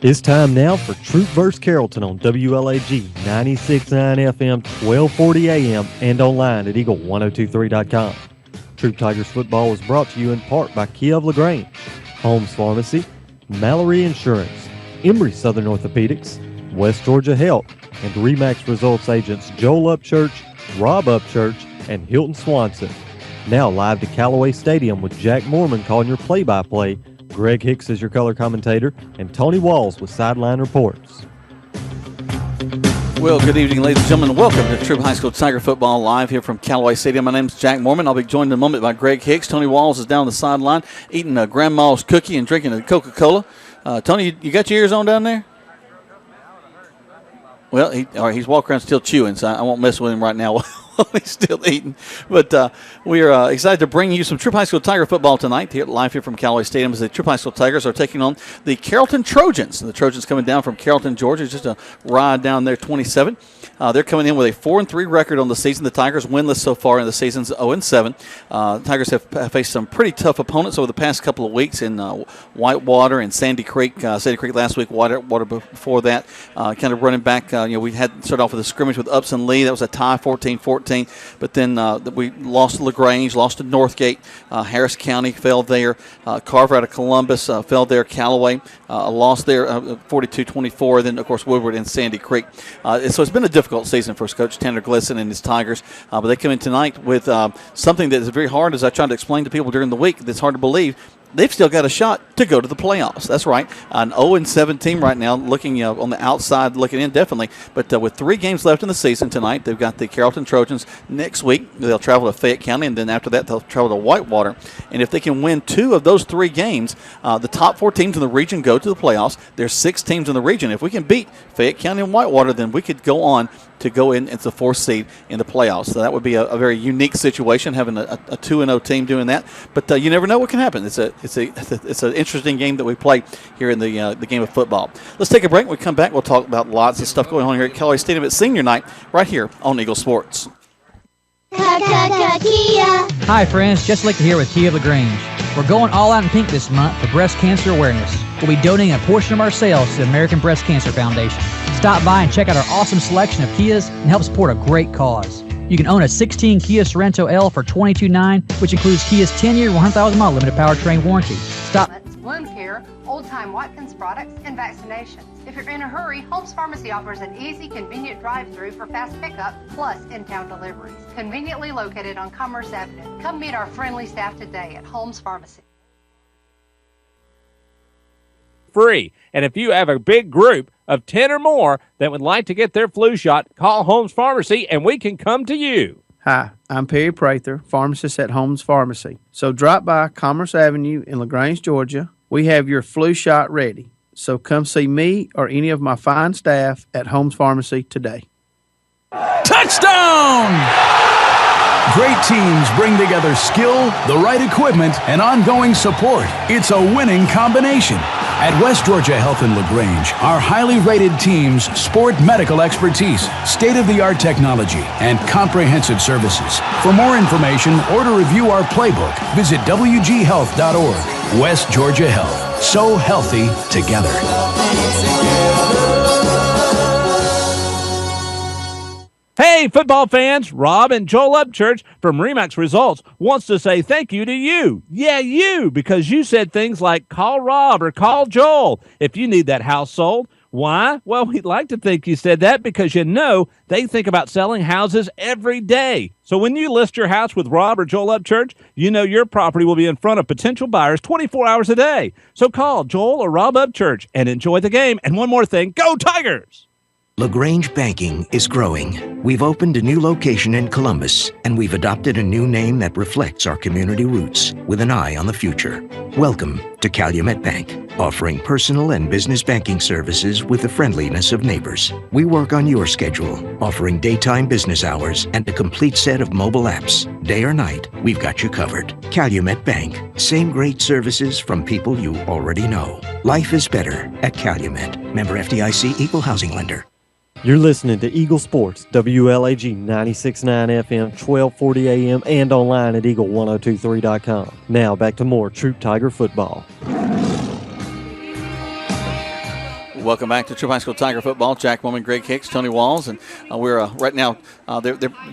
It's time now for Troup vs. Carrollton on WLAG 96.9 FM, 1240 AM, and online at eagle1023.com. Troup Tigers football was brought to you in part by Kia of LaGrange, Holmes Pharmacy, Mallory Insurance, Emory Southern Orthopedics, West Georgia Health, and RE/MAX Results agents Joel Upchurch, Rob Upchurch, and Hilton Swanson. Now live to Callaway Stadium with Jack Mormon calling your play-by-play, Greg Hicks is your color commentator, and Tony Walls with sideline reports. Well, good evening, ladies and gentlemen. Welcome to Troup High School Tiger Football live here from Callaway Stadium. My name is Jack Mormon. I'll be joined in a moment by Greg Hicks. Tony Walls is down the sideline eating a Grandma's cookie and drinking a Coca-Cola. Tony, you got your ears on down there? Well, he's walking around still chewing, so I won't mess with him right now while he's still eating. But we are excited to bring you some Troup High School Tiger football tonight, live here from Callaway Stadium, as the Troup High School Tigers are taking on the Carrollton Trojans. And the Trojans coming down from Carrollton, Georgia, just a ride down there, 27. They're coming in with a 4-3 record on the season. The Tigers winless so far in the season's 0-7. Tigers have faced some pretty tough opponents over the past couple of weeks in Whitewater and Sandy Creek. Sandy Creek last week, Whitewater before that. Kind of running back, we had started off with a scrimmage with Upson Lee. That was a tie, 14-14. But then we lost to LaGrange, lost to Northgate. Harris County fell there. Carver out of Columbus fell there. Callaway lost there, 42-24. Then, of course, Woodward and Sandy Creek. So it's been a difficult season for Coach Tanner Glisson and his Tigers. But they come in tonight with something that is very hard, as I tried to explain to people during the week, that's hard to believe. They've still got a shot to go to the playoffs. That's right. An 0-7 team right now, looking on the outside, looking in definitely. But with 3 games left in the season tonight, they've got the Carrollton Trojans next week. They'll travel to Fayette County, and then after that, they'll travel to Whitewater. And if they can win 2 of those 3 games, the top 4 teams in the region go to the playoffs. There's 6 teams in the region. If we can beat Fayette County and Whitewater, then we could go on to go in as the 4th seed in the playoffs. So that would be a very unique situation, having a 2-0 team doing that. But you never know what can happen. It's an interesting game that we play here in the game of football. Let's take a break. When we come back, we'll talk about lots of stuff going on here at Callaway Stadium at Senior Night right here on Eagle Sports. Kia. Hi friends, Just Like to here with Kia of LaGrange. We're going all out in pink this month for breast cancer awareness. We'll be donating a portion of our sales to the American Breast Cancer Foundation. Stop by and check out our awesome selection of Kias and help support a great cause. You can own a 16 Kia Sorento L for $22,900, which includes Kia's 10-year, 100,000-mile limited powertrain warranty. Stop. Wound care, old-time Watkins products, and vaccinations. If you're in a hurry, Holmes Pharmacy offers an easy, convenient drive-through for fast pickup, plus in-town deliveries. Conveniently located on Commerce Avenue. Come meet our friendly staff today at Holmes Pharmacy. Free. And if you have a big group of 10 or more that would like to get their flu shot, call Holmes Pharmacy and we can come to you. Hi, I'm Perry Prather, pharmacist at Holmes Pharmacy. So drop by Commerce Avenue in LaGrange, Georgia. We have your flu shot ready. So come see me or any of my fine staff at Holmes Pharmacy today. Touchdown! Great teams bring together skill, the right equipment, and ongoing support. It's a winning combination. At West Georgia Health in LaGrange, our highly rated teams sport medical expertise, state-of-the-art technology, and comprehensive services. For more information or to review our playbook, visit wghealth.org. West Georgia Health. So healthy together. Hey, football fans, Rob and Joel Upchurch from RE/MAX Results wants to say thank you to you. Yeah, you, because you said things like call Rob or call Joel if you need that house sold. Why? Well, we'd like to think you said that because you know they think about selling houses every day. So when you list your house with Rob or Joel Upchurch, you know your property will be in front of potential buyers 24 hours a day. So call Joel or Rob Upchurch and enjoy the game. And one more thing, go Tigers! LaGrange Banking is growing. We've opened a new location in Columbus, and we've adopted a new name that reflects our community roots with an eye on the future. Welcome to Calumet Bank, offering personal and business banking services with the friendliness of neighbors. We work on your schedule, offering daytime business hours and a complete set of mobile apps. Day or night, we've got you covered. Calumet Bank, same great services from people you already know. Life is better at Calumet. Member FDIC, Equal Housing Lender. You're listening to Eagle Sports, WLAG 96.9 FM, 1240 AM, and online at eagle1023.com. Now back to more Troup Tiger football. Welcome back to Troup High School Tiger football. Jack Woman, Greg Hicks, Tony Walls, and we're right now.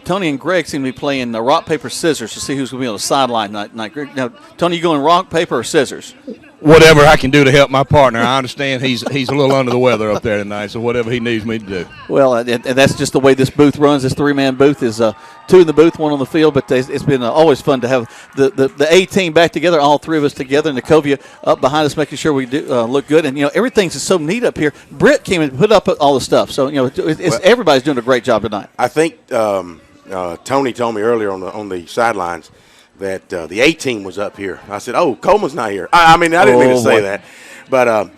Tony and Greg seem to be playing rock paper scissors to see who's going to be on the sideline tonight. Greg, now, Tony, you going rock paper or scissors? Whatever I can do to help my partner. I understand he's a little under the weather up there tonight, so whatever he needs me to do. Well, and that's just the way this booth runs. This three-man booth is two in the booth, one on the field, but it's been always fun to have the A team back together, all three of us together, and Nikovia up behind us making sure we do look good. And, everything's just so neat up here. Britt came and put up all the stuff. So, everybody's doing a great job tonight. I think Tony told me earlier on the sidelines that the A team was up here. I said, "Oh, Coleman's not here." I didn't mean to say that, but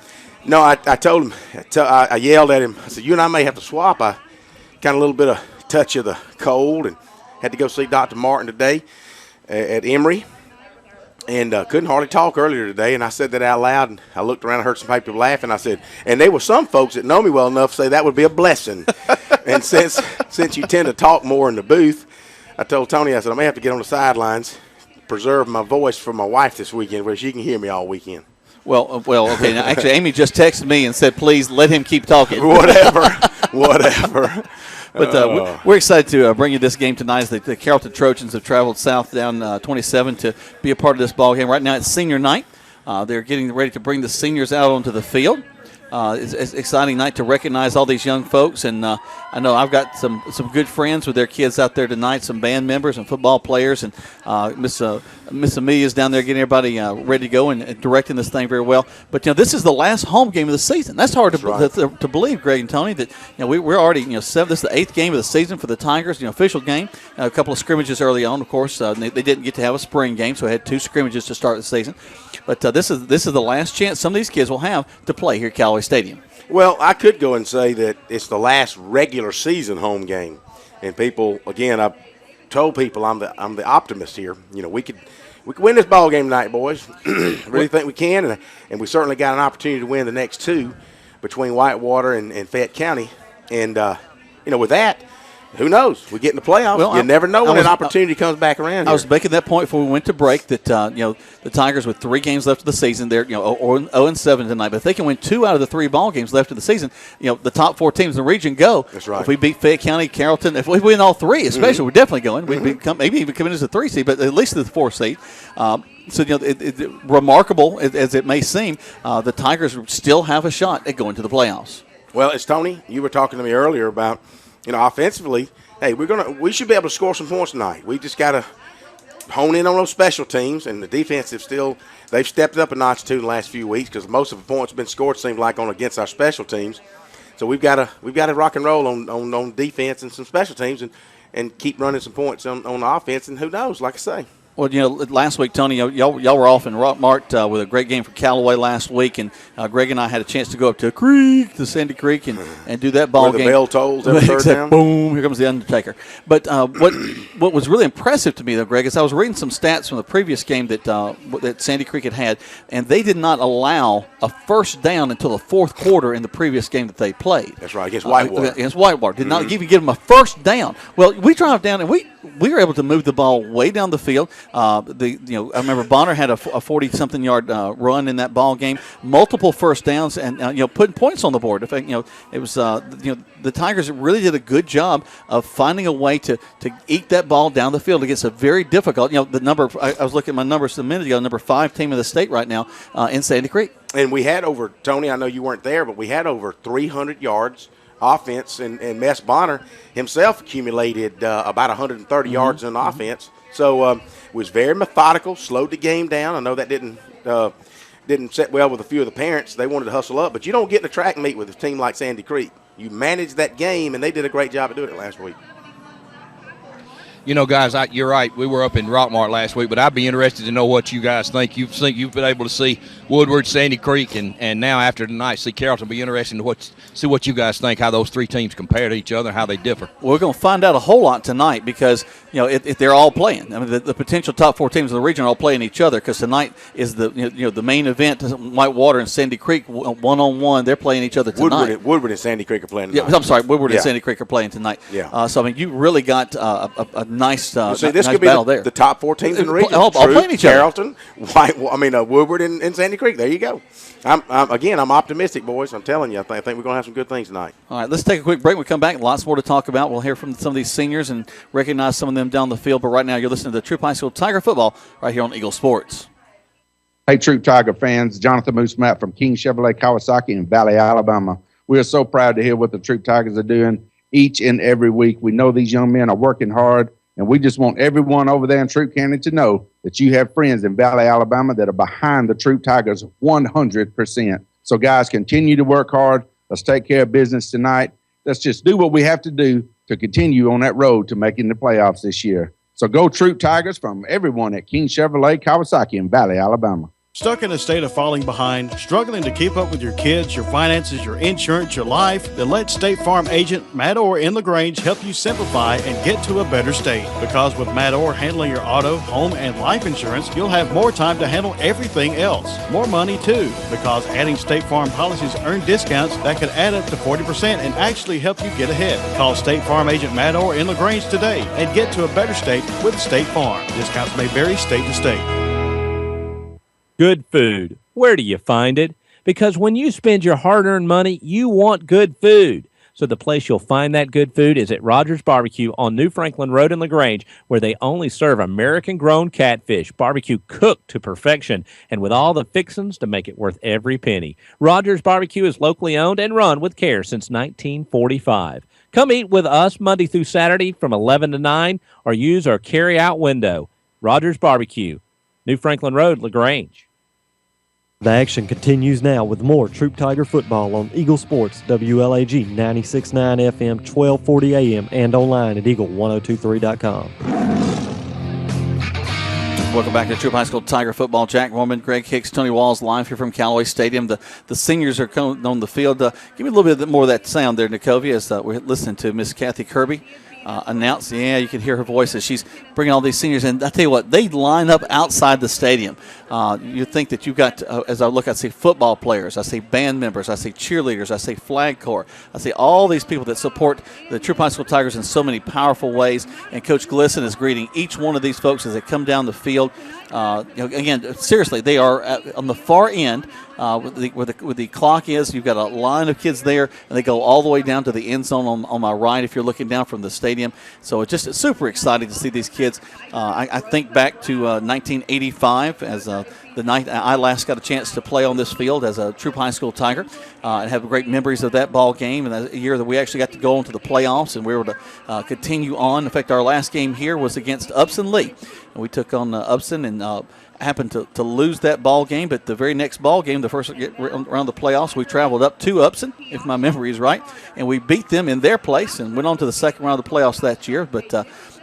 no, I told him. I yelled at him. I said, "You and I may have to swap." I got a little bit of touch of the cold and had to go see Dr. Martin today at Emory, and couldn't hardly talk earlier today. And I said that out loud, and I looked around and heard some people laughing. I said, and there were some folks that know me well enough to say that would be a blessing. And since you tend to talk more in the booth, I told Tony, I said, I may have to get on the sidelines, preserve my voice for my wife this weekend, where she can hear me all weekend. Well, okay. Now, actually, Amy just texted me and said, please let him keep talking. Whatever. But we're excited to bring you this game tonight as the Carrollton Trojans have traveled south down 27 to be a part of this ball game. Right now it's senior night. They're getting ready to bring the seniors out onto the field. It's an exciting night to recognize all these young folks, and I know I've got some good friends with their kids out there tonight, some band members and football players, and Miss Amelia's down there getting everybody ready to go and directing this thing very well. But this is the last home game of the season. That's hard to believe, Greg and Tony, that we're already this is the 8th game of the season for the Tigers, official game. A couple of scrimmages early on, of course. They didn't get to have a spring game, so we had 2 scrimmages to start the season. But this is the last chance some of these kids will have to play here at Callaway Stadium. Well, I could go and say that it's the last regular season home game, and people, again, I've told people I'm the optimist here. We could win this ball game tonight, boys. Really think we can, and we certainly got an opportunity to win the next 2 between Whitewater and Fayette County, and with that, who knows? We get in the playoffs. Well, you never know when an opportunity comes back around. I was making that point before we went to break that the Tigers with 3 games left of the season, they're 0-7 tonight. But if they can win 2 out of the 3 ball games left of the season, the top 4 teams in the region go. That's right. If we beat Fayette County, Carrollton, if we win all 3, especially, we're definitely going. We'd become maybe even coming as a 3 seed, but at least the 4 seed. So remarkable as it may seem, the Tigers still have a shot at going to the playoffs. Well, it's Tony. You were talking to me earlier about offensively. Hey, we should be able to score some points tonight. We just got to hone in on those special teams, and the defense they've stepped up a notch too in the last few weeks because most of the points have been scored seems like against our special teams. So we've got to rock and roll on defense and some special teams and keep running some points on the offense. And who knows? Like I say. Well, last week, Tony, y'all were off in Rockmart with a great game for Callaway last week, and Greg and I had a chance to go up to Sandy Creek, and do that ball game. Where the bell tolls every third down. Boom, here comes the Undertaker. But what was really impressive to me, though, Greg, is I was reading some stats from the previous game that Sandy Creek had, and they did not allow a first down until the 4th quarter in the previous game that they played. That's right, against Whitewater. Did not even give them a first down. Well, we drive down, and we were able to move the ball way down the field. I remember Bonner had a 40-something yard run in that ball game, multiple first downs, and putting points on the board. In fact, it was the Tigers really did a good job of finding a way to eke that ball down the field against a very difficult. The number I was looking at my numbers a minute ago. Number 5 team in the state right now in Sandy Creek. And we had over, Tony, I know you weren't there, but we had over 300 yards offense, and Mess Bonner himself accumulated about 130 yards in offense. So was very methodical, slowed the game down. I know that didn't set well with a few of the parents. They wanted to hustle up, but you don't get in a track meet with a team like Sandy Creek. You manage that game, and they did a great job of doing it last week. Guys, you're right. We were up in Rockmart last week, but I'd be interested to know what you guys think. You've been able to see Woodward, Sandy Creek, and now after tonight, see Carrollton. Be interesting to see what you guys think, how those three teams compare to each other, how they differ. Well, we're going to find out a whole lot tonight because if they're all playing. I mean, the potential top 4 teams in the region are all playing each other because tonight is the main event. Whitewater and Sandy Creek 1-on-1. They're playing each other tonight. Woodward and Sandy Creek are playing tonight. Yeah, I'm sorry, Woodward and Sandy Creek are playing tonight. Yeah. So I mean, you really got a nice, this nice could be battle there. The top 4 teams in the region. All playing each other. Carrollton, Woodward and Sandy Creek. There you go. I'm optimistic, boys. I'm telling you, I think we're going to have some good things tonight. All right, let's take a quick break. We come back. Lots more to talk about. We'll hear from some of these seniors and recognize some of them down the field. But right now, you're listening to Troup High School Tiger Football right here on Eagle Sports. Hey, Troup Tiger fans. Jonathan Moose Matt from King Chevrolet Kawasaki in Valley, Alabama. We are so proud to hear what the Troup Tigers are doing each and every week. We know these young men are working hard, and we just want everyone over there in Troup County to know that you have friends in Valley, Alabama that are behind the Troup Tigers 100%. So, guys, continue to work hard. Let's take care of business tonight. Let's just do what we have to do to continue on that road to making the playoffs this year. So go Troup Tigers from everyone at King Chevrolet Kawasaki in Valley, Alabama. Stuck in a state of falling behind, struggling to keep up with your kids, your finances, your insurance, your life? Then let State Farm agent Matt Orr in LaGrange help you simplify and get to a better state. Because with Matt Orr handling your auto, home, and life insurance, you'll have more time to handle everything else. More money, too, because adding State Farm policies earn discounts that could add up to 40% and actually help you get ahead. Call State Farm agent Matt Orr in LaGrange today and get to a better state with State Farm. Discounts may vary state to state. Good food. Where do you find it? Because when you spend your hard-earned money, you want good food. So the place you'll find that good food is at Rogers Barbecue on New Franklin Road in LaGrange, where they only serve American-grown catfish, barbecue cooked to perfection, and with all the fixings to make it worth every penny. Rogers Barbecue is locally owned and run with care since 1945. Come eat with us Monday through Saturday from 11 to 9 or use our carry-out window. Rogers Barbecue, New Franklin Road, LaGrange. The action continues now with more Troup Tiger football on Eagle Sports, WLAG 96.9 FM, 1240 AM, and online at eagle1023.com. Welcome back to Troup High School Tiger Football. Jack Mormon, Greg Hicks, Tony Walls live here from Callaway Stadium. The seniors are coming on the field. Give me a little bit more of that sound there, Nicovia, as we're listening to Miss Kathy Kirby announce. Yeah, you can hear her voice as she's bringing all these seniors in. I tell you what, they line up outside the stadium. You think that you've got, as I look, I see football players, I see band members, I see cheerleaders, I see flag corps, I see all these people that support the Troup High School Tigers in so many powerful ways. And Coach Glisson is greeting each one of these folks as they come down the field. Again, seriously, they are on the far end. Where the clock is, you've got a line of kids there, and they go all the way down to the end zone on my right if you're looking down from the stadium. So it's just super exciting to see these kids. I think back to 1985 as the night I last got a chance to play on this field as a Troup High School Tiger, and have great memories of that ball game and the year that we actually got to go into the playoffs and we were to continue on. In fact, our last game here was against Upson Lee, and we took on Upson and happened to lose that ball game, but the very next ball game, the first round of the playoffs, we traveled up to Upson, if my memory is right, and we beat them in their place and went on to the second round of the playoffs that year. But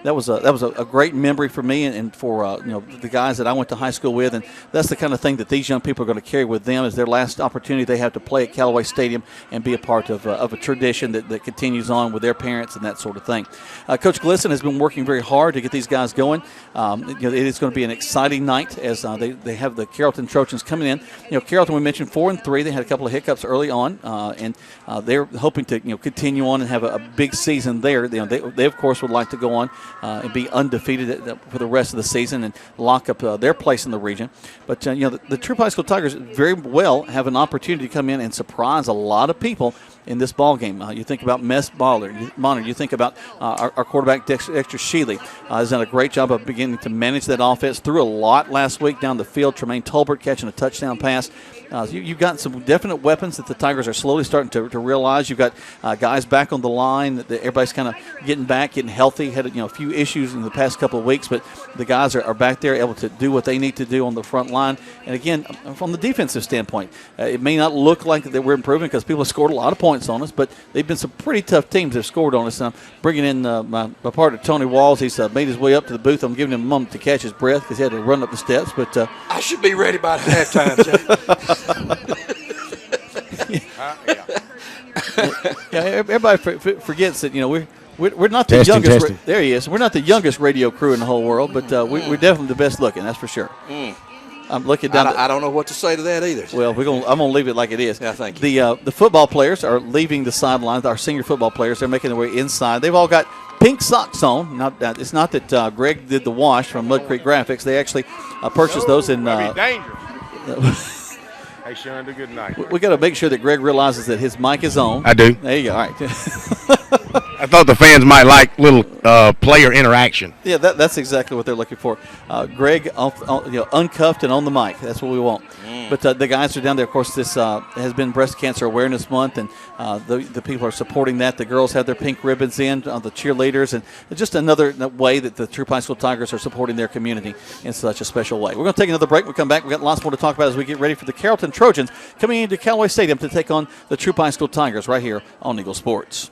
that was a great memory for me and for the guys that I went to high school with, and that's the kind of thing that these young people are going to carry with them as their last opportunity they have to play at Callaway Stadium and be a part of a tradition that continues on with their parents and that sort of thing. Coach Glisson has been working very hard to get these guys going. It is going to be an exciting night as they have the Carrollton Trojans coming in. Carrollton, we mentioned 4-3. They had a couple of hiccups early on, and they're hoping to continue on and have a big season there. They of course would like to go on and be undefeated for the rest of the season and lock up their place in the region. But the Troup High School Tigers very well have an opportunity to come in and surprise a lot of people in this ball game. You think about Mess Bonner. You think about our quarterback Dexter Sheely has done a great job of beginning to manage that offense. Threw a lot last week down the field. Tremaine Tolbert catching a touchdown pass. You've got some definite weapons that the Tigers are slowly starting to realize. You've got guys back on the line. That everybody's kind of getting back, getting healthy. Had a few issues in the past couple of weeks, but the guys are back there able to do what they need to do on the front line. And again, from the defensive standpoint, it may not look like that we're improving because people have scored a lot of points points on us, but they've been some pretty tough teams that have scored on us. And I'm bringing in my partner, Tony Walls. He's made his way up to the booth. I'm giving him a moment to catch his breath because he had to run up the steps. But I should be ready by halftime, everybody forgets that, we're not the youngest. There he is. We're not the youngest radio crew in the whole world, but we're definitely the best looking. That's for sure. I'm looking down. I don't know what to say to that either. Well, I'm going to leave it like it is. Yeah, thank you. The football players are leaving the sidelines. Our senior football players, they're making their way inside. They've all got pink socks on. It's not that Greg did the wash from Mud Creek Graphics. They actually purchased those in. That'd be dangerous. Hey, Sean, do good night. We got to make sure that Greg realizes that his mic is on. I do. There you go. All right. I thought the fans might like little player interaction. Yeah, that's exactly what they're looking for. Greg, uncuffed and on the mic. That's what we want. But the guys are down there. Of course, this has been Breast Cancer Awareness Month, and the people are supporting that. The girls have their pink ribbons in, the cheerleaders, and just another way that the Troup High School Tigers are supporting their community in such a special way. We're going to take another break. We'll come back. We've got lots more to talk about as we get ready for the Carrollton Trojans coming into Callaway Stadium to take on the Troup High School Tigers right here on Eagle Sports.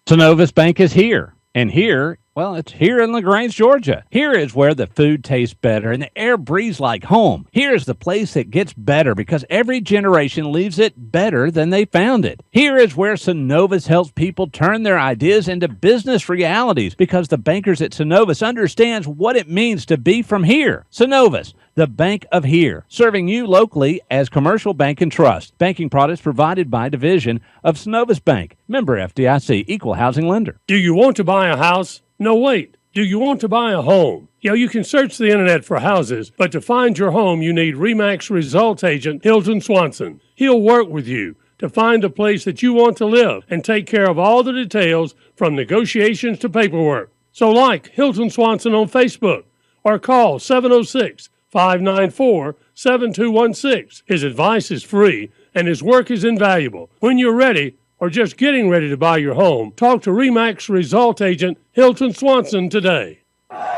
Synovus Bank is here. And here, well, it's here in LaGrange, Georgia. Here is where the food tastes better and the air breathes like home. Here is the place that gets better because every generation leaves it better than they found it. Here is where Synovus helps people turn their ideas into business realities because the bankers at Synovus understands what it means to be from here. Synovus, the bank of here, serving you locally as Commercial Bank and Trust. Banking products provided by division of Synovus Bank. Member FDIC, Equal Housing Lender. Do you want to buy a house? No, wait. Do you want to buy a home? You can search the internet for houses, but to find your home, you need RE/MAX Results Agent Hilton Swanson. He'll work with you to find a place that you want to live and take care of all the details from negotiations to paperwork. So like Hilton Swanson on Facebook or call 706-594-7216. His advice is free and his work is invaluable. When you're ready or just getting ready to buy your home, talk to RE/MAX Result Agent Hilton Swanson today.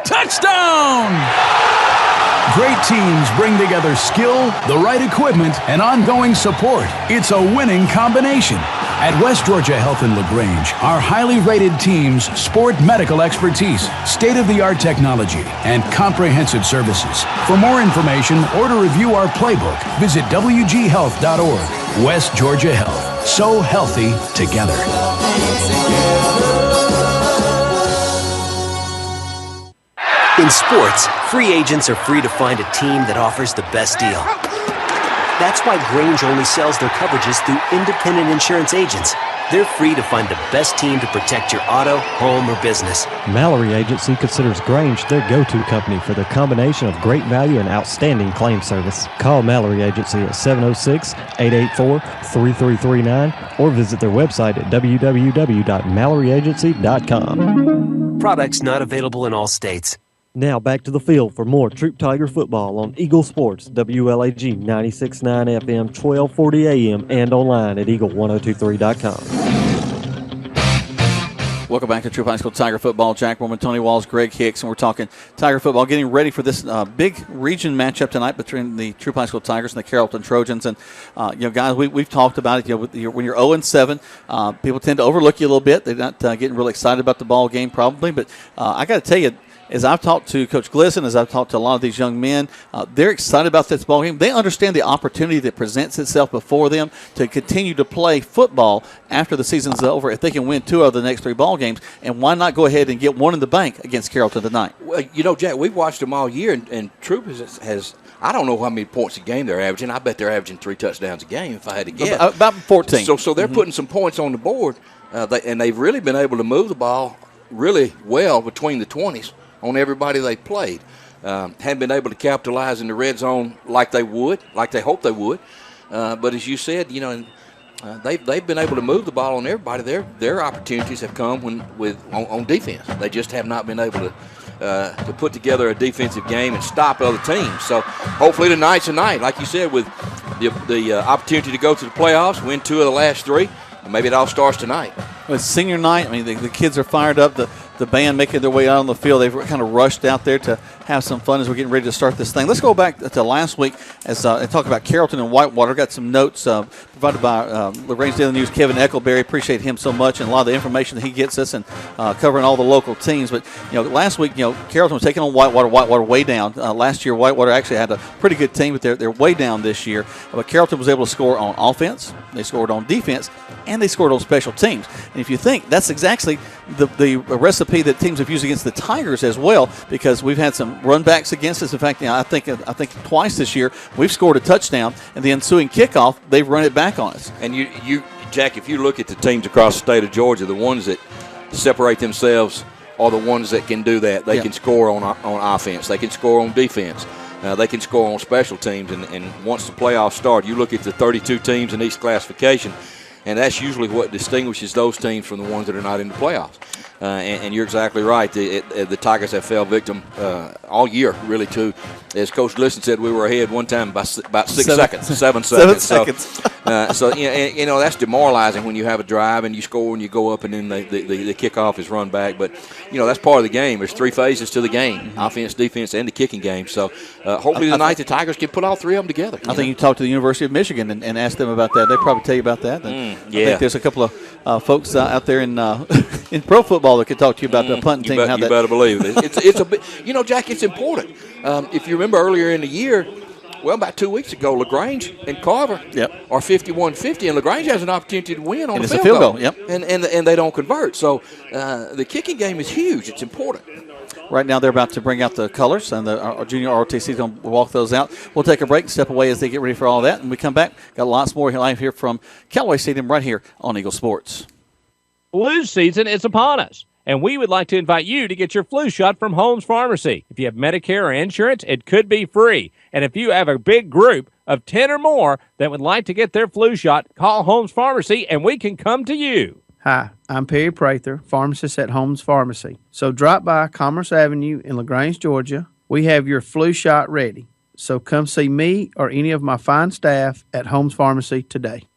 Touchdown! Great teams bring together skill, the right equipment, and ongoing support. It's a winning combination. At West Georgia Health in LaGrange, our highly rated teams sport medical expertise, state-of-the-art technology, and comprehensive services. For more information or to review our playbook, visit wghealth.org. West Georgia Health. So healthy together. In sports, free agents are free to find a team that offers the best deal. That's why Grange only sells their coverages through independent insurance agents. They're free to find the best team to protect your auto, home, or business. Mallory Agency considers Grange their go-to company for their combination of great value and outstanding claim service. Call Mallory Agency at 706-884-3339 or visit their website at www.MalloryAgency.com. Products not available in all states. Now back to the field for more Troup Tiger football on Eagle Sports, WLAG 96.9 FM, 1240 AM, and online at eagle1023.com. Welcome back to Troup High School Tiger football. Jack Woolman, Tony Walls, Greg Hicks, and we're talking Tiger football, getting ready for this big region matchup tonight between the Troup High School Tigers and the Carrollton Trojans. And guys, we've talked about it. When you're 0-7, people tend to overlook you a little bit. They're not getting really excited about the ball game, probably. But I got to tell you, as I've talked to Coach Glisson, as I've talked to a lot of these young men, they're excited about this ball game. They understand the opportunity that presents itself before them to continue to play football after the season's over if they can win 2 of the next 3 ball games. And why not go ahead and get one in the bank against Carrollton tonight? Well, Jack, we've watched them all year, and Troup has I don't know how many points a game they're averaging. I bet they're averaging 3 touchdowns a game if I had to guess. About 14. So they're putting some points on the board, and they've really been able to move the ball really well between the 20s. On everybody they played. Hadn't been able to capitalize in the red zone like they hoped they would. But as you said, they've been able to move the ball on everybody. Their opportunities have come on defense. They just have not been able to put together a defensive game and stop other teams. So hopefully tonight's a night, like you said, with the opportunity to go to the playoffs, win 2 of the last 3. And maybe it all starts tonight. Well, it's senior night. I mean, the kids are fired up. The the band making their way out on the field. They've kind of rushed out there to have some fun as we're getting ready to start this thing. Let's go back to last week and talk about Carrollton and Whitewater. Got some notes provided by LaGrange Daily News, Kevin Eckelberry. Appreciate him so much and a lot of the information that he gets us and covering all the local teams. But, last week, Carrollton was taking on Whitewater. Whitewater way down. Last year, Whitewater actually had a pretty good team, but they're way down this year. But Carrollton was able to score on offense. They scored on defense. And they scored on special teams. And if you think, that's exactly the recipe that teams have used against the Tigers as well, because we've had some run backs against us. In fact, I think twice this year we've scored a touchdown, and the ensuing kickoff, they've run it back on us. And you Jack, if you look at the teams across the state of Georgia, the ones that separate themselves are the ones that can do that. They can score on offense. They can score on defense. They can score on special teams. And once the playoffs start, you look at the 32 teams in each classification, and that's usually what distinguishes those teams from the ones that are not in the playoffs. And you're exactly right. The Tigers have fell victim all year, really, to, as Coach Liston said, we were ahead one time by about 7 seconds. 7 seconds. So that's demoralizing when you have a drive and you score and you go up and then the kickoff is run back. But, that's part of the game. There's 3 phases to the game, offense, defense, and the kicking game. So hopefully tonight the Tigers can put all 3 of them together. I think you talked to the University of Michigan and asked them about that. They'd probably tell you about that. I think there's a couple of folks out there in pro football that could talk to you about the punting team. You better believe it. It's a bit, Jack, it's important. If you remember earlier in the year, about 2 weeks ago, LaGrange and Carver are 51-50, and LaGrange has an opportunity to win on a field goal. And they don't convert. So the kicking game is huge. It's important. Right now they're about to bring out the colors, and our junior ROTC is going to walk those out. We'll take a break and step away as they get ready for all that. And we come back, got lots more live here from Callaway Stadium right here on Eagle Sports. Flu season is upon us, and we would like to invite you to get your flu shot from Holmes Pharmacy. If you have Medicare or insurance, it could be free. And if you have a big group of 10 or more that would like to get their flu shot, call Holmes Pharmacy, and we can come to you. Hi, I'm Perry Prather, pharmacist at Holmes Pharmacy. So drop by Commerce Avenue in LaGrange, Georgia. We have your flu shot ready. So come see me or any of my fine staff at Holmes Pharmacy today.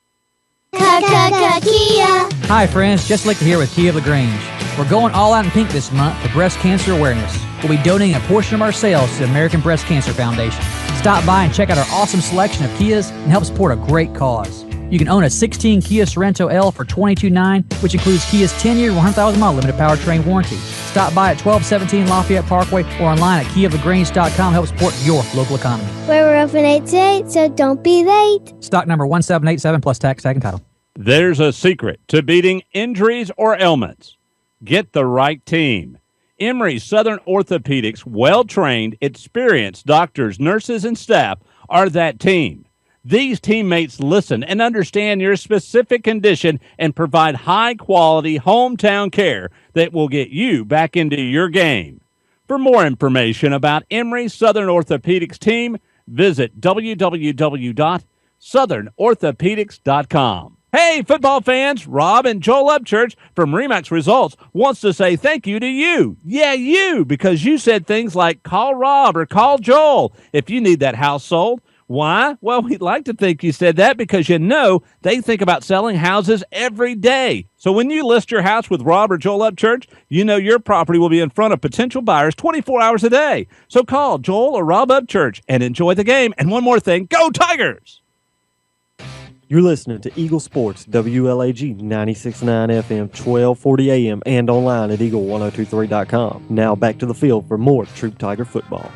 Kia. Hi, friends. Just Lichter here with Kia of LaGrange. We're going all out in pink this month for breast cancer awareness. We'll be donating a portion of our sales to the American Breast Cancer Foundation. Stop by and check out our awesome selection of Kias and help support a great cause. You can own a 16 Kia Sorento L for $22,900, which includes Kia's 10-year, 100,000-mile limited powertrain warranty. Stop by at 1217 Lafayette Parkway or online at KiaofLaGrange.com to help support your local economy. We're open 8 to 8, so don't be late. Stock number 1787 plus tax, tag, and title. There's a secret to beating injuries or ailments. Get the right team. Emory Southern Orthopedics' well-trained, experienced doctors, nurses, and staff are that team. These teammates listen and understand your specific condition and provide high-quality hometown care that will get you back into your game. For more information about Emory Southern Orthopedics team, visit www.southernorthopedics.com. Hey, football fans, Rob and Joel Upchurch from Remax Results wants to say thank you to you. Yeah, you, because you said things like call Rob or call Joel if you need that house sold. Why? Well, we'd like to think you said that because they think about selling houses every day. So when you list your house with Rob or Joel Upchurch, your property will be in front of potential buyers 24 hours a day. So call Joel or Rob Upchurch and enjoy the game. And one more thing, go Tigers! You're listening to Eagle Sports, WLAG 96.9 FM, 1240 AM, and online at eagle1023.com. Now back to the field for more Troup Tiger football.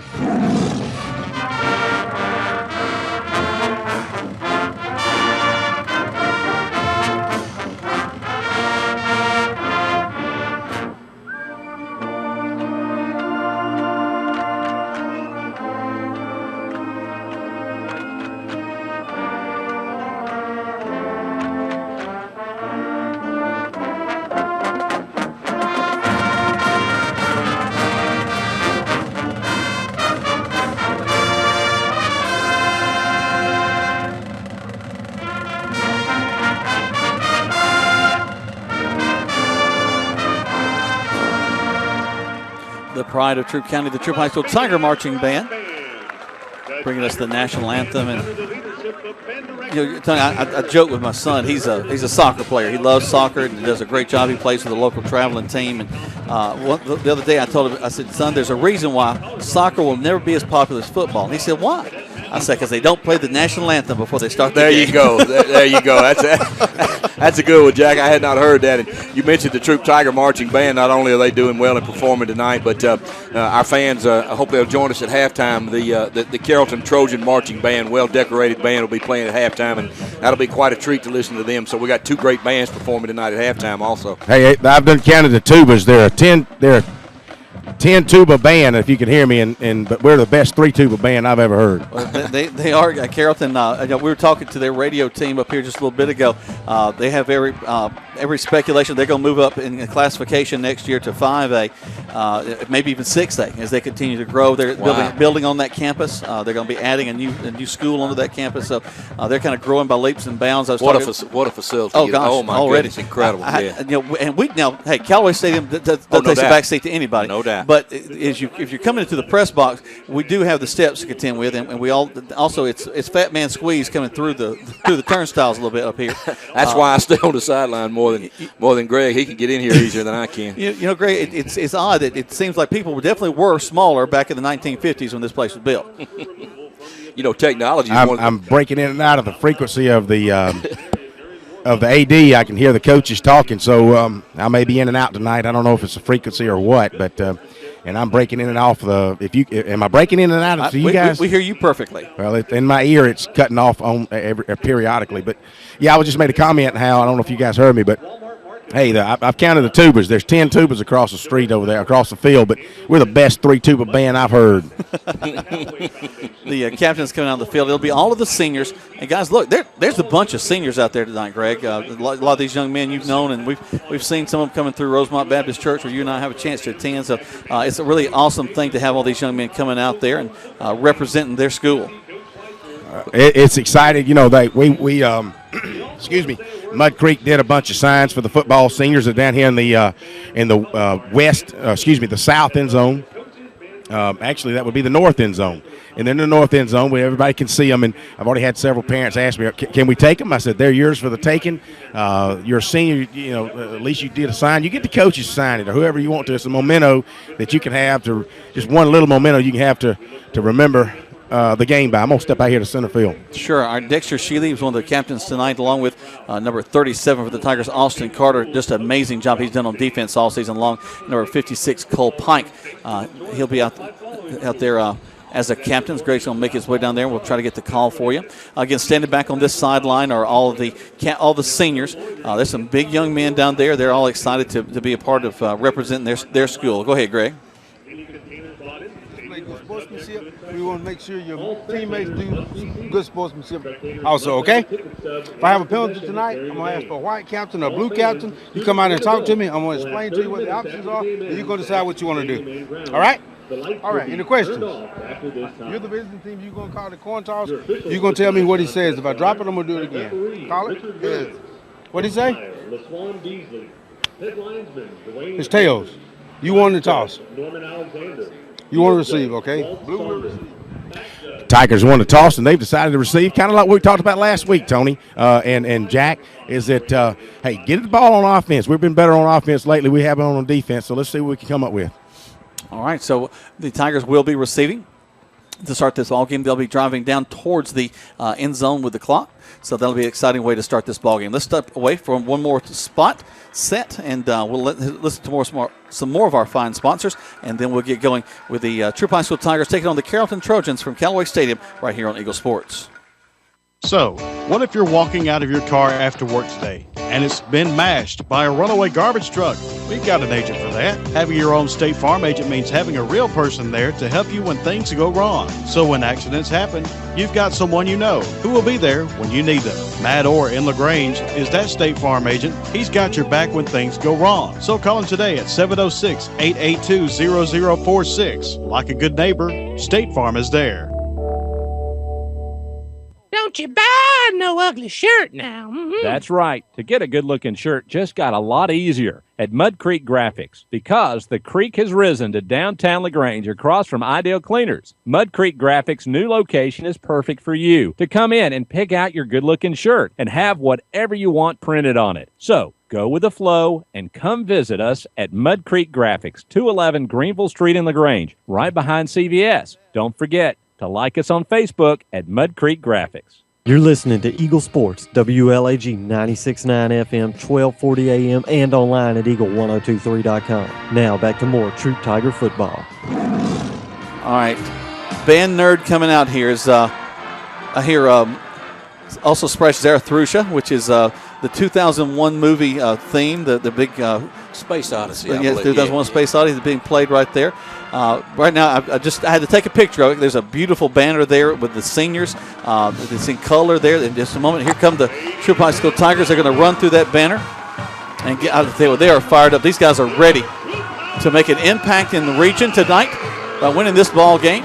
Pride of Troup County, the Troup High School Tiger Marching Band, bringing us the national anthem and Tony, I joke with my son. He's a soccer player. He loves soccer and does a great job. He plays with a local traveling team. And the other day I told him, I said, son, there's a reason why soccer will never be as popular as football. And he said, why? I said, because they don't play the national anthem before they start the game. There you go. There you go. That's a good one, Jack. I had not heard that. And you mentioned the Troup Tiger Marching Band. Not only are they doing well and performing tonight, but our fans, I hope they'll join us at halftime. The Carrollton Trojan Marching Band, well-decorated band, will be playing at halftime, and that'll be quite a treat to listen to them. So we got two great bands performing tonight at halftime also. Hey, I've done counted the tubas. They're a 10 tuba band, if you can hear me, but we're the best 3 tuba band I've ever heard. Well, they are Carrollton. We were talking to their radio team up here just a little bit ago. They have every speculation they're going to move up in classification next year to 5A, maybe even 6A as they continue to grow. They're building on that campus. They're going to be adding a new school onto that campus. So they're kind of growing by leaps and bounds. What a facility! Oh gosh, oh my already goodness, incredible! Hey, Callaway Stadium takes a backseat to anybody. No doubt. But if you're coming into the press box, we do have the steps to contend with, and we also it's Fat Man Squeeze coming through the turnstiles a little bit up here. That's why I stay on the sideline more than Greg. He can get in here easier than I can. Greg, it's odd that it seems like people definitely were smaller back in the 1950s when this place was built. Technology. I'm breaking in and out of the frequency of the AD. I can hear the coaches talking, so I may be in and out tonight. I don't know if it's a frequency or what, but and I'm breaking in and off the. Am I breaking in and out of you guys? We hear you perfectly. Well, in my ear, it's cutting off on periodically. But yeah, I was just made a comment how I don't know if you guys heard me, but hey, I've counted the tubas. There's 10 tubas across the street over there, across the field, but we're the best 3 tuba band I've heard. The captain's coming out of the field. It'll be all of the seniors. And guys, look, there's a bunch of seniors out there tonight, Greg. A lot of these young men you've known, and we've seen some of them coming through Rosemont Baptist Church where you and I have a chance to attend. So it's a really awesome thing to have all these young men coming out there and representing their school. It's exciting. We excuse me, Mud Creek did a bunch of signs for the football seniors down here in the west, the south end zone. Actually, that would be the north end zone. And then the north end zone where everybody can see them. And I've already had several parents ask me, can we take them? I said, they're yours for the taking. You're a senior, at least you did a sign. You get the coaches to sign it or whoever you want to. It's a memento that you can have to, just one little memento you can have to remember the game by. I'm going to step out here to center field. Sure. Our Dexter Shealy was one of the captains tonight, along with number 37 for the Tigers, Austin Carter. Just an amazing job he's done on defense all season long. Number 56, Cole Pike. He'll be out there as a captain. Greg's going to make his way down there. We'll try to get the call for you. Again, standing back on this sideline are all the seniors. There's some big young men down there. They're all excited to be a part of representing their school. Go ahead, Greg. Sportsmanship. We want to make sure your teammates do good sportsmanship also, okay? If I have a penalty tonight, I'm going to ask for a white captain or a blue captain. You come out and talk to me. I'm going to explain to you what the options are, and you're going to decide what you want to do. All right? All right, any questions? You're the visiting team. You're going to call the coin toss. You're going to tell me what he says. If I drop it, I'm going to do it again. Call it? Yes. What'd he say? It's tails. You won the toss. You want to receive, okay? Blue will receive. Tigers won the toss, and they've decided to receive, kind of like we talked about last week, Tony and Jack, is that, hey, get the ball on offense. We've been better on offense lately. We haven't on defense, so let's see what we can come up with. All right, so the Tigers will be receiving to start this ball game. They'll be driving down towards the end zone with the clock, so that'll be an exciting way to start this ball game. Let's step away from one more spot set, and we'll listen to some more of our fine sponsors, and then we'll get going with the Troup High School Tigers taking on the Carrollton Trojans from Callaway Stadium right here on Eagle Sports. So, what if you're walking out of your car after work today and it's been mashed by a runaway garbage truck? We've got an agent for that. Having your own State Farm agent means having a real person there to help you when things go wrong. So when accidents happen, you've got someone you know who will be there when you need them. Matt Orr in LaGrange is that State Farm agent. He's got your back when things go wrong. So call him today at 706-882-0046. Like a good neighbor, State Farm is there. Don't you buy no ugly shirt now. Mm-hmm. That's right. To get a good-looking shirt just got a lot easier. at Mud Creek Graphics. Because the creek has risen to downtown LaGrange across from Ideal Cleaners, Mud Creek Graphics' new location is perfect for you to come in and pick out your good-looking shirt and have whatever you want printed on it. So, go with the flow and come visit us at Mud Creek Graphics, 211 Greenville Street in LaGrange, right behind CVS. Don't forget to like us on Facebook at Mud Creek Graphics. You're listening to Eagle Sports, WLAG 96.9 FM, 1240 AM, and online at eagle1023.com. Now back to more Troup Tiger football. All right. Band nerd coming out here is, I hear also Splash Zarathustra, which is the 2001 movie theme, the big Space Odyssey. Yes, 2001 Space Odyssey is being played right there. Right now, I had to take a picture of it. There's a beautiful banner there with the seniors. It's in color there. In just a moment, here come the Troup High School Tigers. They're going to run through that banner and get out. They are fired up. These guys are ready to make an impact in the region tonight by winning this ball game.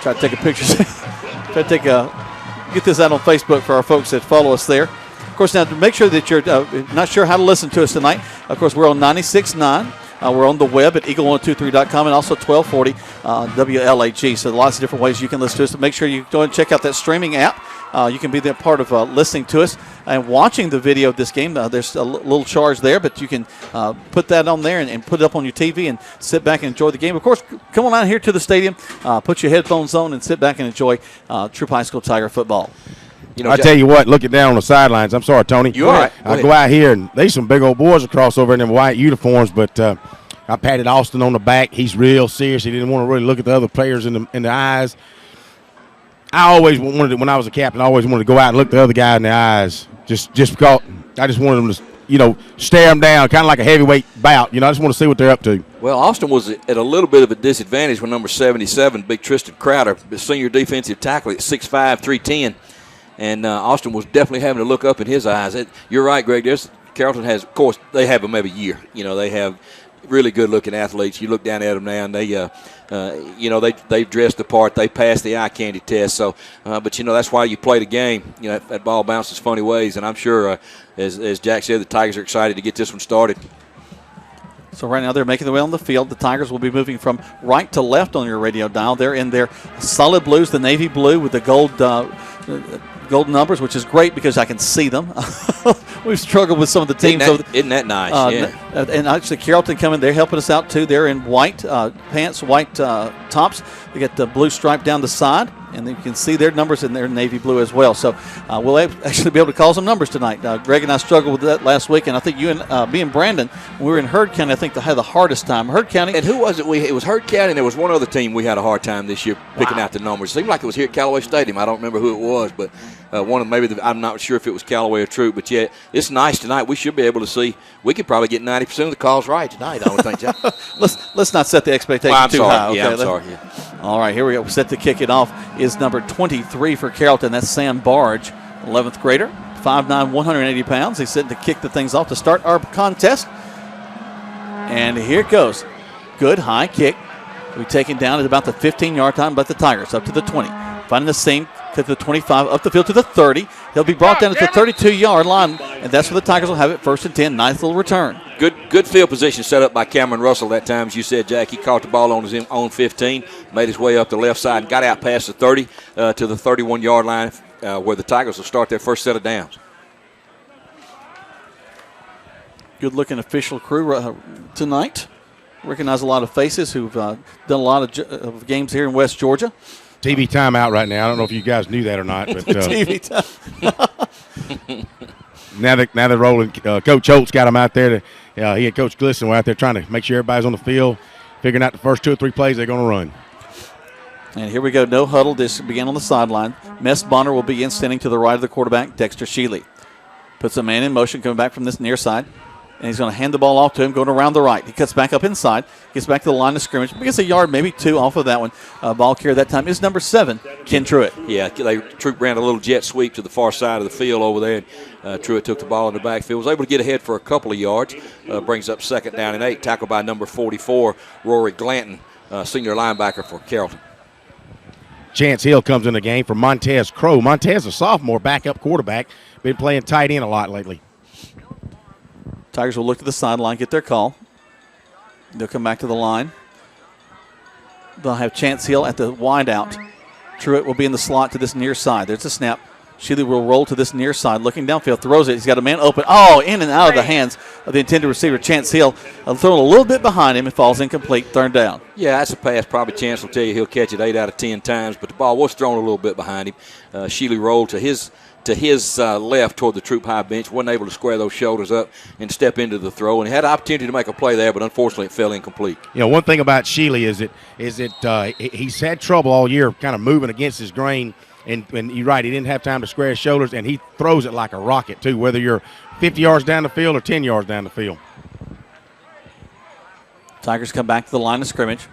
Try to take a picture. Get this out on Facebook for our folks that follow us there. Of course, now to make sure that you're not sure how to listen to us tonight, of course, we're on 96.9. We're on the web at eagle1023.com and also 1240 WLAG. So lots of different ways you can listen to us. So make sure you go and check out that streaming app. You can be there part of listening to us and watching the video of this game. There's a little charge there, but you can put that on there and put it up on your TV and sit back and enjoy the game. Of course, come on out here to the stadium, put your headphones on, and sit back and enjoy Troup High School Tiger football. You know, I tell you what, looking down on the sidelines, I'm sorry, Tony. You all right? I go out here, and there's some big old boys across over in them white uniforms, but I patted Austin on the back. He's real serious. He didn't want to really look at the other players in the eyes. I always wanted, when I was a captain, I always wanted to go out and look the other guy in the eyes, just because I just wanted them to, stare them down, kind of like a heavyweight bout. I just want to see what they're up to. Well, Austin was at a little bit of a disadvantage when number 77, big Tristan Crowder, the senior defensive tackle at 6'5", 310. And Austin was definitely having to look up in his eyes. You're right, Greg. Carrollton has, of course, they have them every year. They have really good-looking athletes. You look down at them now, and they dressed the part. They passed the eye candy test. So, but that's why you play the game. That ball bounces funny ways, and I'm sure, as Jack said, the Tigers are excited to get this one started. So right now they're making their way on the field. The Tigers will be moving from right to left on your radio dial. They're in their solid blues, the navy blue with the gold numbers, which is great because I can see them. We've struggled with some of the teams. Isn't that nice? Yeah. And actually Carrollton coming, they're helping us out too. They're in white pants, white tops. They got the blue stripe down the side, and you can see their numbers in their navy blue as well. So we'll actually be able to call some numbers tonight. Greg and I struggled with that last week, and I think you and me and Brandon, when we were in Heard County, I think they had the hardest time. Heard County. And who was it? It was Heard County, and there was one other team we had a hard time this year picking out the numbers. It seemed like it was here at Callaway Stadium. I don't remember who it was, but I'm not sure if it was Callaway or Troup, but yeah, it's nice tonight. We should be able to see. We could probably get 90% of the calls right tonight, I would think, Jack. Let's not set the expectation too high. Okay? Yeah, I'm sorry. Yeah. All right, here we go. Set to kick it off is number 23 for Carrollton. That's Sam Barge, 11th grader, 5'9", 180 pounds. He's set to kick the things off to start our contest. And here it goes. Good high kick. We taken down at about the 15-yard line by the Tigers, up to the 20. Finding the seam to the 25, up the field to the 30. He'll be brought down at the 32-yard line, and that's where the Tigers will have it, 1st and 10. Nice little return. Good field position set up by Cameron Russell that time, as you said, Jack. He caught the ball on his own 15, made his way up the left side, and got out past the 30 to the 31-yard line where the Tigers will start their first set of downs. Good-looking official crew tonight. Recognize a lot of faces who've done a lot of games here in West Georgia. TV timeout right now. I don't know if you guys knew that or not. But TV time. now they're rolling. Coach Holtz got them out there. He and Coach Glisson were out there trying to make sure everybody's on the field, figuring out the first 2 or 3 plays they're going to run. And here we go. No huddle. This began on the sideline. Mess Bonner will begin standing to the right of the quarterback, Dexter Sheely. Puts a man in motion coming back from this near side. And he's going to hand the ball off to him, going around the right. He cuts back up inside, gets back to the line of scrimmage. Gets a yard, maybe 2 off of that one. Ball carrier that time is number 7, Ken Truitt. Yeah, Troup ran a little jet sweep to the far side of the field over there. And Truitt took the ball in the backfield. Was able to get ahead for a couple of yards. Brings up 2nd down and 8. Tackled by number 44, Rory Glanton, senior linebacker for Carrollton. Chance Hill comes in the game for Montez Crow. Montez, a sophomore backup quarterback, been playing tight end a lot lately. Tigers will look to the sideline, get their call. They'll come back to the line. They'll have Chance Hill at the wide out. Truitt will be in the slot to this near side. There's a snap. Shealy will roll to this near side, looking downfield, throws it. He's got a man open. Oh, in and out of the hands of the intended receiver, Chance Hill. Thrown a little bit behind him. It falls incomplete, third down. Yeah, that's a pass. Probably Chance will tell you he'll catch it 8 out of 10 times, but the ball was thrown a little bit behind him. Shealy rolled to his left toward the Troup high bench, wasn't able to square those shoulders up and step into the throw, and he had an opportunity to make a play there, but unfortunately it fell incomplete. You know, one thing about Shealy is he's had trouble all year kind of moving against his grain, and you're right, he didn't have time to square his shoulders, and he throws it like a rocket too, whether you're 50 yards down the field or 10 yards down the field. Tigers come back to the line of scrimmage.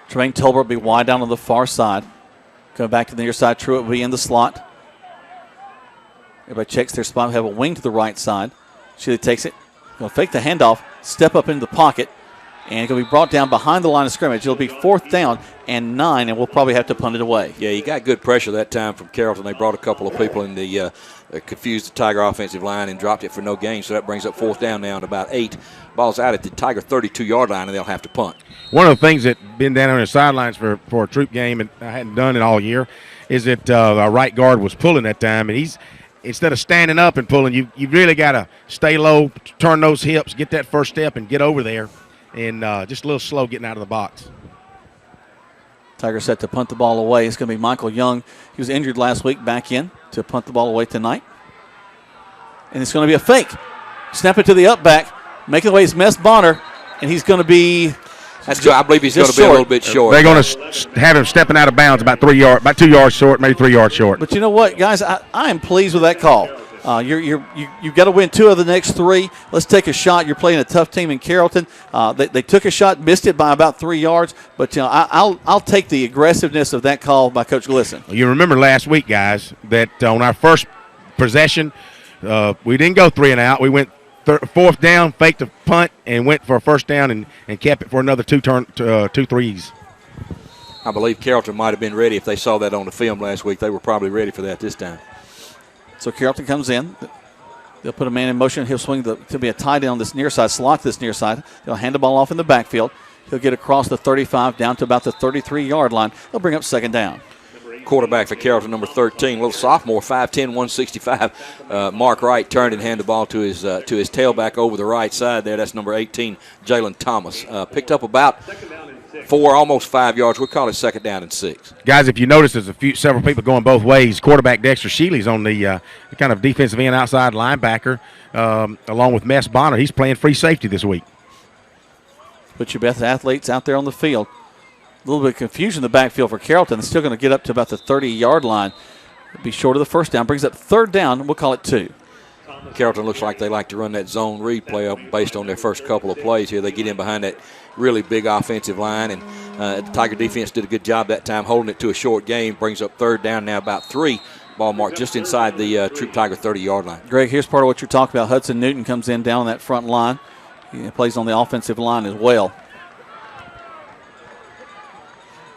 Tremaine Tolbert will be wide down on the far side. Coming back to the near side, Truitt will be in the slot. Everybody checks their spot. We have a wing to the right side. Shealy takes it. Going to fake the handoff, step up into the pocket, and going to be brought down behind the line of scrimmage. It'll be 4th down and 9, and we'll probably have to punt it away. Yeah, you got good pressure that time from Carrollton. They brought a couple of people in the confused the Tiger offensive line and dropped it for no gain, so that brings up 4th down now at about 8. Ball's out at the Tiger 32-yard line, and they'll have to punt. One of the things that been down on the sidelines for a Troup game, and I hadn't done it all year, is that our right guard was pulling that time, and he's – instead of standing up and pulling, you really got to stay low, turn those hips, get that first step, and get over there. And just a little slow getting out of the box. Tigers set to punt the ball away. It's going to be Michael Young. He was injured last week, back in to punt the ball away tonight. And it's going to be a fake. Snap it to the up back. Making the way is Mess Bonner. And he's going to be... I believe he's going to be a little bit short. They're going to have him stepping out of bounds about 2 yards short, maybe 3 yards short. But you know what, guys? I am pleased with that call. You've got to win 2 of the next 3. Let's take a shot. You're playing a tough team in Carrollton. They took a shot, missed it by about 3 yards. But you know, I'll take the aggressiveness of that call by Coach Glisson. You remember last week, guys, that on our first possession, we didn't go 3 and out. We went 4th down, faked a punt, and went for a first down and kept it for another 2 threes. I believe Carrollton might have been ready if they saw that on the film last week. They were probably ready for that this time. So Carrollton comes in. They'll put a man in motion. He'll swing to be a tight end on this near side, slot this near side. They'll hand the ball off in the backfield. He'll get across the 35 down to about the 33-yard line. They'll bring up 2nd down. Quarterback for Carrollton, number 13, little sophomore, 5'10", 165. Mark Wright turned and handed the ball to his tailback over the right side there. That's number 18, Jalen Thomas. Picked up about 4, almost 5 yards. We'll call it 2nd down and 6. Guys, if you notice, there's several people going both ways. Quarterback Dexter Shealy's on the kind of defensive end outside linebacker, along with Mess Bonner. He's playing free safety this week. Put your best athletes out there on the field. A little bit of confusion in the backfield for Carrollton. They're still going to get up to about the 30-yard line. It'll be short of the first down. Brings up 3rd down. We'll call it 2. Carrollton looks like they like to run that zone read play up based on their first couple of plays here. They get in behind that really big offensive line, and the Tiger defense did a good job that time holding it to a short game. Brings up 3rd down now, about 3. Ball marked just inside the Troup Tiger 30-yard line. Greg, here's part of what you're talking about. Hudson Newton comes in down on that front line. He plays on the offensive line as well.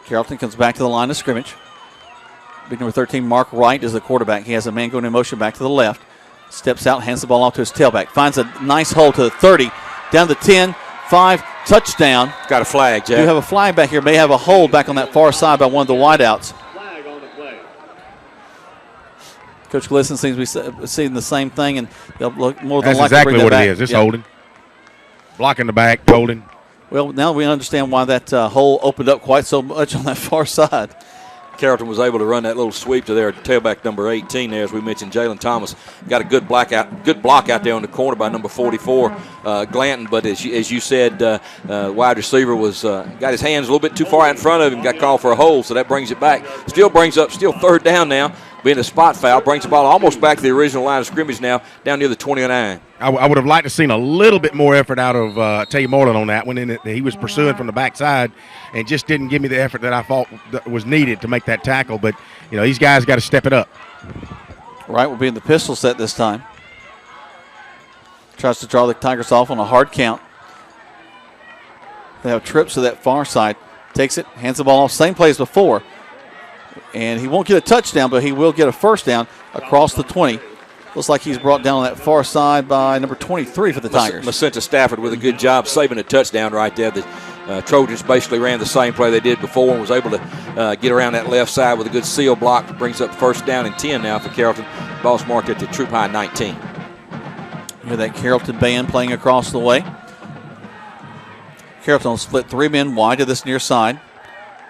Carrollton comes back to the line of scrimmage. Big number 13, Mark Wright, is the quarterback. He has a man going in motion back to the left. Steps out, hands the ball off to his tailback. Finds a nice hole to the 30, down to 10, 5, touchdown. Got a flag, Jack. You have a flag back here. May have a hold back on that far side by one of the wideouts. Coach Glisson seems to be seeing the same thing, and they'll look more than likely exactly bring that what back. It is. It's holding. Blocking the back, holding. Well, now we understand why that hole opened up quite so much on that far side. Carrollton was able to run that little sweep to their tailback number 18 there, as we mentioned. Jalen Thomas got a good block out there on the corner by number 44, Glanton. But as you said, wide receiver was got his hands a little bit too far out in front of him, got called for a hold, so that brings it back. Still 3rd down now. Being a spot foul, brings the ball almost back to the original line of scrimmage now, down near the 29. I would have liked to seen a little bit more effort out of Tay Moreland on that one. And he was pursuing from the backside and just didn't give me the effort that I thought that was needed to make that tackle. But, you know, these guys got to step it up. Wright will be in the pistol set this time. Tries to draw the Tigers off on a hard count. They have trips to that far side. Takes it, hands the ball off, same play as before. And he won't get a touchdown, but he will get a first down across the 20. Looks like he's brought down on that far side by number 23 for the Tigers. Macenta Stafford with a good job saving a touchdown right there. The Trojans basically ran the same play they did before and was able to get around that left side with a good seal block. Brings up first down and 10 now for Carrollton. Ball's marked at the Troup High 19. You hear that Carrollton band playing across the way. Carrollton will split 3 men wide to this near side.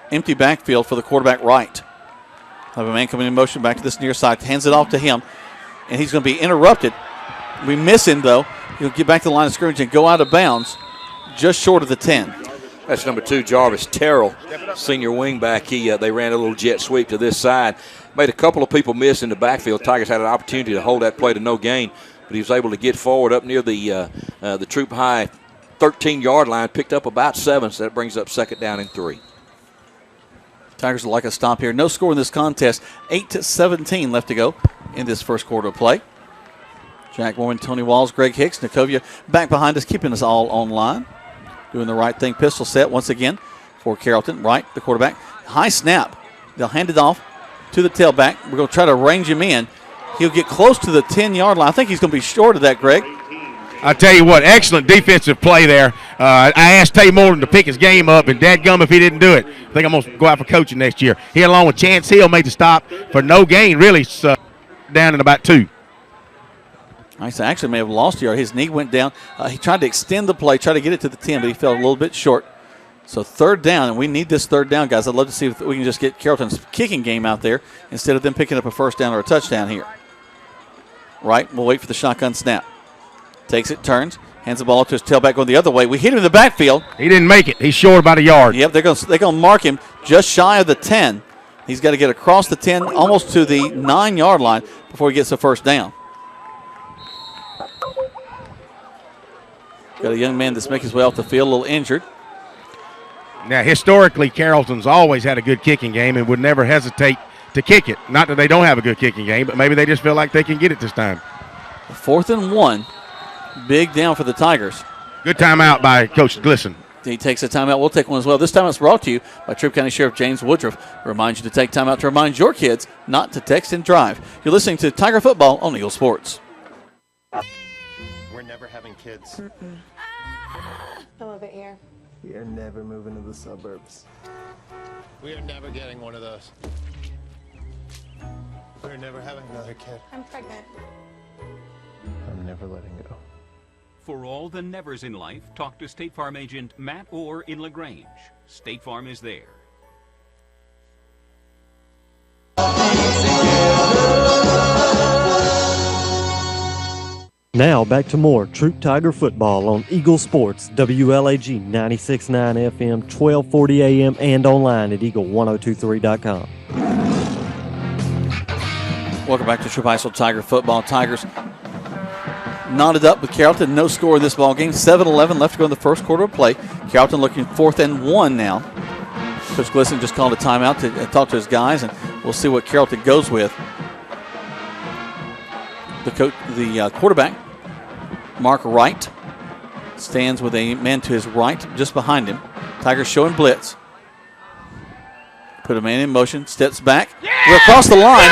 Empty backfield for the quarterback right. Have a man coming in motion back to this near side. Hands it off to him. And he's going to be interrupted. We miss him, though. He'll get back to the line of scrimmage and go out of bounds just short of the 10. That's number 2, Jarvis Terrell, senior wingback. They ran a little jet sweep to this side. Made a couple of people miss in the backfield. Tigers had an opportunity to hold that play to no gain, but he was able to get forward up near the Troup High 13-yard line, picked up about 7, so that brings up second down and 3. Tigers would like a stop here. No score in this contest. 8-17 left to go in this first quarter of play. Jack Mormon, Tony Walls, Greg Hicks, Nikovia back behind us, keeping us all online. Doing the right thing. Pistol set once again for Carrollton. Right, the quarterback. High snap. They'll hand it off to the tailback. We're going to try to range him in. He'll get close to the 10-yard line. I think he's going to be short of that, Greg. I tell you what, excellent defensive play there. I asked Tay Morton to pick his game up, and dadgum if he didn't do it. I think I'm going to go out for coaching next year. He, along with Chance Hill, made the stop for no gain, really, down in about 2. I actually may have lost a yard. His knee went down. He tried to extend the play, try to get it to the 10, but he fell a little bit short. So third down, and we need this third down, guys. I'd love to see if we can just get Carrollton's kicking game out there instead of them picking up a first down or a touchdown here. Right, we'll wait for the shotgun snap. Takes it, turns, hands the ball to his tailback going the other way. We hit him in the backfield. He didn't make it. He's short about a yard. Yep, they're going to mark him just shy of the 10. He's got to get across the 10, almost to the 9-yard line before he gets the first down. Got a young man that's making his way off the field, a little injured. Now, historically, Carrollton's always had a good kicking game and would never hesitate to kick it. Not that they don't have a good kicking game, but maybe they just feel like they can get it this time. 4th and 1. Big down for the Tigers. Good timeout by Coach Glisson. He takes a timeout. We'll take one as well. This time it's brought to you by Troup County Sheriff James Woodruff. Reminds you to take time out to remind your kids not to text and drive. You're listening to Tiger Football on Eagle Sports. We're never having kids. I love it here. We are never moving to the suburbs. We are never getting one of those. We're never having another kid. I'm pregnant. I'm never letting go. For all the nevers in life, talk to State Farm agent Matt Orr in LaGrange. State Farm is there. Now back to more Troup Tiger football on Eagle Sports, WLAG 96.9 FM, 1240 AM, and online at eagle1023.com. Welcome back to Troup High School Tiger football. Tigers knotted up with Carrollton. No score in this ball game. 7-11 left to go in the first quarter of play. Carrollton looking 4th and 1 now. Coach Glisson just called a timeout to talk to his guys, and we'll see what Carrollton goes with. The quarterback, Mark Wright, stands with a man to his right, just behind him. Tigers showing blitz. Put a man in motion, steps back. We're across the line,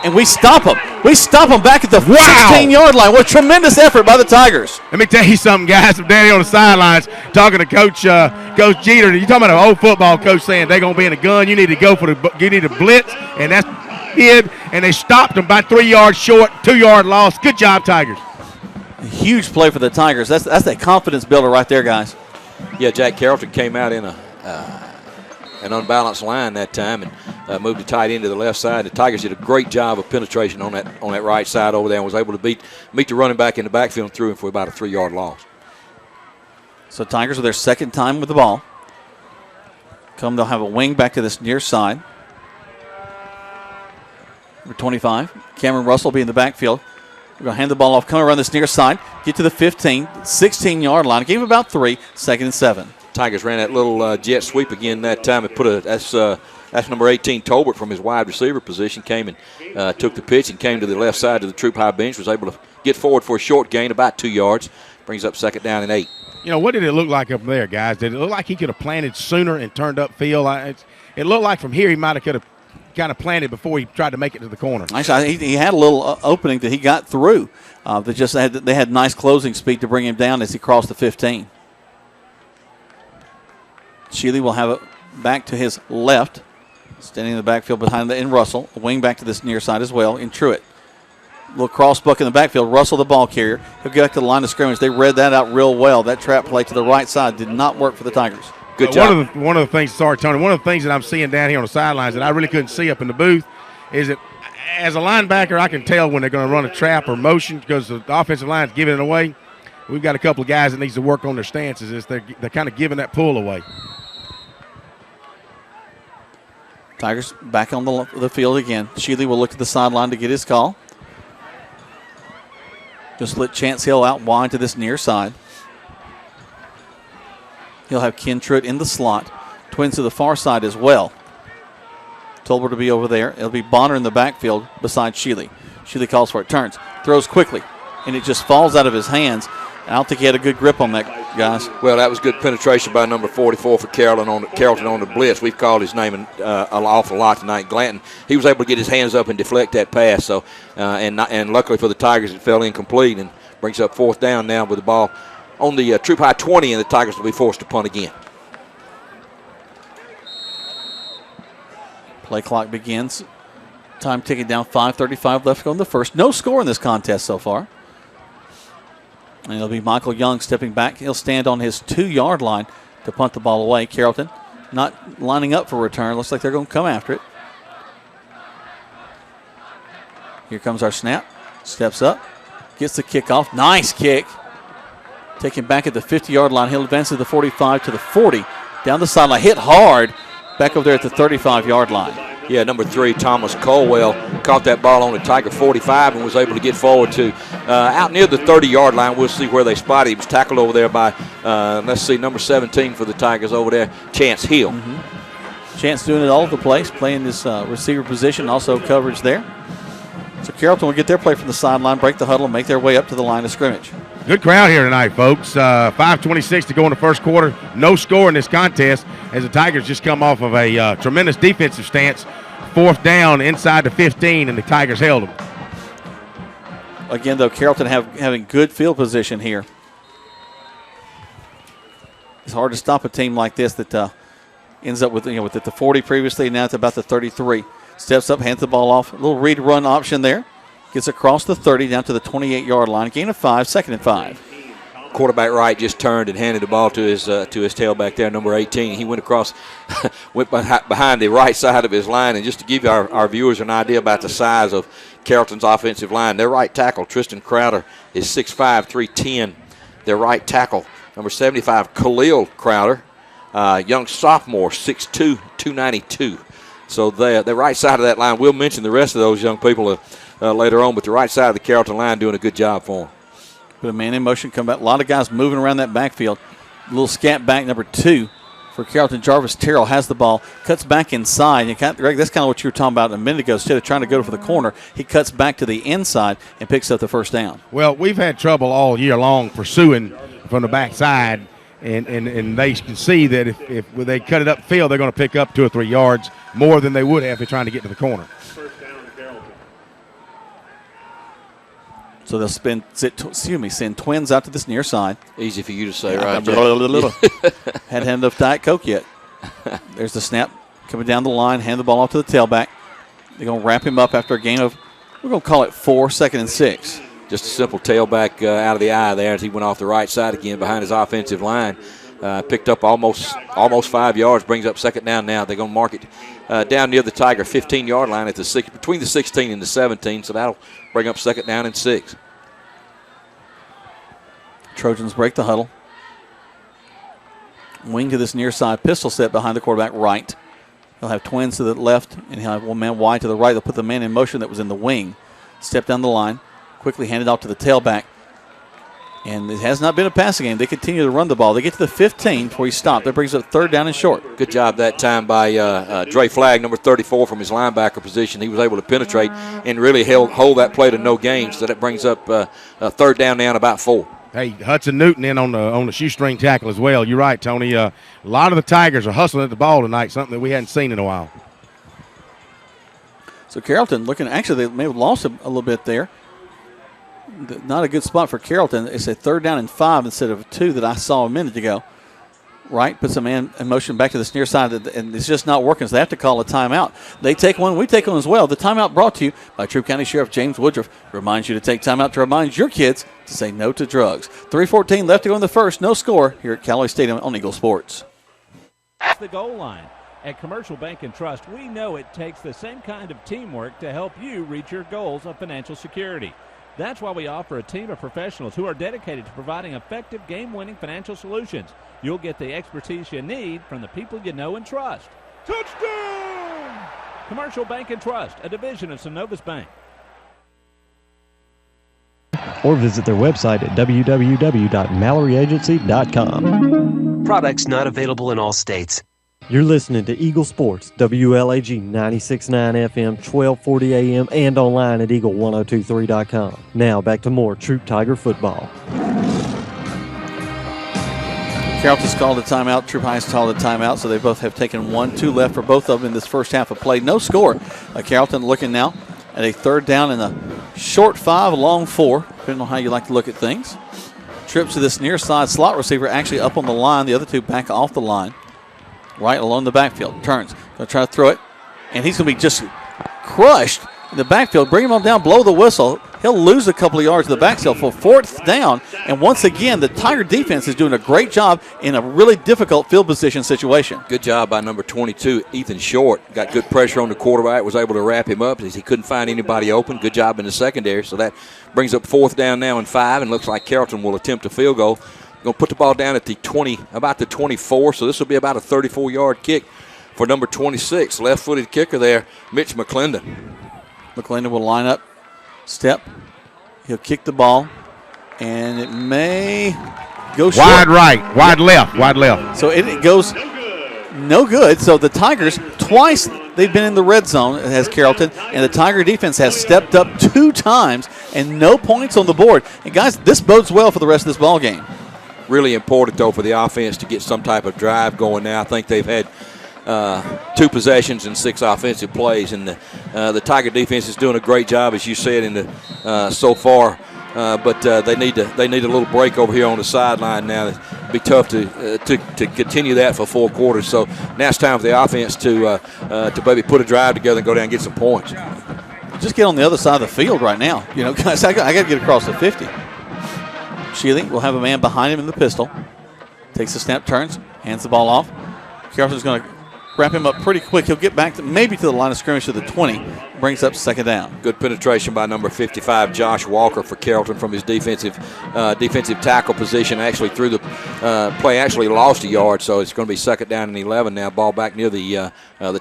and we stop him. We stop him back at the 16-yard line. What a tremendous effort by the Tigers. Let me tell you something, guys. I'm down here on the sidelines talking to Coach Jeter. You talking about an old football coach saying they're going to be in a gun. You need to go you need to blitz, and that's did, and they stopped them by 3 yards short, 2-yard loss. Good job, Tigers. A huge play for the Tigers. That's that confidence builder right there, guys. Yeah, Jack Carrollton came out in an unbalanced line that time and moved the tight end to the left side. The Tigers did a great job of penetration on that right side over there and was able to meet the running back in the backfield and threw him for about a 3-yard loss. So Tigers with their second time with the ball. They'll have a wing back to this near side. Number 25, Cameron Russell will be in the backfield. We're going to hand the ball off, come around this near side, get to the 15, 16-yard line. Gave him about 3, 2nd and 7. Tigers ran that little jet sweep again that time. And that's number 18, Tolbert, from his wide receiver position, came and took the pitch and came to the left side of the Troup High bench, was able to get forward for a short gain, about 2 yards. Brings up second down and 8. You know, what did it look like up there, guys? Did it look like he could have planted sooner and turned up field? It looked like from here he might have could have kind of planted before he tried to make it to the corner. Actually, he had a little opening that he got through. They had nice closing speed to bring him down as he crossed the 15. Shealy will have it back to his left, standing in the backfield behind in Russell. A wing back to this near side as well in Truitt. Little cross buck in the backfield. Russell, the ball carrier. He'll get back to the line of scrimmage. They read that out real well. That trap play to the right side did not work for the Tigers. Good job. One of the things, sorry, Tony, one of the things that I'm seeing down here on the sidelines that I really couldn't see up in the booth is that as a linebacker, I can tell when they're going to run a trap or motion because the offensive line's giving it away. We've got a couple of guys that needs to work on their stances as they're kind of giving that pull away. Tigers back on the field again. Shealy will look to the sideline to get his call. Just let Chance Hill out wide to this near side. He'll have Ken Truitt in the slot. Twins to the far side as well. Tolbert to be over there. It'll be Bonner in the backfield beside Shealy. Shealy calls for it, turns, throws quickly, and it just falls out of his hands. I don't think he had a good grip on that, guys. Well, that was good penetration by number 44 for Carrollton on the blitz. We've called his name an awful lot tonight. Glanton, he was able to get his hands up and deflect that pass. So, and luckily for the Tigers, it fell incomplete and brings up 4th down now with the ball on the Troup High 20, and the Tigers will be forced to punt again. Play clock begins. Time ticking down. 5:35 left to go in the first. No score in this contest so far. And it'll be Michael Young stepping back. He'll stand on his 2-yard line to punt the ball away. Carrollton not lining up for return. Looks like they're going to come after it. Here comes our snap. Steps up. Gets the kickoff. Nice kick. Taken back at the 50-yard line. He'll advance to the 45 to the 40. Down the sideline. Hit hard. Back over there at the 35-yard line. Yeah, number 3, Thomas Colwell, caught that ball on the Tiger 45 and was able to get forward to out near the 30-yard line. We'll see where they spot him. He was tackled over there by, number 17 for the Tigers over there, Chance Hill. Chance doing it all over the place, playing this receiver position, also coverage there. So Carrollton will get their play from the sideline, break the huddle, and make their way up to the line of scrimmage. Good crowd here tonight, folks. 5:26 to go in the first quarter. No score in this contest as the Tigers just come off of a tremendous defensive stance. 4th down inside the 15, and the Tigers held them. Again, though, Carrollton having good field position here. It's hard to stop a team like this that ends up with the 40 previously, now it's about the 33. Steps up, hands the ball off. A little read run option there. Gets across the 30 down to the 28-yard line. Gain of 5, 2nd and 5. Quarterback right just turned and handed the ball to his tailback there, number 18. He went across, went behind the right side of his line. And just to give our viewers an idea about the size of Carrollton's offensive line, their right tackle, Tristan Crowder, is 6'5", 310. Their right tackle, number 75, Khalil Crowder, young sophomore, 6'2", 292. So the right side of that line, we'll mention the rest of those young people later on, but the right side of the Carrollton line doing a good job for them. Put a man in motion, come back. A lot of guys moving around that backfield. A little scat back, number 2 for Carrollton. Jarvis Terrell has the ball, cuts back inside. And Greg, that's kind of what you were talking about a minute ago. Instead of trying to go for the corner, he cuts back to the inside and picks up the 1st down. Well, we've had trouble all year long pursuing from the backside, and they can see that if they cut it upfield, they're going to pick up 2 or 3 yards more than they would have if they're trying to get to the corner. So they'll send Twins out to this near side. Easy for you to say, right? Hadn't had enough Diet Coke yet. There's the snap coming down the line, hand the ball off to the tailback. They're going to wrap him up after a gain of, we're going to call it 4, 2nd and 6. Just a simple tailback out of the eye there as he went off the right side again behind his offensive line. Picked up almost 5 yards, brings up 2nd down now. They're going to mark it down near the Tiger 15-yard line at between the 16 and the 17, so that'll bring up 2nd down and 6. Trojans break the huddle. Wing to this near side pistol set behind the quarterback right. He'll have Twins to the left, and he'll have one man wide to the right. They'll put the man in motion that was in the wing. Step down the line, quickly hand it off to the tailback. And it has not been a passing game. They continue to run the ball. They get to the 15 before he stopped. That brings up 3rd down and short. Good job that time by Dre Flagg, number 34 from his linebacker position. He was able to penetrate and really hold that play to no gain. So that brings up 3rd down now and about 4. Hey, Hudson Newton in on the shoestring tackle as well. You're right, Tony. A lot of the Tigers are hustling at the ball tonight, something that we hadn't seen in a while. So Carrollton looking, actually they may have lost a little bit there. Not a good spot for Carrollton. It's a 3rd down and 5 instead of 2 that I saw a minute ago. Wright puts a man in motion back to the near side, and it's just not working, so they have to call a timeout. They take one, we take one as well. The timeout brought to you by Troup County Sheriff James Woodruff reminds you to take timeout to remind your kids to say no to drugs. 3:14 left to go in the first, no score here at Callaway Stadium on Eagle Sports. That's the goal line. At Commercial Bank and Trust, we know it takes the same kind of teamwork to help you reach your goals of financial security. That's why we offer a team of professionals who are dedicated to providing effective game-winning financial solutions. You'll get the expertise you need from the people you know and trust. Touchdown! Commercial Bank and Trust, a division of Synovus Bank. Or visit their website at www.malloryagency.com. Products not available in all states. You're listening to Eagle Sports, WLAG 96.9 FM, 1240 AM, and online at eagle1023.com. Now back to more Troup Tiger football. Carrollton's called a timeout. Troup High's called a timeout, so they both have taken 1-2 left for both of them in this first half of play. No score. Carrollton looking now at a 3rd down and a short 5, a long 4, depending on how you like to look at things. Trips to this near side slot receiver actually up on the line. The other 2 back off the line. Right along the backfield. Turns. Going to try to throw it. And he's going to be just crushed in the backfield. Bring him on down, blow the whistle. He'll lose a couple of yards in the backfield for 4th down. And once again, the Tiger defense is doing a great job in a really difficult field position situation. Good job by number 22, Ethan Short. Got good pressure on the quarterback, was able to wrap him up as he couldn't find anybody open. Good job in the secondary. So that brings up 4th down now and 5, and looks like Carrollton will attempt a field goal. Going to put the ball down at the 20, about the 24, so this will be about a 34-yard kick for number 26, left-footed kicker there, Mitch McClendon. McClendon will line up, step. He'll kick the ball, and it may go short. Wide right, wide left. So it goes no good. So the Tigers, twice they've been in the red zone, has Carrollton, and the Tiger defense has stepped up 2 times, and no points on the board. And, guys, this bodes well for the rest of this ball game. Really important, though, for the offense to get some type of drive going now. I think they've had 2 possessions and 6 offensive plays, and the Tiger defense is doing a great job, as you said, in the so far. But they need a little break over here on the sideline now. It'd be tough to continue that for 4 quarters. So now it's time for the offense to maybe put a drive together and go down and get some points. Just get on the other side of the field right now. You know, guys, I got to get across the 50. Sheely will have a man behind him in the pistol. Takes the snap, turns, hands the ball off. Carrollton's going to wrap him up pretty quick. He'll get back maybe to the line of scrimmage to the 20. Brings up 2nd down. Good penetration by number 55, Josh Walker, for Carrollton from his defensive tackle position. Actually through the play, actually lost a yard, so it's going to be 2nd down and 11 now. Ball back near the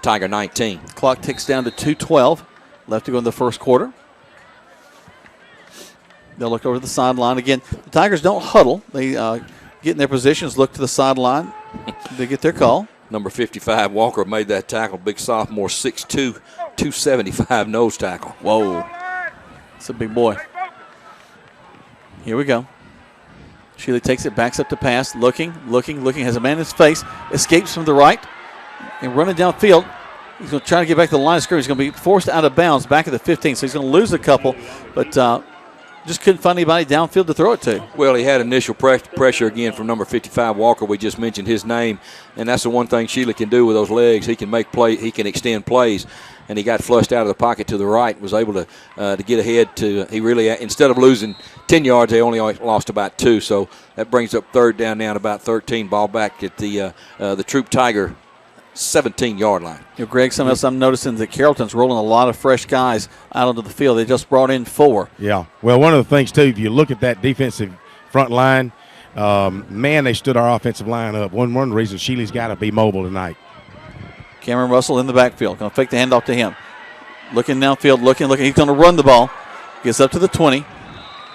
Tiger 19. Clock ticks down to 2:12 left to go in the first quarter. They'll look over the sideline again. The Tigers don't huddle. They get in their positions, look to the sideline. They get their call. Number 55, Walker, made that tackle. Big sophomore, 6'2", 275 nose tackle. Whoa. That's a big boy. Here we go. Sheely takes it, backs up to pass, looking, has a man in his face, escapes from the right, and running downfield. He's going to try to get back to the line of scrimmage. He's going to be forced out of bounds back at the 15, so he's going to lose a couple, but just couldn't find anybody downfield to throw it to. Well, he had initial pressure again from number 55, Walker. We just mentioned his name, and that's the one thing Sheely can do with those legs. He can make play. He can extend plays, and he got flushed out of the pocket to the right, was able to get ahead. He really, instead of losing 10 yards, they only lost about 2, so that brings up 3rd down now at about 13. Ball back at the Troup Tiger 17-yard line. You know, Greg, something else I'm noticing that Carrollton's rolling a lot of fresh guys out onto the field. They just brought in 4. Yeah. Well, one of the things, too, if you look at that defensive front line, man, they stood our offensive line up. One reason Sheely's got to be mobile tonight. Cameron Russell in the backfield. Going to fake the handoff to him. Looking downfield, looking. He's going to run the ball. Gets up to the 20.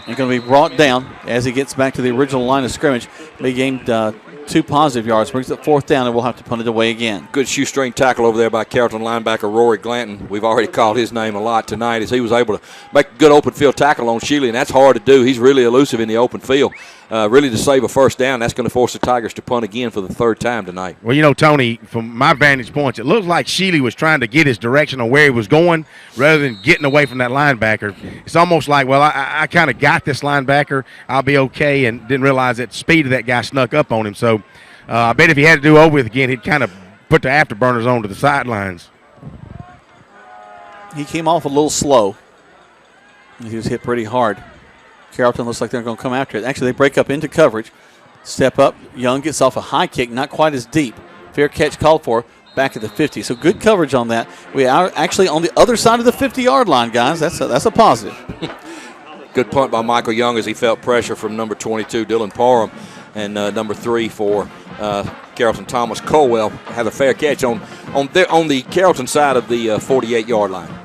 And going to be brought down as he gets back to the original line of scrimmage. They gained 2 positive yards. Brings up 4th down, and we'll have to punt it away again. Good shoestring tackle over there by Carrollton linebacker Rory Glanton. We've already called his name a lot tonight as he was able to make a good open field tackle on Sheely, and that's hard to do. He's really elusive in the open field. really to save a first down. That's going to force the Tigers to punt again for the third time tonight. Well, Tony, from my vantage points, it looks like Shealy was trying to get his direction on where he was going rather than getting away from that linebacker. It's almost like, well, I kind of got this linebacker. I'll be okay, and didn't realize that the speed of that guy snuck up on him. So I bet if he had to do over it again, he'd kind of put the afterburners on to the sidelines. He came off a little slow. He was hit pretty hard. Carrollton looks like they're going to come after it. Actually, they break up into coverage. Step up. Young gets off a high kick, not quite as deep. Fair catch called for back at the 50. So good coverage on that. We are actually on the other side of the 50-yard line, guys. That's a positive. Good punt by Michael Young as he felt pressure from number 22, Dylan Parham, and number 3 for Carrollton, Thomas Colwell, had a fair catch on the Carrollton side of the 48-yard line.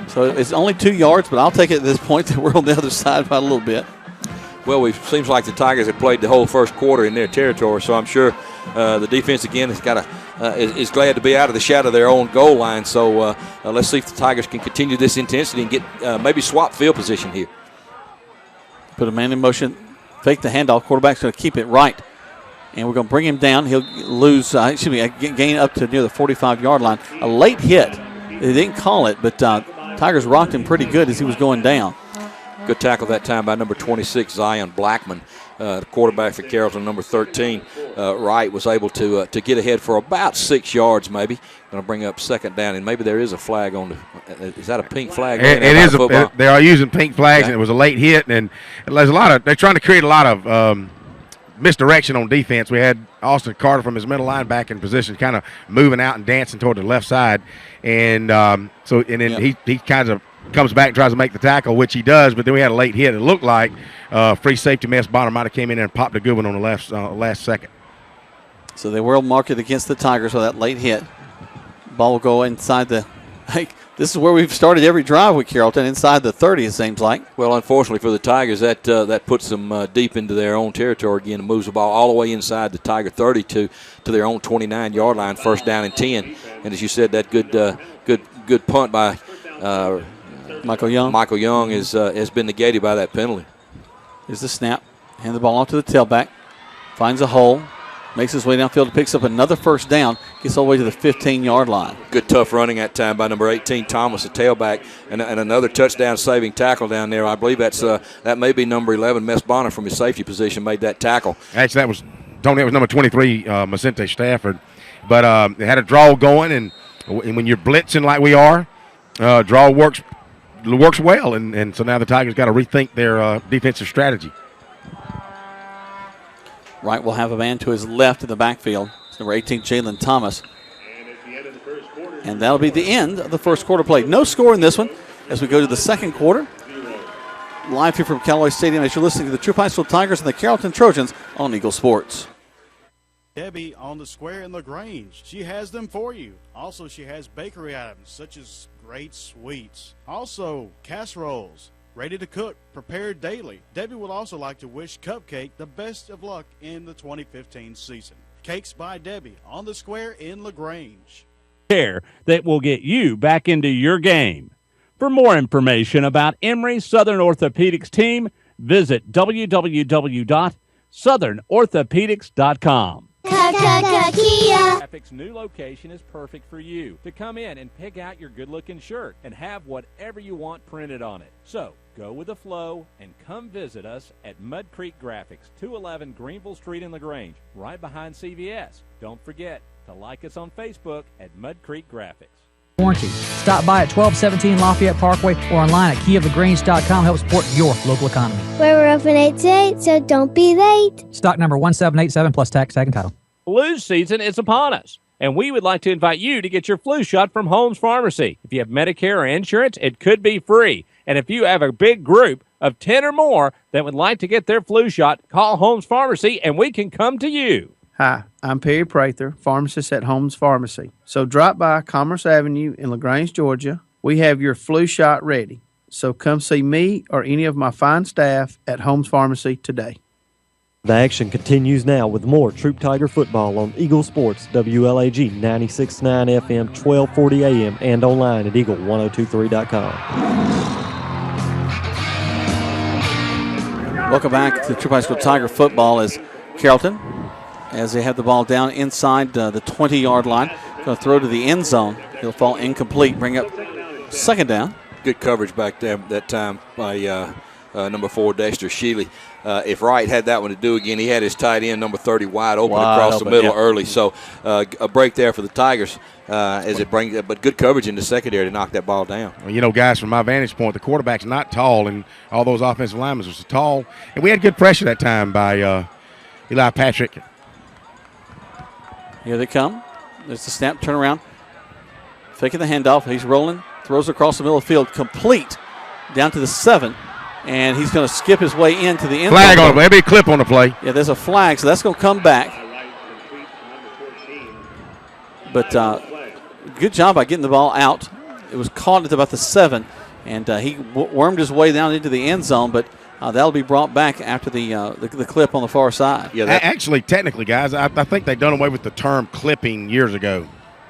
So it's only 2 yards, but I'll take it at this point that we're on the other side by a little bit. Well, it seems like the Tigers have played the whole first quarter in their territory, so I'm sure the defense again is glad to be out of the shadow of their own goal line. So let's see if the Tigers can continue this intensity and get maybe swap field position here. Put a man in motion, fake the handoff. Quarterback's going to keep it right, and we're going to bring him down. He'll lose, gain up to near the 45-yard line. A late hit. They didn't call it, but Tigers rocked him pretty good as he was going down. Good tackle that time by number 26, Zion Blackman, the quarterback for Carrollton. Number 13, Wright, was able to get ahead for about 6 yards maybe. Going to bring up second down, and maybe there is a flag on the – is that a pink flag? It is. They are using pink flags, and it was a late hit, and there's a lot of – they're trying to create a lot of misdirection on defense. We had Austin Carter from his middle linebacker position kind of moving out and dancing toward the left side, and then he kind of comes back and tries to make the tackle, which he does, but then we had a late hit. It looked like free safety Mess Bonner might have came in there and popped a good one on the last second. So they will mark it against the Tigers with that late hit. Ball will go inside the this is where we've started every drive with Carrollton, inside the 30, it seems like. Well, unfortunately for the Tigers, that puts them deep into their own territory again and moves the ball all the way inside the Tiger 30 to their own 29-yard line, first down and 10. And as you said, that good punt by Michael Young. Michael Young has been negated by that penalty. Here's the snap. Hand the ball off to the tailback. Finds a hole. Makes his way downfield. Picks up another first down. Gets all the way to the 15-yard line. Good tough running that time by number 18, Thomas, the tailback. And another touchdown-saving tackle down there. I believe that may be number 11, Mess Bonner, from his safety position, made that tackle. Actually, that was number 23, Macente Stafford. But they had a draw going, and when you're blitzing like we are, draw works well, and so now the Tigers got to rethink their defensive strategy. Wright will have a man to his left in the backfield. It's number 18, Jalen Thomas. And that'll be the end of the first quarter play. No score in this one as we go to the second quarter. Live here from Callaway Stadium as you're listening to the Troup High School Tigers and the Carrollton Trojans on Eagle Sports. Debbie on the square in LaGrange. She has them for you. Also, she has bakery items such as great sweets. Also, casseroles, ready to cook, prepared daily. Debbie would also like to wish Cupcake the best of luck in the 2015 season. Cakes by Debbie on the square in LaGrange. Care that will get you back into your game. For more information about Emory Southern Orthopedics team, visit www.southernorthopedics.com. Graphics' new location is perfect for you to come in and pick out your good-looking shirt and have whatever you want printed on it. So go with the flow and come visit us at Mud Creek Graphics, 211 Greenville Street in LaGrange, right behind CVS. Don't forget to like us on Facebook at Mud Creek Graphics. Warranty. Stop by at 1217 Lafayette Parkway or online at keyoflagrange.com. Help support your local economy. Where we're open 8 to 8, so don't be late. Stock number 1787 plus tax, tag, and title. Flu season is upon us, and we would like to invite you to get your flu shot from Holmes Pharmacy. If you have Medicare or insurance, it could be free. And if you have a big group of 10 or more that would like to get their flu shot, call Holmes Pharmacy, and we can come to you. Hi, I'm Perry Prather, pharmacist at Holmes Pharmacy. So drop by Commerce Avenue in LaGrange, Georgia. We have your flu shot ready. So come see me or any of my fine staff at Holmes Pharmacy today. The action continues now with more Troup Tiger football on Eagle Sports, WLAG 96.9 FM, 1240 AM, and online at eagle1023.com. Welcome back to Troup High School Tiger football as Carrollton, as they have the ball down inside the 20-yard line. Going to throw to the end zone. He'll fall incomplete, bring up second down. Good coverage back there that time by number 4, Dexter Sheely. If Wright had that one to do again, he had his tight end, number 30, wide open across the middle early. So a break there for the Tigers as it brings – but good coverage in the secondary to knock that ball down. Well, you know, guys, from my vantage point, the quarterback's not tall, and all those offensive linemen were so tall. And we had good pressure that time by Eli Patrick. Here they come. There's the snap, turn around. Faking the handoff. He's rolling, throws across the middle of the field, complete down to the 7. And he's going to skip his way into the end zone. Flag on the play. There'll be a clip on the play. Yeah, there's a flag, so that's going to come back. But good job by getting the ball out. It was caught at about the 7, and he wormed his way down into the end zone, but that'll be brought back after the clip on the far side. Yeah, actually, technically, guys, I think they've done away with the term clipping years ago.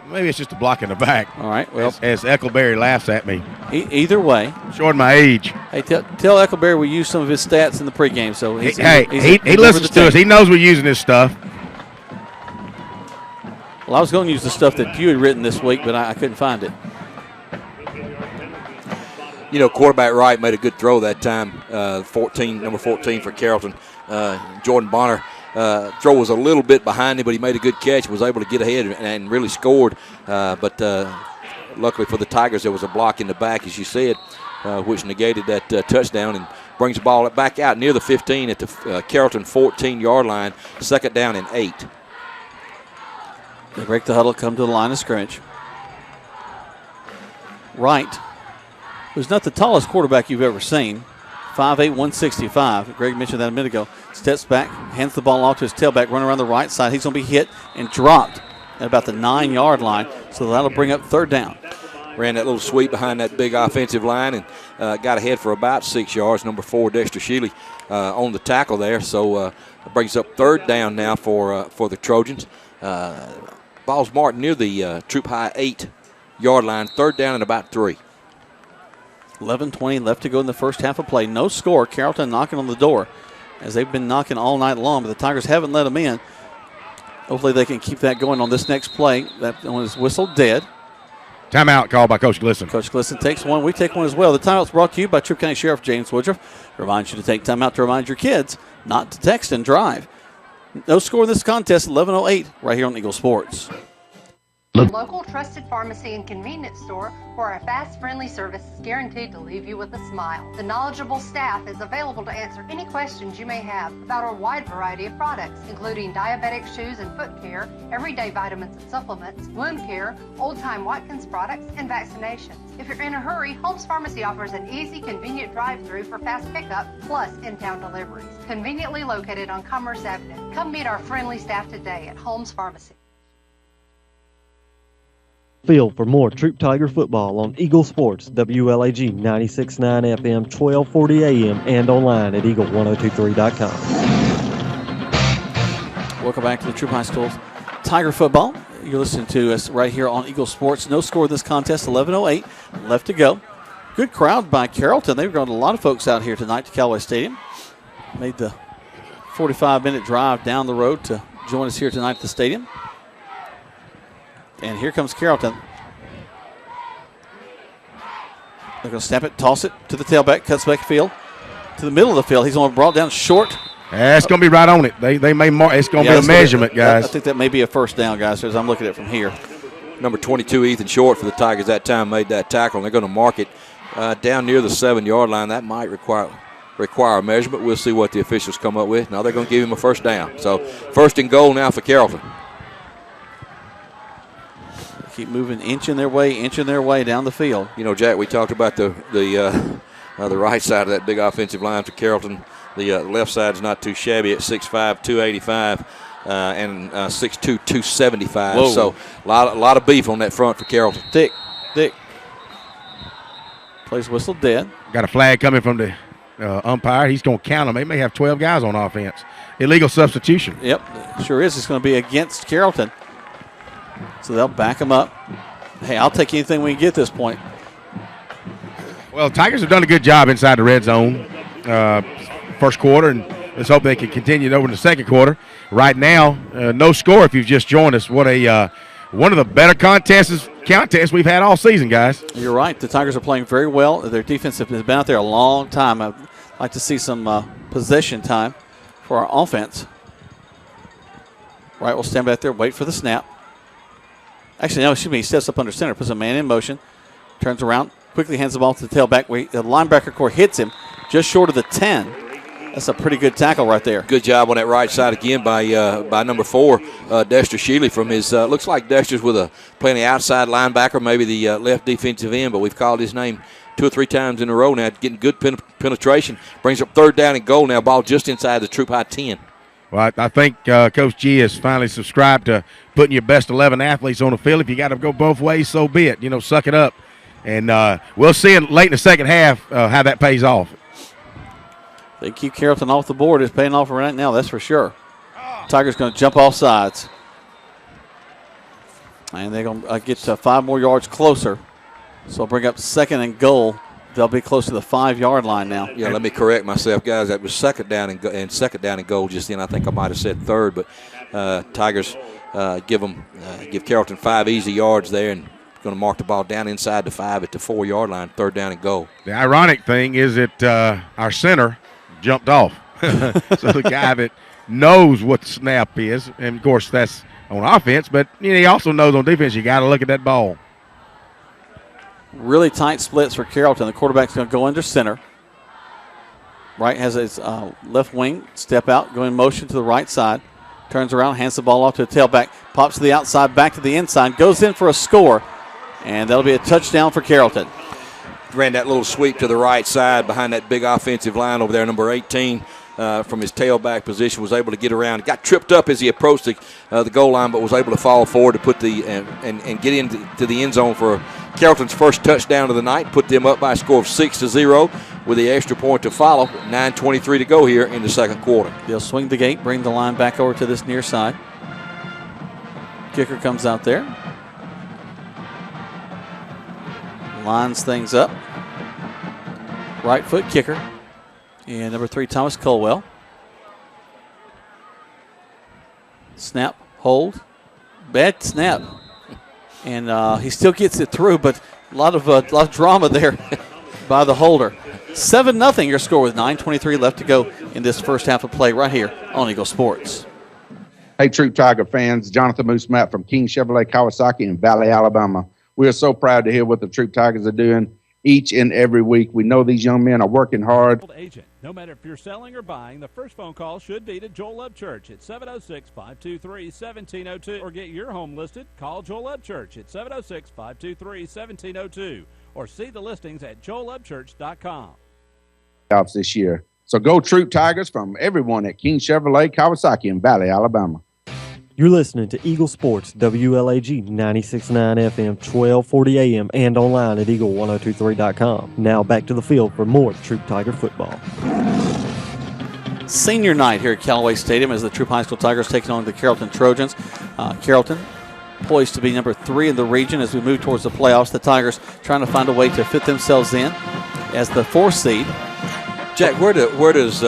Maybe it's just a block in the back. All right. Well, as Eckleberry laughs at me. Either way. Showing my age. Hey, tell Eckleberry we used some of his stats in the pregame. So he listens to us. He knows we're using his stuff. Well, I was going to use the stuff that you had written this week, but I couldn't find it. You know, quarterback Wright made a good throw that time. Number 14 for Carrollton. Jordan Bonner. Throw was a little bit behind him, but he made a good catch, was able to get ahead and really scored. But luckily for the Tigers, there was a block in the back, as you said, which negated that touchdown and brings the ball back out near the 15 at the Carrollton 14-yard line, second down and 8. They break the huddle, come to the line of scrimmage. Wright, who's not the tallest quarterback you've ever seen, 5'8", 165. Greg mentioned that a minute ago. Steps back, hands the ball off to his tailback, run around the right side. He's going to be hit and dropped at about the 9-yard line, so that'll bring up third down. Ran that little sweep behind that big offensive line and got ahead for about 6 yards. Number 4, Dexter Sheely, on the tackle there. So it brings up third down now for the Trojans. Ball's marked near the Troup High 8-yard line. Third down and about 3. 11:20 left to go in the first half of play. No score. Carrollton knocking on the door, as they've been knocking all night long, but the Tigers haven't let them in. Hopefully they can keep that going on this next play. That one is whistled dead. Timeout called by Coach Glisson. Coach Glisson takes one. We take one as well. The timeout's brought to you by Troup County Sheriff James Woodruff. Reminds you to take timeout to remind your kids not to text and drive. No score in this contest, 11:08, right here on Eagle Sports. Local trusted pharmacy and convenience store where our fast, friendly service is guaranteed to leave you with a smile. The knowledgeable staff is available to answer any questions you may have about our wide variety of products, including diabetic shoes and foot care, everyday vitamins and supplements, wound care, old-time Watkins products, and vaccinations. If you're in a hurry, Holmes Pharmacy offers an easy, convenient drive-through for fast pickup, plus in-town deliveries. Conveniently located on Commerce Avenue. Come meet our friendly staff today at Holmes Pharmacy. Field for more Troup Tiger football on Eagle Sports, WLAG 96.9 FM, 1240 AM, and online at eagle1023.com. Welcome back to the Troup High School Tiger football. You're listening to us right here on Eagle Sports. No score in this contest, 11:08 left to go. Good crowd by Carrollton. They've got a lot of folks out here tonight to Callaway Stadium. Made the 45-minute drive down the road to join us here tonight at the stadium. And here comes Carrollton. They're going to snap it, toss it to the tailback, cuts back field to the middle of the field. He's going to brought down short. Yeah, it's going to be right on it. They may mark. It's going to be a measurement, guys. I think that may be a first down, guys, as I'm looking at it from here. Number 22, Ethan Short for the Tigers that time made that tackle. And they're going to mark it down near the 7-yard line. That might require a measurement. We'll see what the officials come up with. Now they're going to give him a first down. So first and goal now for Carrollton. Keep moving, inching their way down the field. You know, Jack, we talked about the right side of that big offensive line for Carrollton. The left side is not too shabby at 6'5", 285, and 6'2", 275. Whoa. So a lot of beef on that front for Carrollton. Thick. Plays whistle dead. Got a flag coming from the umpire. He's going to count them. They may have 12 guys on offense. Illegal substitution. Yep, sure is. It's going to be against Carrollton. So they'll back him up. Hey, I'll take anything we can get at this point. Well, Tigers have done a good job inside the red zone. first quarter, and let's hope they can continue it over in the second quarter. Right now, no score if you've just joined us. What a one of the better contests we've had all season, guys. You're right. The Tigers are playing very well. Their defense has been out there a long time. I'd like to see some possession time for our offense. Wright will stand back there, wait for the snap. Actually, no, excuse me. He steps up under center, puts a man in motion, turns around, quickly hands the ball to the tailback. The linebacker core hits him just short of the 10. That's a pretty good tackle right there. Good job on that right side again by number 4, Dexter Shealy from his, looks like Dexter's with playing the outside linebacker, maybe the left defensive end, but we've called his name 2 or 3 times in a row now, getting good penetration. Brings up 3rd down and goal now, ball just inside the Troup High 10. Well, I think Coach G has finally subscribed to putting your best 11 athletes on the field. If you got to go both ways, so be it. Suck it up. And we'll see late in the second half how that pays off. They keep Carrollton off the board. It's paying off right now, that's for sure. Tigers going to jump off sides. And they're going to get 5 more yards closer. So bring up 2nd and goal. They'll be close to the 5-yard line now. Yeah, let me correct myself, guys. That was 2nd down and goal just then. I think I might have said 3rd, but Tigers give Carrollton 5 easy yards there and going to mark the ball down inside the 5 at the 4-yard line, 3rd down and goal. The ironic thing is that our center jumped off. So the guy that knows what the snap is, and of course that's on offense, but he also knows on defense you got to look at that ball. Really tight splits for Carrollton. The quarterback's going to go under center. Wright has his left wing step out, go in motion to the right side, turns around, hands the ball off to the tailback, pops to the outside, back to the inside, goes in for a score, and that'll be a touchdown for Carrollton. Ran that little sweep to the right side behind that big offensive line over there, number 18. From his tailback position, was able to get around. Got tripped up as he approached the goal line, but was able to fall forward to put and get into the end zone for Carrollton's first touchdown of the night. Put them up by a score of 6-0 with the extra point to follow. 9:23 to go here in the second quarter. They'll swing the gate, bring the line back over to this near side. Kicker comes out there. Lines things up. Right foot kicker. And number 3, Thomas Colwell. Snap, hold. Bad snap. And he still gets it through, but a lot of drama there by the holder. 7-0 your score with 9:23 left to go in this first half of play right here on Eagle Sports. Hey, Troup Tiger fans. Jonathan Moose Matt from King Chevrolet Kawasaki in Valley, Alabama. We are so proud to hear what the Troup Tigers are doing each and every week. We know these young men are working hard. Agent. No matter if you're selling or buying, the first phone call should be to Joel Upchurch at 706-523-1702. Or get your home listed, call Joel Upchurch at 706-523-1702. Or see the listings at joelupchurch.com. This year. So go Troup Tigers from everyone at King Chevrolet Kawasaki in Valley, Alabama. You're listening to Eagle Sports, WLAG 96.9 FM, 1240 AM, and online at eagle1023.com. Now back to the field for more Troup Tiger football. Senior night here at Callaway Stadium as the Troup High School Tigers taking on the Carrollton Trojans. Carrollton poised to be number 3 in the region as we move towards the playoffs. The Tigers trying to find a way to fit themselves in as the 4th seed. Jack, where does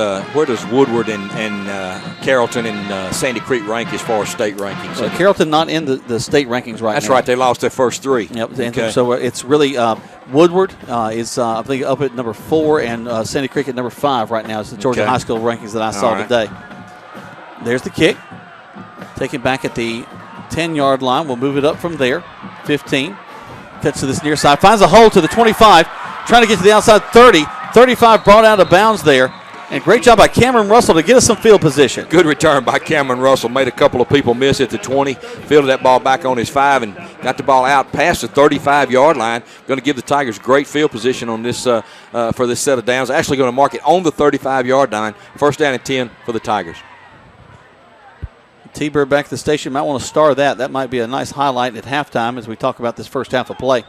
Woodward and Carrollton and Sandy Creek rank as far as state rankings? So Carrollton not in the state rankings right now. That's right. They lost their first 3. Yep. Okay. So it's really Woodward is I think up at number 4 and Sandy Creek at number 5 right now. It's the Georgia High School rankings that I saw today. There's the kick. Taken back at the 10-yard line. We'll move it up from there. 15. Cuts to this near side. Finds a hole to the 25. Trying to get to the outside 30. 35 brought out of bounds there. And great job by Cameron Russell to get us some field position. Good return by Cameron Russell. Made a couple of people miss at the 20. Fielded that ball back on his 5 and got the ball out past the 35-yard line. Going to give the Tigers great field position on this for this set of downs. Actually going to mark it on the 35-yard line. First down and 10 for the Tigers. T-Bird back at the station. Might want to star that. That might be a nice highlight at halftime as we talk about this first half of play.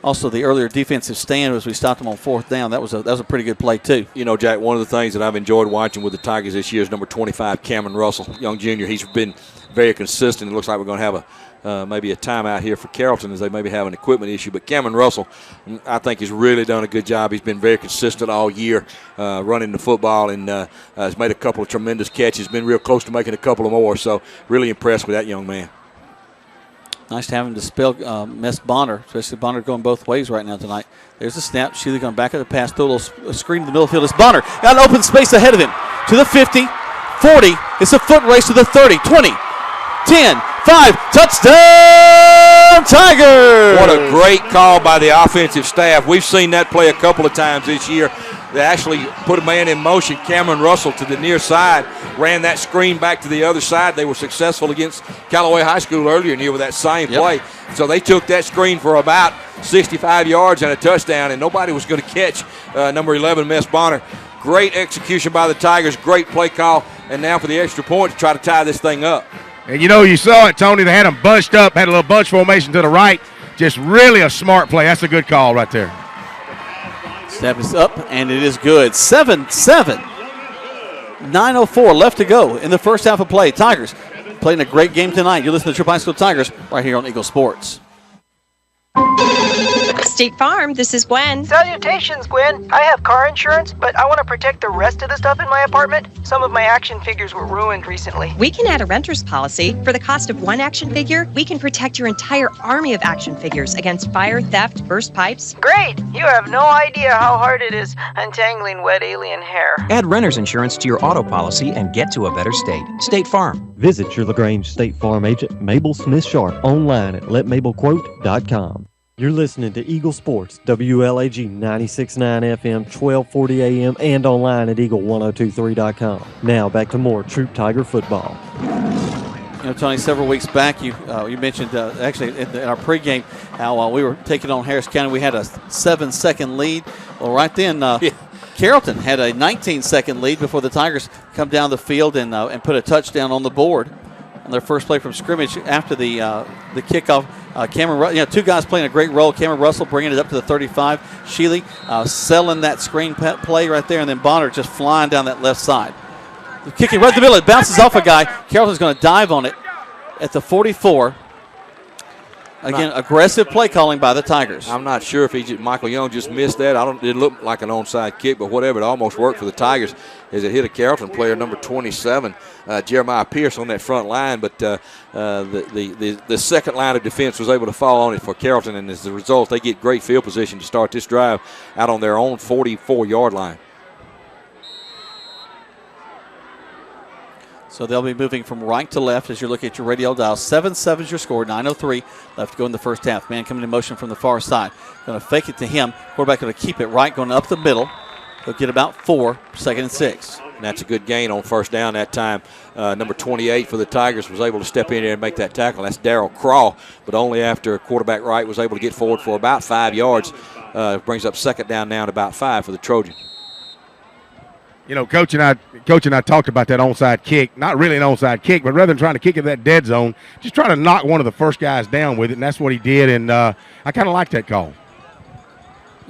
Also, the earlier defensive stand as we stopped them on fourth down, that was a pretty good play, too. You know, Jack, one of the things that I've enjoyed watching with the Tigers this year is number 25, Cameron Russell, young junior. He's been very consistent. It looks like we're going to have maybe a timeout here for Carrollton as they maybe have an equipment issue. But Cameron Russell, I think, has really done a good job. He's been very consistent all year running the football and has made a couple of tremendous catches, been real close to making a couple of more. So really impressed with that young man. Nice to have him dispel Miss Bonner, especially Bonner going both ways right now tonight. There's the snap. Shealy going back at the pass, throw a little screen in the middle of the field. It's Bonner. Got an open space ahead of him. To the 50, 40. It's a foot race to the 30, 20, 10, 5. Touchdown, Tigers! What a great call by the offensive staff. We've seen that play a couple of times this year. They actually put a man in motion, Cameron Russell, to the near side, ran that screen back to the other side. They were successful against Callaway High School earlier in the year with that same play. So they took that screen for about 65 yards and a touchdown, and nobody was going to catch number 11, Miss Bonner. Great execution by the Tigers, great play call, and now for the extra point to try to tie this thing up. And you know, you saw it, Tony. They had them bunched up, had a little bunch formation to the right. Just really a smart play. That's a good call right there. Snap is up, and it is good. 7-7. 9:04 left to go in the first half of play. Tigers playing a great game tonight. You're listening to Troup High School Tigers right here on Eagle Sports. State Farm, this is Gwen. Salutations, Gwen. I have car insurance, but I want to protect the rest of the stuff in my apartment. Some of my action figures were ruined recently. We can add a renter's policy. For the cost of one action figure, we can protect your entire army of action figures against fire, theft, burst pipes. Great! You have no idea how hard it is untangling wet alien hair. Add renter's insurance to your auto policy and get to a better state. State Farm. Visit your LaGrange State Farm agent, Mabel Smith Sharp, online at letmabelquote.com. You're listening to Eagle Sports, WLAG 96.9 FM, 1240 AM, and online at eagle1023.com. Now back to more Troup Tiger football. You know, Tony, several weeks back, you mentioned actually in our pregame how we were taking on Harris County. We had a 7-second lead. Well, right then, Carrollton had a 19-second lead before the Tigers come down the field and put a touchdown on the board on their first play from scrimmage after the kickoff. Cameron, two guys playing a great role. Cameron Russell bringing it up to the 35. Shealy selling that screen play right there, and then Bonner just flying down that left side. Kicking right in the middle. It bounces off a guy. Carrollton's going to dive on it at the 44. Again, aggressive play calling by the Tigers. I'm not sure if Michael Young just missed that. It didn't look like an onside kick, but whatever, it almost worked for the Tigers as it hit a Carrollton player, number 27, Jeremiah Pierce, on that front line. But the second line of defense was able to fall on it for Carrollton, and as a result, they get great field position to start this drive out on their own 44-yard line. So they'll be moving from right to left as you're looking at your radio dial. 7-7 is your score. 9:03 left to go in the first half. Man coming in motion from the far side. Going to fake it to him. Quarterback going to keep it right, going up the middle. He'll get about 4, 2nd and 6. And that's a good gain on first down that time. Number 28 for the Tigers was able to step in there and make that tackle. That's Darryl Craw, but only after quarterback Wright was able to get forward for about 5 yards. Brings up second down now at about 5 for the Trojans. You know, Coach and I talked about that onside kick. Not really an onside kick, but rather than trying to kick it that dead zone, just trying to knock one of the first guys down with it, and that's what he did, and I kind of like that call.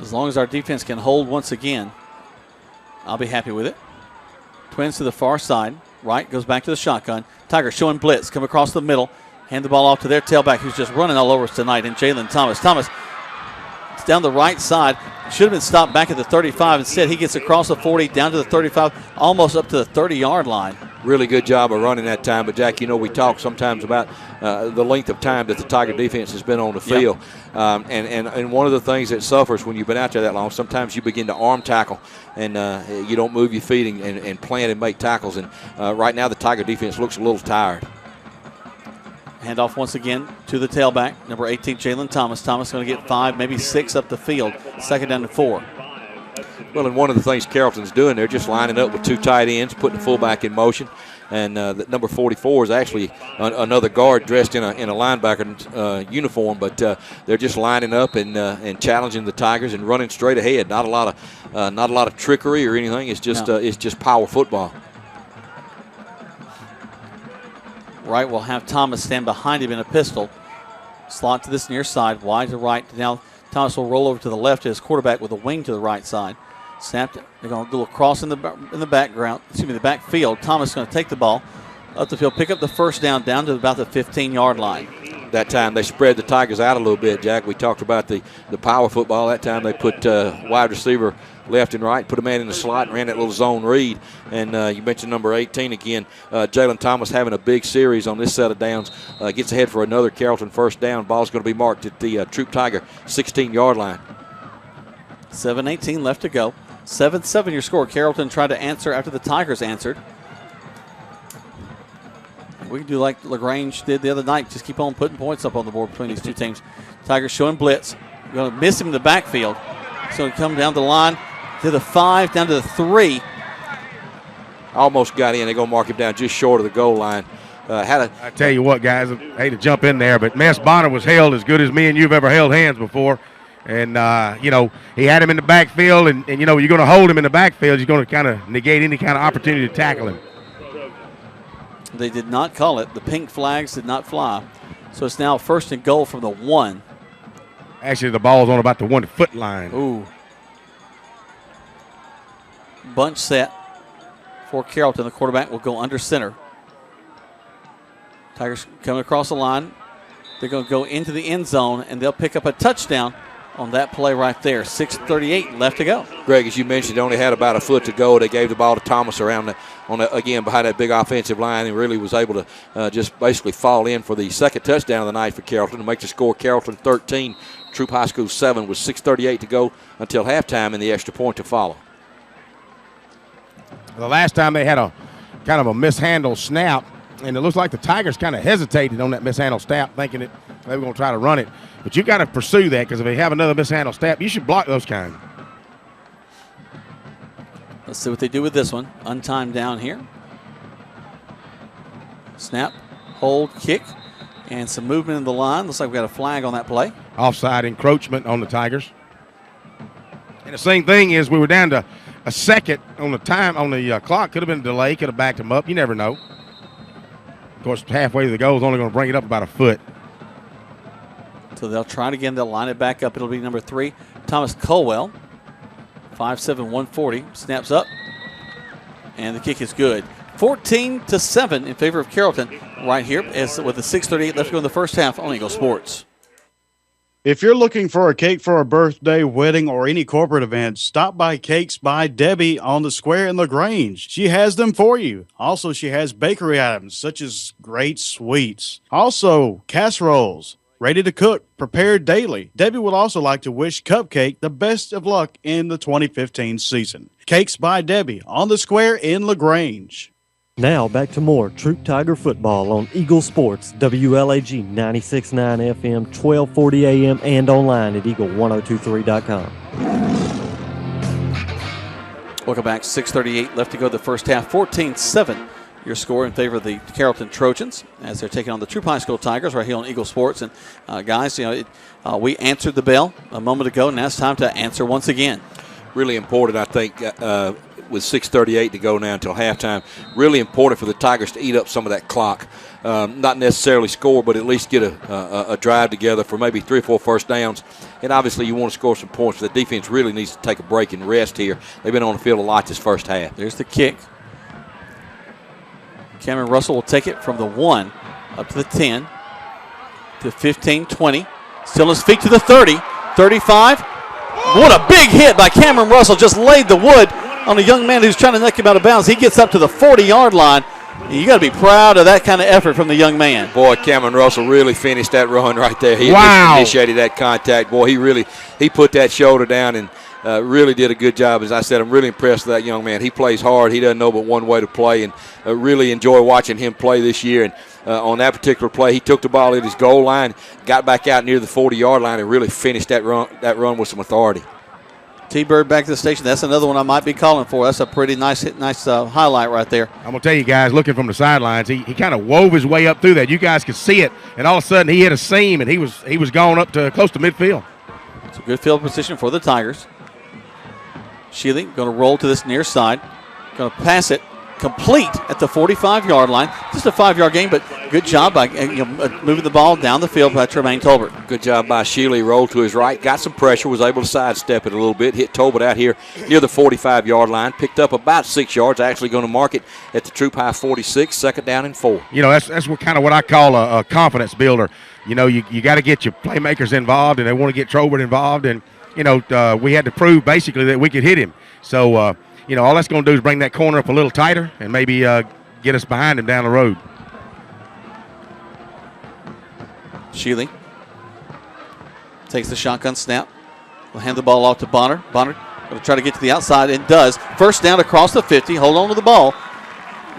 As long as our defense can hold once again, I'll be happy with it. Twins to the far side. Right goes back to the shotgun. Tigers showing blitz. Come across the middle. Hand the ball off to their tailback, who's just running all over us tonight, and Jalen Thomas. Thomas, it's down the right side. Should have been stopped back at the 35. Instead, he gets across the 40, down to the 35, almost up to the 30-yard line. Really good job of running that time. But, Jack, we talk sometimes about the length of time that the Tiger defense has been on the field. Yep. And one of the things that suffers when you've been out there that long, sometimes you begin to arm tackle and you don't move your feet and plan and make tackles. And right now the Tiger defense looks a little tired. Handoff once again to the tailback, number 18, Jalen Thomas. Thomas going to get 5, maybe 6 up the field. 2nd down to 4. Well, and one of the things Carrollton's doing, they're just lining up with 2 tight ends, putting the fullback in motion. And the number 44 is actually another guard dressed in a linebacker uniform, but they're just lining up and challenging the Tigers and running straight ahead. Not a lot of trickery or anything. It's just power football. Wright will have Thomas stand behind him in a pistol. Slot to this near side, wide to right. Now Thomas will roll over to the left as quarterback with a wing to the right side. Snapped it. They're going to do a cross in the background. The backfield. Thomas is going to take the ball up the field, pick up the first down to about the 15-yard line. That time they spread the Tigers out a little bit, Jack. We talked about the power football. That time they put wide receiver left and right, put a man in the slot and ran that little zone read. And you mentioned number 18 again. Jalen Thomas having a big series on this set of downs. Gets ahead for another Carrollton first down. Ball's going to be marked at the Troup Tiger 16-yard line. 7:18 left to go. 7-7 your score. Carrollton tried to answer after the Tigers answered. We can do like LaGrange did the other night. Just keep on putting points up on the board between these two teams. Tigers showing blitz. We're going to miss him in the backfield. He's going to come down the line to the 5, down to the 3. Almost got in. They're going to mark him down just short of the goal line. I tell you what, guys, I hate to jump in there, but Mess Bonner was held as good as me and you've ever held hands before. And, he had him in the backfield, and you're going to hold him in the backfield. You're going to kind of negate any kind of opportunity to tackle him. They did not call it. The pink flags did not fly. So it's now 1st and goal from the 1. Actually, the ball's on about the 1-foot line. Ooh. Bunch set for Carrollton. The quarterback will go under center. Tigers coming across the line. They're going to go into the end zone, and they'll pick up a touchdown on that play right there. 6:38 left to go. Greg, as you mentioned, they only had about a foot to go. They gave the ball to Thomas again behind that big offensive line, and really was able to just basically fall in for the second touchdown of the night for Carrollton to make the score Carrollton 13, Troup High School 7 with 6:38 to go until halftime and the extra point to follow. The last time they had a kind of a mishandled snap, and it looks like the Tigers kind of hesitated on that mishandled snap, thinking that they were going to try to run it. But you got to pursue that, because if they have another mishandled snap, you should block those kind. Let's see what they do with this one. Untimed down here. Snap, hold, kick, and some movement in the line. Looks like we got a flag on that play. Offside encroachment on the Tigers. And the same thing is we were down to a second on the time on the clock. Could have been a delay. Could have backed them up. You never know. Of course, halfway to the goal is only going to bring it up about a foot. So they'll try it again. They'll line it back up. It'll be number 3, Thomas Colwell. 5'7", 140. Snaps up. And the kick is good. 14-7 in favor of Carrollton right here with the 6:38 left to go in the first half on Eagle Sports. If you're looking for a cake for a birthday, wedding, or any corporate event, stop by Cakes by Debbie on the square in LaGrange. She has them for you. Also, she has bakery items such as great sweets. Also, casseroles, ready to cook, prepared daily. Debbie would also like to wish Cupcake the best of luck in the 2015 season. Cakes by Debbie on the square in LaGrange. Now back to more Troup Tiger football on Eagle Sports, WLAG 96.9 FM, 1240 AM, and online at eagle1023.com. Welcome back. 6:38 left to go the first half. 14-7 your score in favor of the Carrollton Trojans as they're taking on the Troup High School Tigers right here on Eagle Sports. And guys, we answered the bell a moment ago. Now it's time to answer once again. Really important, I think, with 6:38 to go now until halftime. Really important for the Tigers to eat up some of that clock. Not necessarily score, but at least get a drive together for maybe 3 or 4 first downs. And obviously you want to score some points. The defense really needs to take a break and rest here. They've been on the field a lot this first half. There's the kick. Cameron Russell will take it from the 1 up to the 10 to 15, 20. Still his feet to the 30, 35. What a big hit by Cameron Russell. Just laid the wood on a young man who's trying to knock him out of bounds. He gets up to the 40-yard line. You got to be proud of that kind of effort from the young man. Boy, Cameron Russell really finished that run right there. He initiated that contact. Boy, he put that shoulder down and really did a good job. As I said, I'm really impressed with that young man. He plays hard. He doesn't know but one way to play, and really enjoy watching him play this year. And on that particular play, he took the ball at his goal line, got back out near the 40-yard line, and really finished that run with some authority. T-Bird back to the station. That's another one I might be calling for. That's a pretty nice highlight right there. I'm going to tell you guys, looking from the sidelines, he kind of wove his way up through that. You guys could see it, and all of a sudden he hit a seam, and he was gone up to close to midfield. It's a good field position for the Tigers. Shealy going to roll to this near side. Going to pass it complete at the 45-yard line. Just a 5-yard gain, but Good job by moving the ball down the field by Tremaine Tolbert. Good job by Shealy. Rolled to his right, got some pressure, was able to sidestep it a little bit, hit Tolbert out here near the 45-yard line, picked up about 6 yards, actually going to mark it at the Troup High 46, 2nd down and 4. That's what I call a confidence builder. You got to get your playmakers involved, and they want to get Tolbert involved, and, we had to prove basically that we could hit him. So, all that's going to do is bring that corner up a little tighter and maybe get us behind him down the road. Shealy takes the shotgun snap. Will hand the ball off to Bonner. Bonner going to try to get to the outside and does. First down across the 50. Hold on to the ball.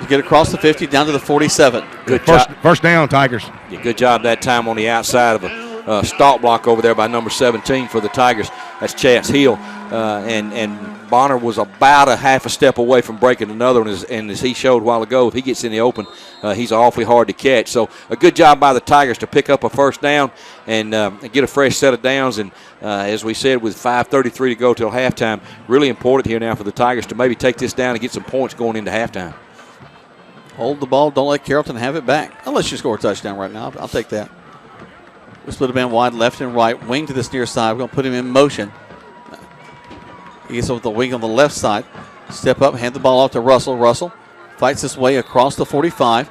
You get across the 50 down to the 47. Good job. First down, Tigers. Yeah, good job that time on the outside of a stalk block over there by number 17 for the Tigers. That's Chance Hill. And Bonner was about a half a step away from breaking another one, and as he showed a while ago, if he gets in the open, he's awfully hard to catch. So a good job by the Tigers to pick up a first down and get a fresh set of downs. And as we said, with 5:33 to go till halftime, really important here now for the Tigers to maybe take this down and get some points going into halftime. Hold the ball. Don't let Carrollton have it back. Unless you score a touchdown right now. I'll take that. We split a man wide left and right. Wing to this near side. We're going to put him in motion. He gets over the wing on the left side. Step up, hand the ball off to Russell. Russell fights his way across the 45.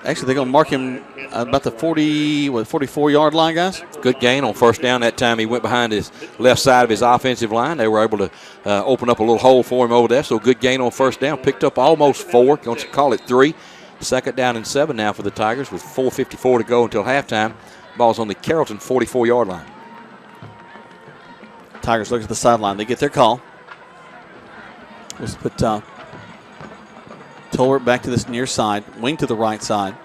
Actually, they're going to mark him about the 44-yard line, guys. Good gain on first down that time. He went behind his left side of his offensive line. They were able to open up a little hole for him over there. So good gain on first down. Picked up almost 4. Going to call it 3. 2nd down and 7 now for the Tigers with 4:54 to go until halftime. Ball's on the Carrollton 44-yard line. Tigers look at the sideline. They get their call. Let's put Tolbert back to this near side. Wing to the right side.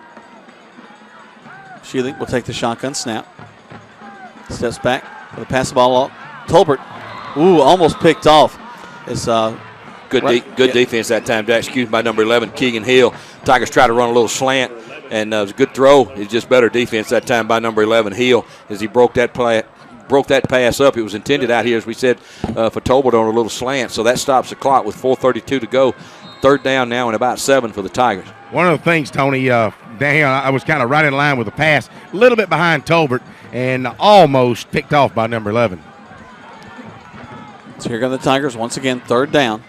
Shealy will take the shotgun snap. Steps back. Will pass the ball off. Tolbert, almost picked off. It's good defense that time, Jack. Excuse me, by number 11, Keegan Hill. Tigers try to run a little slant, and it was a good throw. It's just better defense that time by number 11, Hill, as he broke that pass up. It was intended out here, as we said, for Tolbert on a little slant. So that stops the clock with 4:32 to go. 3rd down now and about 7 for the Tigers. One of the things, Tony, down here, I was kind of right in line with the pass, a little bit behind Tolbert, and almost picked off by number 11. So here go the Tigers once again, 3rd down.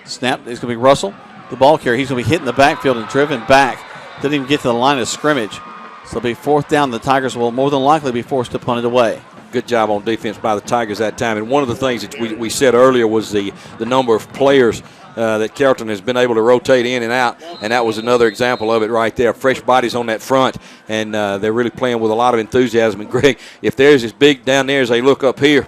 Snap, it's going to be Russell, the ball carrier. He's going to be hit in the backfield and driven back. Didn't even get to the line of scrimmage. So it'll be 4th down. The Tigers will more than likely be forced to punt it away. Good job on defense by the Tigers that time. And one of the things that we said earlier was the number of players that Carrollton has been able to rotate in and out, and that was another example of it right there. Fresh bodies on that front, and they're really playing with a lot of enthusiasm. And, Greg, if there's as big down there as they look up here,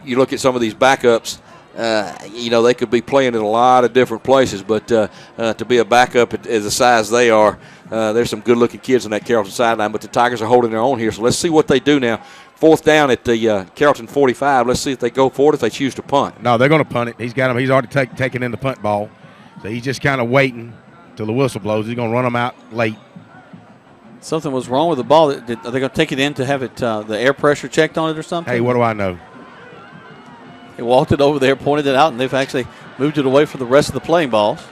you look at some of these backups, they could be playing in a lot of different places, but to be a backup as the size they are, there's some good-looking kids on that Carrollton sideline, but the Tigers are holding their own here, so let's see what they do now. 4th down at the Carrollton 45. Let's see if they go for it, if they choose to punt. No, they're going to punt it. He's got him. He's already taken in the punt ball. So he's just kind of waiting till the whistle blows. He's going to run them out late. Something was wrong with the ball. Are they going to take it in to have it the air pressure checked on it or something? Hey, what do I know? He walked it over there, pointed it out, and they've actually moved it away from the rest of the playing balls.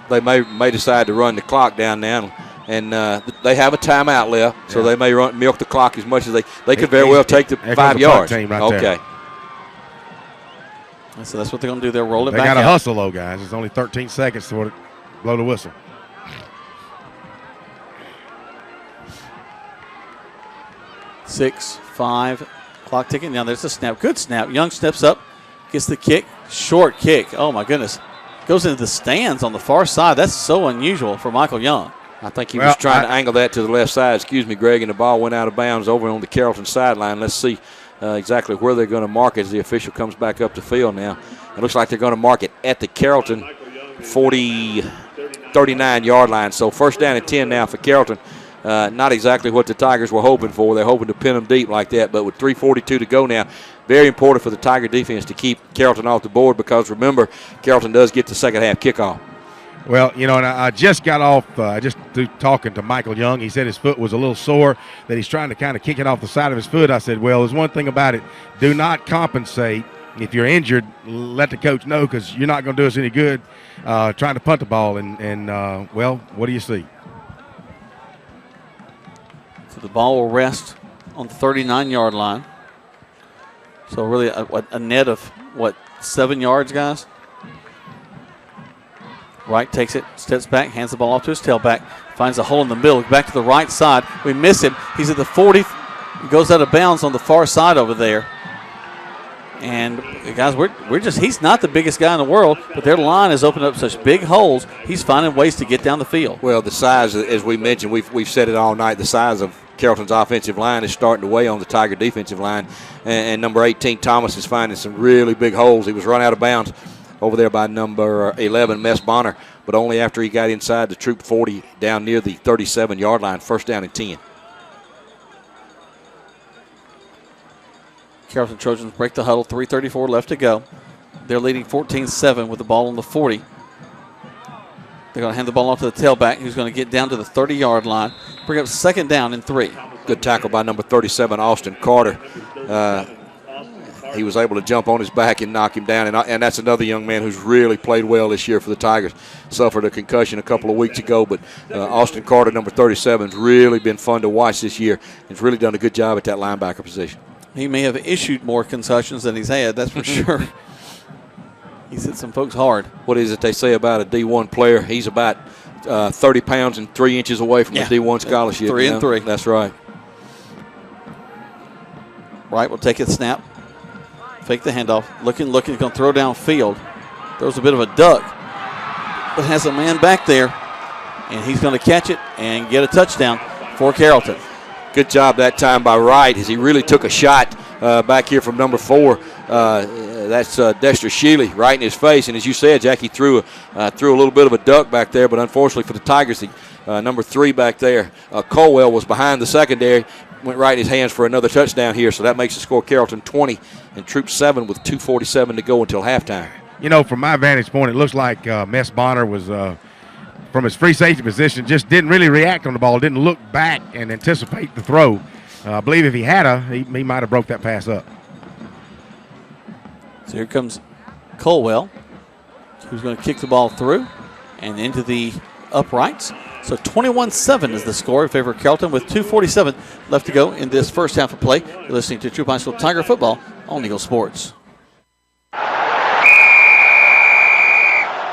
They may decide to run the clock down now. And they have a timeout left, so they may milk the clock as much as they could very well take the 5 yards. Right okay. There. So that's what they're going to do. They'll roll it back out. They got to out. hustle, though, guys. It's only 13 seconds to blow the whistle. Six, 5, clock ticking. Now there's a snap. Good snap. Young steps up, gets the kick. Short kick. Oh, my goodness. Goes into the stands on the far side. That's so unusual for Michael Young. I think he was trying to angle that to the left side. Excuse me, Greg, and the ball went out of bounds over on the Carrollton sideline. Let's see exactly where they're going to mark it as the official comes back up the field now. It looks like they're going to mark it at the Carrollton 39-yard line. So 1st down and 10 now for Carrollton. Not exactly what the Tigers were hoping for. They're hoping to pin them deep like that, but with 3:42 to go now, very important for the Tiger defense to keep Carrollton off the board because, remember, Carrollton does get the second half kickoff. Well, and I just got off just through talking to Michael Young. He said his foot was a little sore, that he's trying to kind of kick it off the side of his foot. I said, well, there's one thing about it. Do not compensate. If you're injured, let the coach know because you're not going to do us any good trying to punt the ball. And well, what do you see? So the ball will rest on the 39-yard line. So really a net of, 7 yards, guys? Wright takes it, steps back, hands the ball off to his tailback, finds a hole in the middle, back to the right side. We miss him. He's at the 40. He goes out of bounds on the far side over there. And, guys, he's not the biggest guy in the world, but their line has opened up such big holes, he's finding ways to get down the field. Well, the size, as we mentioned, we've said it all night, the size of Carrollton's offensive line is starting to weigh on the Tiger defensive line. And number 18, Thomas, is finding some really big holes. He was run out of bounds over there by number 11, Mess Bonner, but only after he got inside the Troup 40 down near the 37-yard line, first down and 10. Carrollton Trojans break the huddle, 3:34 left to go. They're leading 14-7 with the ball on the 40. They're going to hand the ball off to the tailback, who's going to get down to the 30-yard line, bring up second down and 3. Good tackle by number 37, Austin Carter. He was able to jump on his back and knock him down, and that's another young man who's really played well this year for the Tigers. Suffered a concussion a couple of weeks ago, but Austin Carter, number 37, has really been fun to watch this year. He's really done a good job at that linebacker position. He may have issued more concussions than he's had, that's for sure. He's hit some folks hard. What is it they say about a D1 player? He's about 30 pounds and 3 inches away from a D1 scholarship. 3 and 3. That's right. Wright will take it, snap. Fake the handoff. Looking, going to throw downfield. Throws a bit of a duck, but has a man back there, and he's going to catch it and get a touchdown for Carrollton. Good job that time by Wright as he really took a shot back here from number 4. That's Dexter Shealy right in his face. And as you said, Jackie threw a little bit of a duck back there, but unfortunately for the Tigers, the number 3 back there, Colwell, was behind the secondary, went right in his hands for another touchdown here. So that makes the score Carrollton 20 and Troup 7 with 2:47 to go until halftime. You know, from my vantage point, it looks like Mess Bonner was from his free safety position, just didn't really react on the ball, didn't look back and anticipate the throw. I believe if he had he might have broke that pass up. So here comes Colwell, who's going to kick the ball through and into the uprights. So 21-7 is the score in favor of Carrollton with 2:47 left to go in this first half of play. You're listening to Troup High School Tiger Football on Eagle Sports.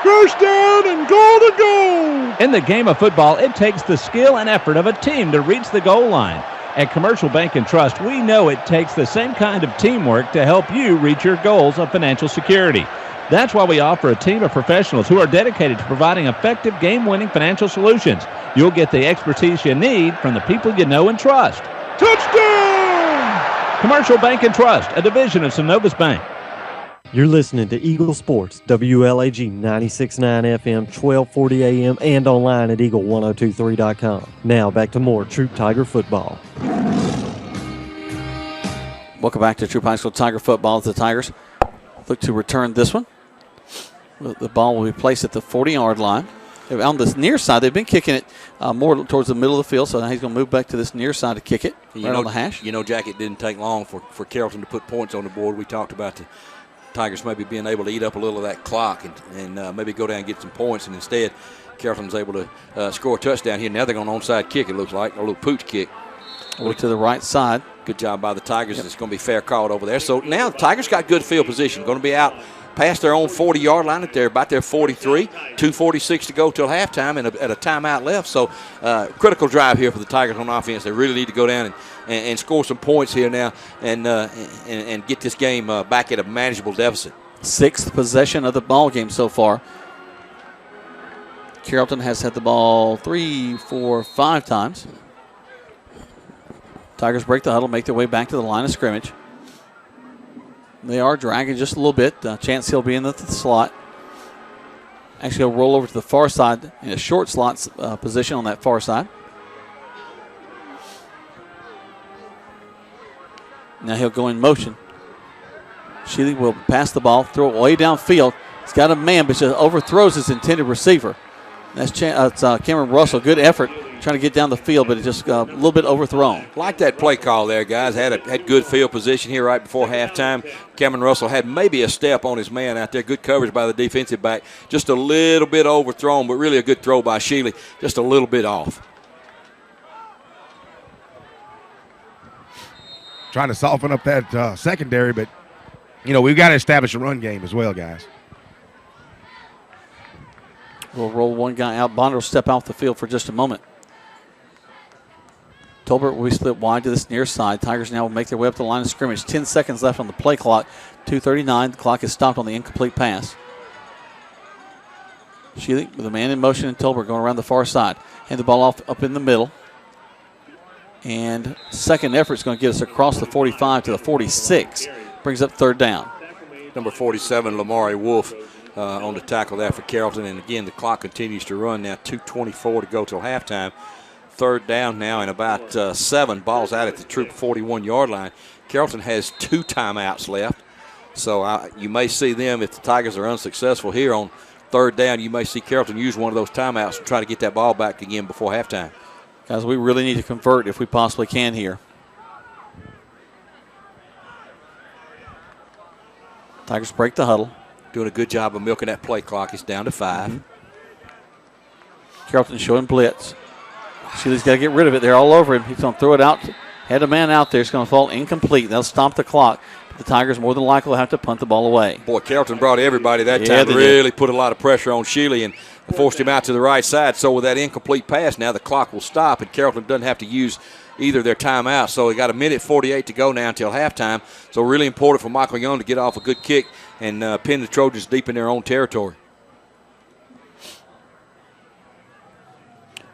First down and goal to go. In the game of football, it takes the skill and effort of a team to reach the goal line. At Commercial Bank and Trust, we know it takes the same kind of teamwork to help you reach your goals of financial security. That's why we offer a team of professionals who are dedicated to providing effective game-winning financial solutions. You'll get the expertise you need from the people you know and trust. Touchdown! Commercial Bank and Trust, a division of Synovus Bank. You're listening to Eagle Sports, WLAG 96.9 FM, 1240 AM, and online at eagle1023.com. Now back to more Troup Tiger football. Welcome back to Troup High School Tiger football. The Tigers look to return this one. The ball will be placed at the 40-yard line. On this near side, they've been kicking it more towards the middle of the field, so now he's going to move back to this near side to kick it on the hash. You know, Jack, it didn't take long for Carrollton to put points on the board. We talked about the Tigers maybe being able to eat up a little of that clock and maybe go down and get some points, and instead Carrollton's able to score a touchdown here. Now they're going to onside kick, it looks like, a little pooch kick. Over to the right side. Good job by the Tigers. Yep. It's going to be fair called over there. So now the Tigers got good field position. Going to be out past their own 40-yard line. They're about their 43. 2:46 to go till halftime and at a timeout left. So critical drive here for the Tigers on offense. They really need to go down and score some points here now and get this game back at a manageable deficit. 6th possession of the ball game so far. Carrollton has had the ball 3, 4, 5 times. Tigers break the huddle, make their way back to the line of scrimmage. They are dragging just a little bit. Chance Hill being in the slot. Actually, he'll roll over to the far side in a short slot position on that far side. Now he'll go in motion. Shealy will pass the ball, throw it way downfield. He's got a man, but just overthrows his intended receiver. That's Cameron Russell. Good effort trying to get down the field, but it just a little bit overthrown. Like that play call there, guys. Had good field position here right before halftime. Cameron Russell had maybe a step on his man out there. Good coverage by the defensive back. Just a little bit overthrown, but really a good throw by Shealy. Just a little bit off. trying to soften up that secondary, but, we've got to establish a run game as well, guys. We'll roll one guy out. Bonder will step off the field for just a moment. Tolbert will slip wide to this near side. Tigers now will make their way up the line of scrimmage. 10 seconds left on the play clock. 2:39. The clock is stopped on the incomplete pass. Sheely with a man in motion and Tolbert going around the far side. Hand the ball off up in the middle. And second effort is going to get us across the 45 to the 46. Brings up third down. Number 47, Lamari Wolf, on the tackle there for Carrollton. And again, the clock continues to run now. 2:24 to go till halftime. Third down now and about 7. Ball's out at the Troup 41-yard line. Carrollton has 2 timeouts left. So you may see them, if the Tigers are unsuccessful here on third down, you may see Carrollton use one of those timeouts to try to get that ball back again before halftime. Guys, we really need to convert if we possibly can here. Tigers break the huddle. Doing a good job of milking that play clock. It's down to 5. Mm-hmm. Carrollton showing blitz. Sheely's got to get rid of it. They're all over him. He's going to throw it out. Had a man out there. It's going to fall incomplete. They'll stop the clock. The Tigers more than likely will have to punt the ball away. Boy, Carrollton brought everybody that time. Really put a lot of pressure on Sheely and forced him out to the right side. So with that incomplete pass, now the clock will stop, and Carrollton doesn't have to use either their timeout. So they got 1:48 to go now until halftime. So really important for Michael Young to get off a good kick and pin the Trojans deep in their own territory.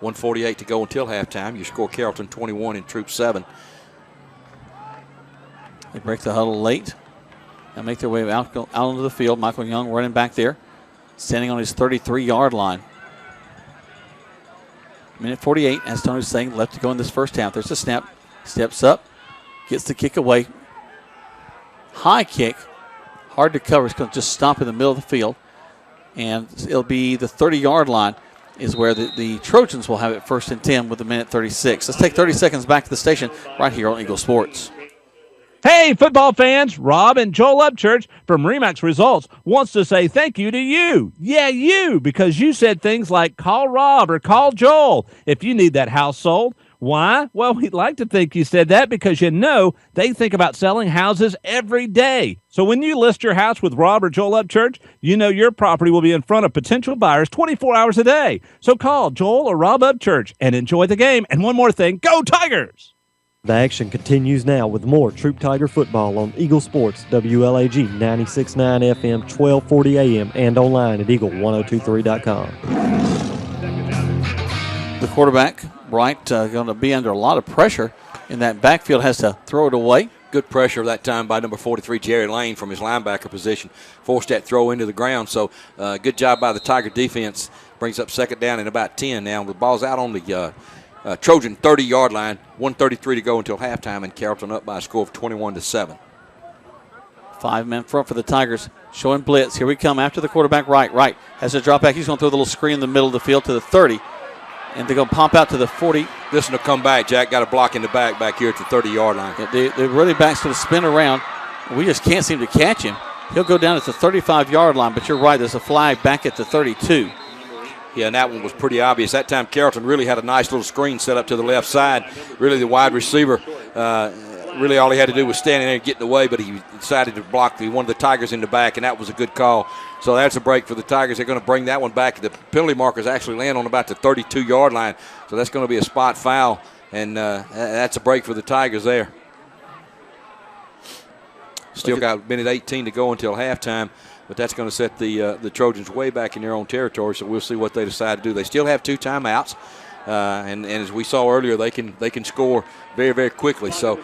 1:48 to go until halftime. You score Carrollton 21 and Troup 7. They break the huddle late and make their way out onto the field. Michael Young running back there, standing on his 33-yard line. 1:48, as Tony was saying, left to go in this first half. There's a snap, steps up, gets the kick away. High kick, hard to cover. It's going to just stop in the middle of the field. And it'll be the 30-yard line is where the Trojans will have it first and 10 with 1:36. Let's take 30 seconds back to the station right here on Eagle Sports. Hey, football fans, Rob and Joel Upchurch from Remax Results wants to say thank you to you. Yeah, you, because you said things like call Rob or call Joel if you need that house sold. Why? Well, we'd like to think you said that because they think about selling houses every day. So when you list your house with Rob or Joel Upchurch, your property will be in front of potential buyers 24 hours a day. So call Joel or Rob Upchurch and enjoy the game. And one more thing, go Tigers! The action continues now with more Troup Tiger football on Eagle Sports, WLAG 96.9 FM, 1240 AM, and online at eagle1023.com. The quarterback, Bright, going to be under a lot of pressure in that backfield, has to throw it away. Good pressure that time by number 43, Jerry Lane, from his linebacker position. Forced that throw into the ground. So good job by the Tiger defense. Brings up second down and about 10 now. The ball's out on the Trojan 30-yard line. 1:33 to go until halftime, and Carrollton up by a score of 21-7. 5-man front for the Tigers, showing blitz. Here we come after the quarterback. Right has a drop back. He's going to throw the little screen in the middle of the field to the 30, and they're going to pop out to the 40. This one will come back. Jack got a block in the back here at the 30-yard line. Yeah, the running back's going to spin around. We just can't seem to catch him. He'll go down at the 35-yard line, but you're right. There's a flag back at the 32. Yeah, and that one was pretty obvious. That time Carrollton really had a nice little screen set up to the left side. Really the wide receiver, really all he had to do was stand in there and get in the way, but he decided to block one of the Tigers in the back, and that was a good call. So that's a break for the Tigers. They're going to bring that one back. The penalty markers actually land on about the 32-yard line, so that's going to be a spot foul, and that's a break for the Tigers there. Still got 1:18 to go until halftime. But that's going to set the Trojans way back in their own territory, so we'll see what they decide to do. They still have 2 timeouts, and as we saw earlier, they can score very, very quickly. So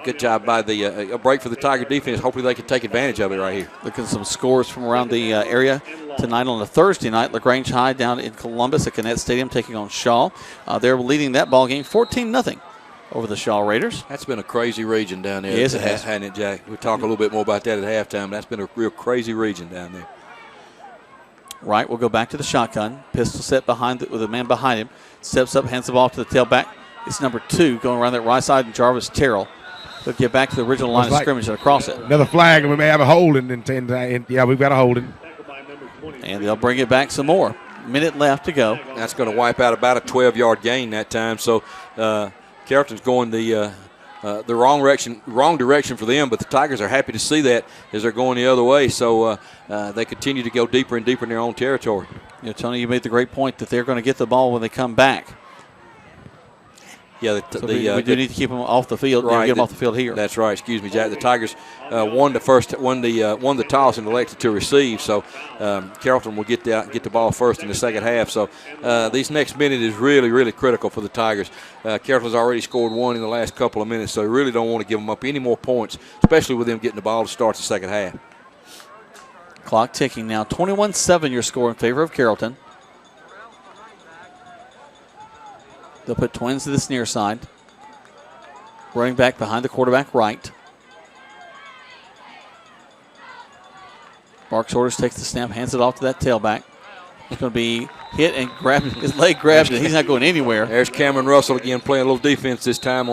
good job by a break for the Tiger defense. Hopefully they can take advantage of it right here. Looking at some scores from around the area tonight on a Thursday night. LaGrange High down in Columbus at Connett Stadium taking on Shaw. They're leading that ball game 14-0. Over the Shaw Raiders. That's been a crazy region down there. Yes, it has. Hasn't it, Jack? We'll talk a little bit more about that at halftime. That's been a real crazy region down there. Right, we'll go back to the shotgun. Pistol set with a man behind him. Steps up, hands the ball to the tailback. It's number 2 going around that right side, and Jarvis Terrell. They'll get back to the original line of scrimmage and across it. Another flag, and we may have a holding. Yeah, we've got a holding. And they'll bring it back some more. Minute left to go. That's going to wipe out about a 12-yard gain that time. So, Carrollton's going the the wrong direction for them, but the Tigers are happy to see that as they're going the other way. So they continue to go deeper and deeper in their own territory. You know, Tony, you made the great point that they're going to get the ball when they come back. Yeah, we do need to keep them off the field. Right, get them off the field here. That's right. Excuse me, Jack. The Tigers won the toss and elected to receive. So Carrollton will get the ball first in the second half. So these next minute is really, really critical for the Tigers. Carrollton's already scored one in the last couple of minutes, so they really don't want to give them up any more points, especially with them getting the ball to start the second half. Clock ticking now. 21-7 your score in favor of Carrollton. They'll put Twins to this near side. Running back behind the quarterback right. Marks orders, takes the snap, hands it off to that tailback. He's going to be hit and grabbed. His leg grabbed it. He's not going anywhere. There's Cameron Russell again playing a little defense this time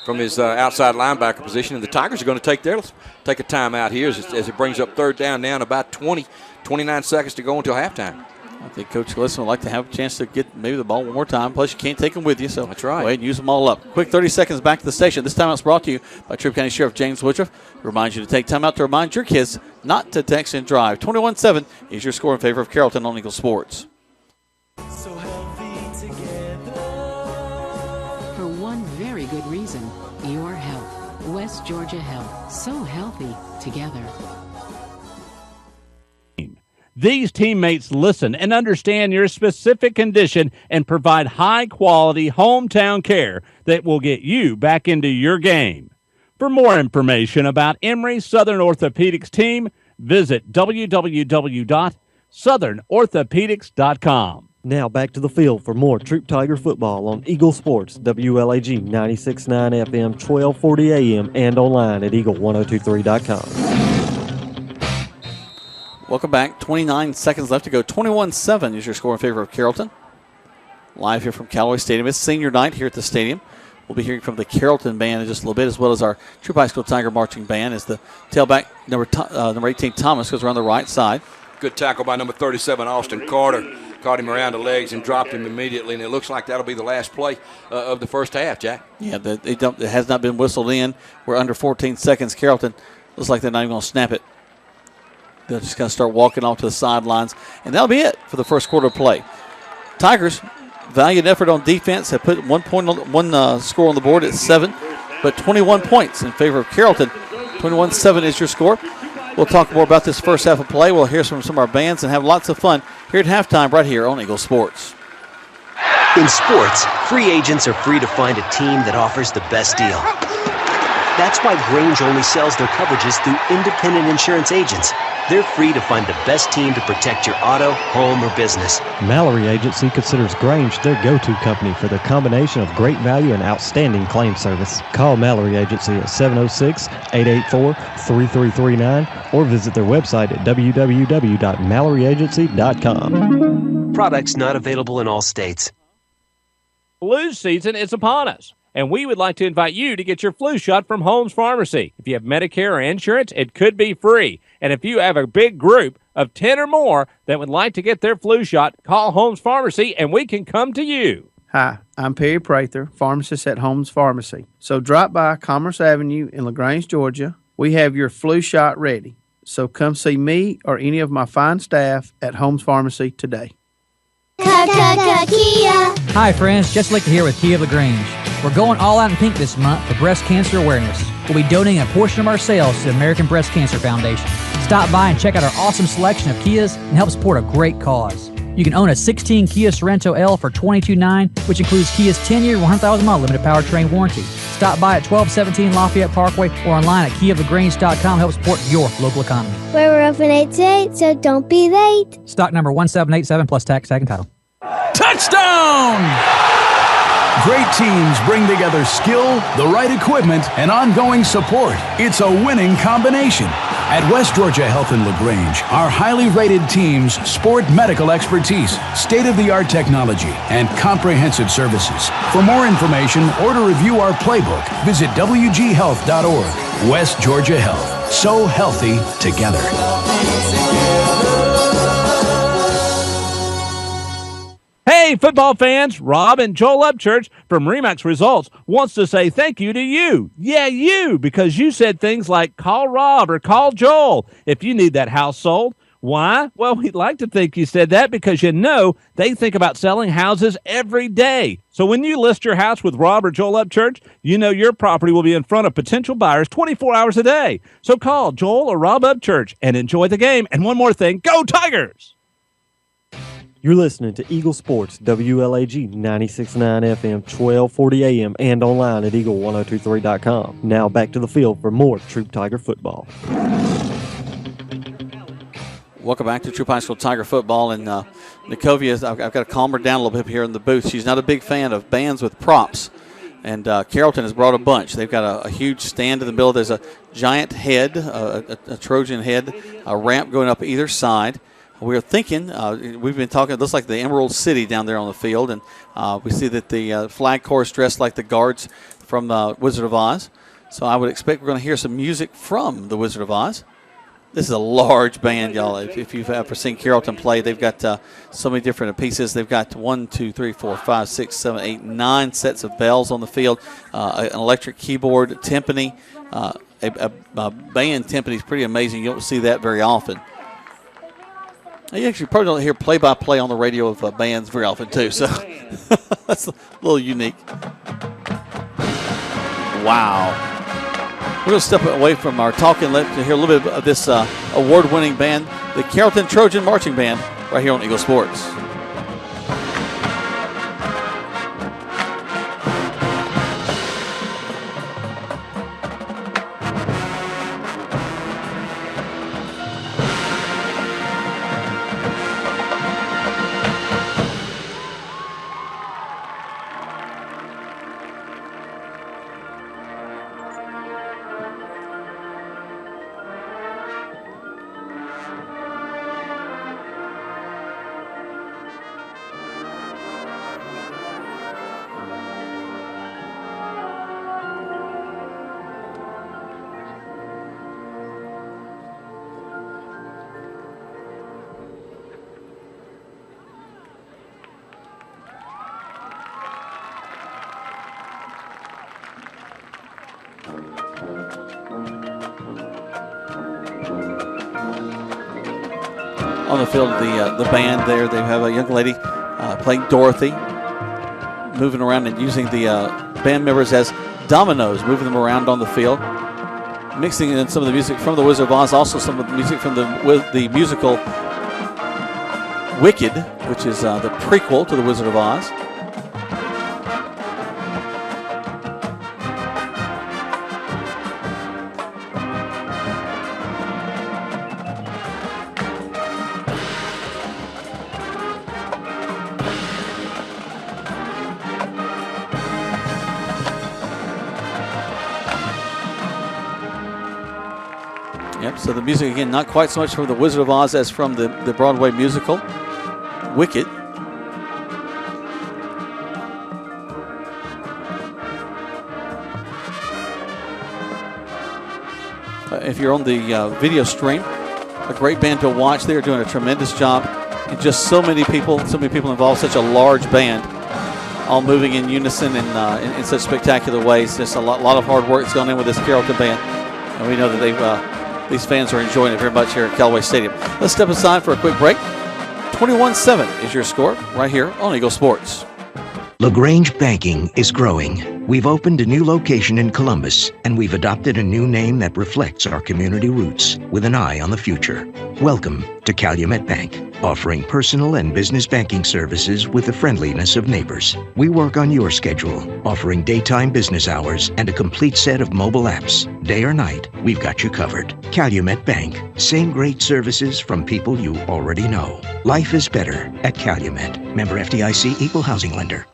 from his outside linebacker position. And the Tigers are going to take a timeout here as it brings up third down now and about 29 seconds to go until halftime. I think Coach Glisson would like to have a chance to get maybe the ball one more time. Plus, you can't take them with you, so that's right. Go ahead and use them all up. Quick 30 seconds back to the station. This time it's brought to you by Troup County Sheriff James Woodruff. Reminds you to take time out to remind your kids not to text and drive. 21-7 is your score in favor of Carrollton on Eagle Sports. For one very good reason, your health. West Georgia Health. So healthy together. These teammates listen and understand your specific condition and provide high-quality hometown care that will get you back into your game. For more information about Emory Southern Orthopedics team, visit www.southernorthopedics.com. Now back to the field for more Troup Tiger football on Eagle Sports, WLAG 96.9 FM, 1240 AM, and online at eagle1023.com. Welcome back. 29 seconds left to go. 21-7 is your score in favor of Carrollton. Live here from Callaway Stadium. It's senior night here at the stadium. We'll be hearing from the Carrollton band in just a little bit, as well as our Troup High School Tiger marching band as the tailback, number 18, Thomas, goes around the right side. Good tackle by number 37, Austin Carter. Caught him around the legs and dropped him immediately, and it looks like that'll be the last play of the first half, Jack. Yeah, it has not been whistled in. We're under 14 seconds. Carrollton looks like they're not even going to snap it. They're just going to start walking off to the sidelines, and that'll be it for the first quarter of play. Tigers, valiant effort on defense, have put one score on the board at 7, but 21 points in favor of Carrollton. 21-7 is your score. We'll talk more about this first half of play. We'll hear from some of our bands and have lots of fun here at halftime right here on Eagle Sports. In sports, free agents are free to find a team that offers the best deal. That's why Grange only sells their coverages through independent insurance agents. They're free to find the best team to protect your auto, home, or business. Mallory Agency considers Grange their go-to company for their combination of great value and outstanding claim service. Call Mallory Agency at 706-884-3339 or visit their website at www.malloryagency.com. Products not available in all states. Flu season is upon us, and we would like to invite you to get your flu shot from Holmes Pharmacy. If you have Medicare or insurance, it could be free. And if you have a big group of 10 or more that would like to get their flu shot, call Holmes Pharmacy and we can come to you. Hi, I'm Perry Prather, pharmacist at Holmes Pharmacy. So drop by Commerce Avenue in LaGrange, Georgia. We have your flu shot ready. So come see me or any of my fine staff at Holmes Pharmacy today. Kia. Hi friends, Jesse Lichter here with Kia of LaGrange. We're going all out in pink this month for breast cancer awareness. We'll be donating a portion of our sales to the American Breast Cancer Foundation. Stop by and check out our awesome selection of Kias and help support a great cause. You can own a 16 Kia Sorento L for $22,900, which includes Kia's 10-year, 100,000-mile limited powertrain warranty. Stop by at 1217 Lafayette Parkway or online at KiaofLaGrange.com to help support your local economy. We're open 8 to 8, so don't be late. Stock number 1787 plus tax, tag, and title. Touchdown! Great teams bring together skill, the right equipment, and ongoing support. It's a winning combination. At West Georgia Health in LaGrange, our highly rated teams sport medical expertise, state-of-the-art technology, and comprehensive services. For more information or to review our playbook, visit wghealth.org. West Georgia Health. So healthy together. Hey, football fans, Rob and Joel Upchurch from Remax Results wants to say thank you to you. Yeah, you, because you said things like call Rob or call Joel if you need that house sold. Why? Well, we'd like to think you said that because you know they think about selling houses every day. So when you list your house with Rob or Joel Upchurch, you know your property will be in front of potential buyers 24 hours a day. So call Joel or Rob Upchurch and enjoy the game. And one more thing, go Tigers! You're listening to Eagle Sports, WLAG 96.9 FM, 1240 AM, and online at eagle1023.com. Now back to the field for more Troup Tiger football. Welcome back to Troup High School Tiger football. And Nikovia, I've got to calm her down a little bit here in the booth. She's not a big fan of bands with props. And Carrollton has brought a bunch. They've got a huge stand in the middle. There's a giant head, a Trojan head, a ramp going up either side. We're thinking, we've been talking, it looks like the Emerald City down there on the field, and we see that the flag corps is dressed like the guards from Wizard of Oz. So I would expect we're going to hear some music from the Wizard of Oz. This is a large band, y'all. If you've ever seen Carrollton play, they've got so many different pieces. They've got 1, 2, 3, 4, 5, 6, 7, 8, 9 sets of bells on the field, an electric keyboard, timpani. A band timpani is pretty amazing. You don't see that very often. You actually probably don't hear play-by-play on the radio of bands very often, too. So that's a little unique. Wow. We're going to step away from our talk and let you hear a little bit of this award-winning band, the Carrollton Trojan Marching Band, right here on Eagle Sports. On the field, the band there, they have a young lady playing Dorothy, moving around and using the band members as dominoes, moving them around on the field, mixing in some of the music from the Wizard of Oz, also some of the music from the musical Wicked, which is the prequel to the Wizard of Oz. So the music, again, not quite so much from the Wizard of Oz as from the Broadway musical, Wicked. If you're on the video stream, a great band to watch. They're doing a tremendous job. And just so many people involved, such a large band, all moving in unison and in such spectacular ways. Just a lot of hard work that's gone in with this Carrollton band. And we know that these fans are enjoying it very much here at Callaway Stadium. Let's step aside for a quick break. 21-7 is your score right here on Eagle Sports. LaGrange Banking is growing. We've opened a new location in Columbus, and we've adopted a new name that reflects our community roots with an eye on the future. Welcome to Calumet Bank, offering personal and business banking services with the friendliness of neighbors. We work on your schedule, offering daytime business hours and a complete set of mobile apps. Day or night, we've got you covered. Calumet Bank, same great services from people you already know. Life is better at Calumet. Member FDIC, Equal Housing Lender.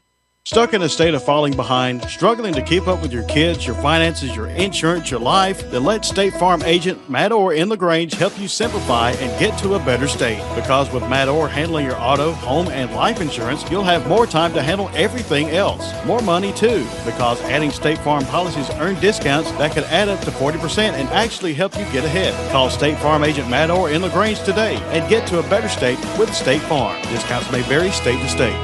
Stuck in a state of falling behind, struggling to keep up with your kids, your finances, your insurance, your life? Then let State Farm agent Matt Orr in LaGrange help you simplify and get to a better state. Because with Matt Orr handling your auto, home, and life insurance, you'll have more time to handle everything else. More money too, because adding State Farm policies earn discounts that could add up to 40% and actually help you get ahead. Call State Farm agent Matt Orr in LaGrange today and get to a better state with State Farm. Discounts may vary state to state.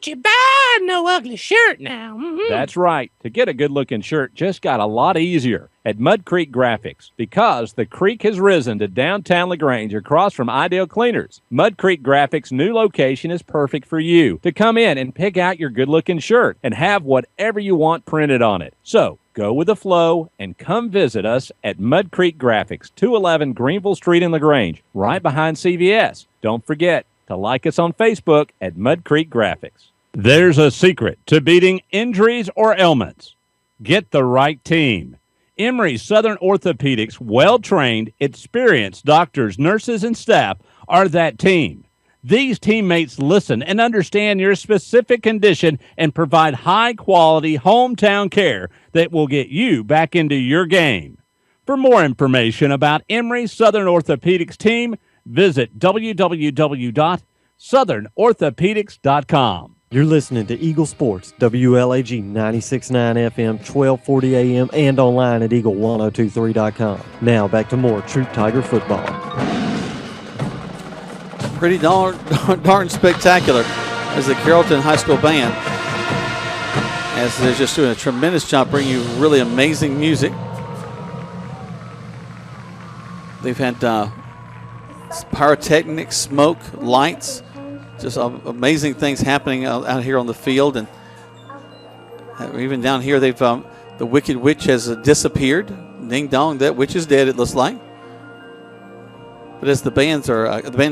Don't you buy no ugly shirt now. That's right. To get a good-looking shirt just got a lot easier at Mud Creek Graphics because the creek has risen to downtown LaGrange across from Ideal Cleaners. Mud Creek Graphics' new location is perfect for you to come in and pick out your good-looking shirt and have whatever you want printed on it. So, go with the flow and come visit us at Mud Creek Graphics, 211 Greenville Street in LaGrange, right behind CVS. Don't forget to like us on Facebook at Mud Creek Graphics. There's a secret to beating injuries or ailments. Get the right team. Emory Southern Orthopedics' well-trained, experienced doctors, nurses, and staff are that team. These teammates listen and understand your specific condition and provide high-quality hometown care that will get you back into your game. For more information about Emory Southern Orthopedics team, visit www.southernorthopedics.com. You're listening to Eagle Sports, WLAG 96.9 FM, 1240 AM, and online at eagle1023.com. Now back to more Troup Tiger football. Pretty darn spectacular as the Carrollton High School Band, as they're just doing a tremendous job bringing you really amazing music. They've had pyrotechnics, smoke, lights, just amazing things happening out here on the field. And even down here, they've the Wicked Witch has disappeared. Ding dong, that witch is dead, it looks like. But as the band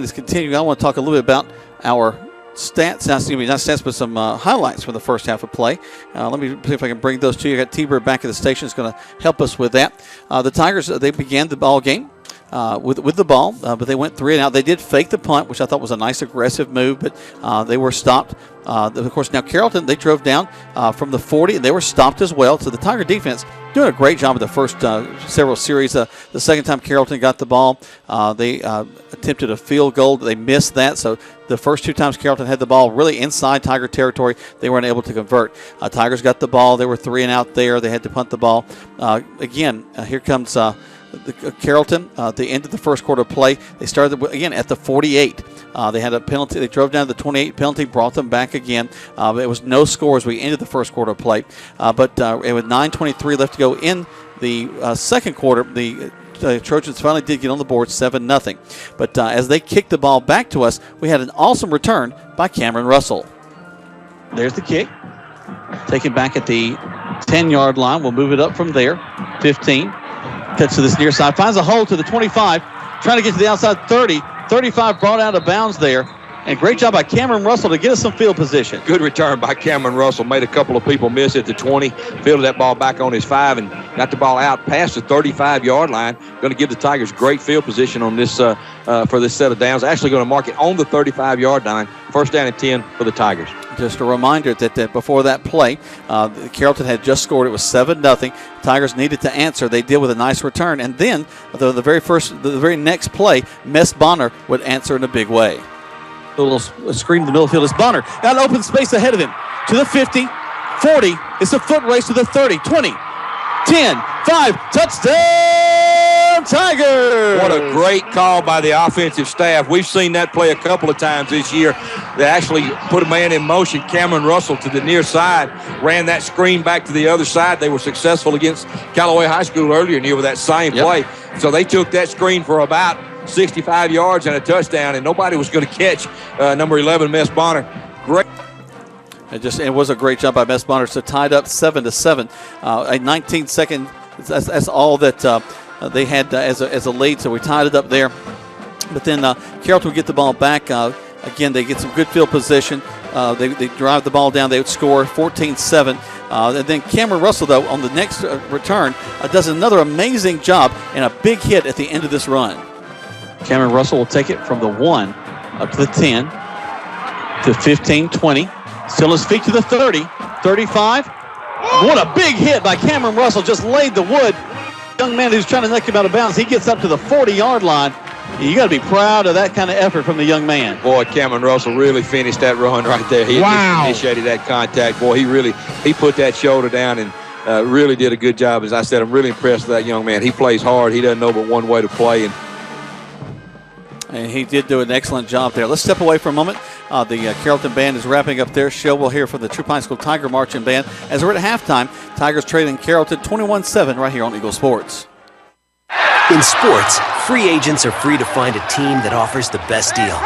is continuing, I want to talk a little bit about our stats. Not stats, but some highlights from the first half of play. Let me see if I can bring those to you. I got T-Bird back at the station. Is going to help us with that. The Tigers, they began the ball game with the ball, but they went 3 and out. They did fake the punt, which I thought was a nice aggressive move, but they were stopped. Of course, now Carrollton, they drove down from the 40, and they were stopped as well. So the Tiger defense doing a great job of the first several series. The second time Carrollton got the ball, they attempted a field goal. They missed that. So the first 2 times Carrollton had the ball really inside Tiger territory, they weren't able to convert. Tigers got the ball. They were 3 and out there. They had to punt the ball. Again, here comes Carrollton at the end of the first quarter play. They started again at the 48. They had a penalty. They drove down to the 28 penalty, brought them back again. It was no score as we ended the first quarter play. But with 9:23 left to go in the second quarter, the Trojans finally did get on the board 7-0. But as they kicked the ball back to us, we had an awesome return by Cameron Russell. There's the kick. Taken back at the 10-yard line. We'll move it up from there. 15. Cuts to this near side. Finds a hole to the 25. Trying to get to the outside 30. 35 brought out of bounds there. And great job by Cameron Russell to get us some field position. Good return by Cameron Russell. Made a couple of people miss at the 20. Fielded that ball back on his 5 and got the ball out past the 35-yard line. Going to give the Tigers great field position on this for this set of downs. Actually going to mark it on the 35-yard line. First down and 10 for the Tigers. Just a reminder that before that play, Carrollton had just scored. It was 7-0. Tigers needed to answer. They did with a nice return. And then the very next play, Mess Bonner would answer in a big way. A little screen in the middle of the field is Bonner. Got an open space ahead of him. To the 50, 40. It's a foot race to the 30, 20, 10, 5. Touchdown, Tigers! What a great call by the offensive staff. We've seen that play a couple of times this year. They actually put a man in motion, Cameron Russell, to the near side, ran that screen back to the other side. They were successful against Callaway High School earlier in the year with that same play. So they took that screen for about 65 yards and a touchdown, and nobody was going to catch number 11, Mess Bonner. Great. It was a great job by Mess Bonner. So tied up 7-7. A 19-second. That's all that they had as a lead. So we tied it up there. But then Carrollton would get the ball back. Again, they get some good field position. They drive the ball down. They would score 14-7. And then Cameron Russell, though, on the next return, does another amazing job and a big hit at the end of this run. Cameron Russell will take it from the 1 up to the 10 to 15, 20. Still his feet to the 30, 35. What a big hit by Cameron Russell. Just laid the wood. Young man who's trying to knock him out of bounds. He gets up to the 40-yard line. You got to be proud of that kind of effort from the young man. Boy, Cameron Russell really finished that run right there. He initiated that contact. Boy, he put that shoulder down and really did a good job. As I said, I'm really impressed with that young man. He plays hard. He doesn't know but one way to play. And And he did do an excellent job there. Let's step away for a moment. The Carrollton Band is wrapping up their show. We'll hear from the Troup High School Tiger Marching Band as we're at halftime. Tigers trailing Carrollton 21-7 right here on Eagle Sports. In sports, free agents are free to find a team that offers the best deal.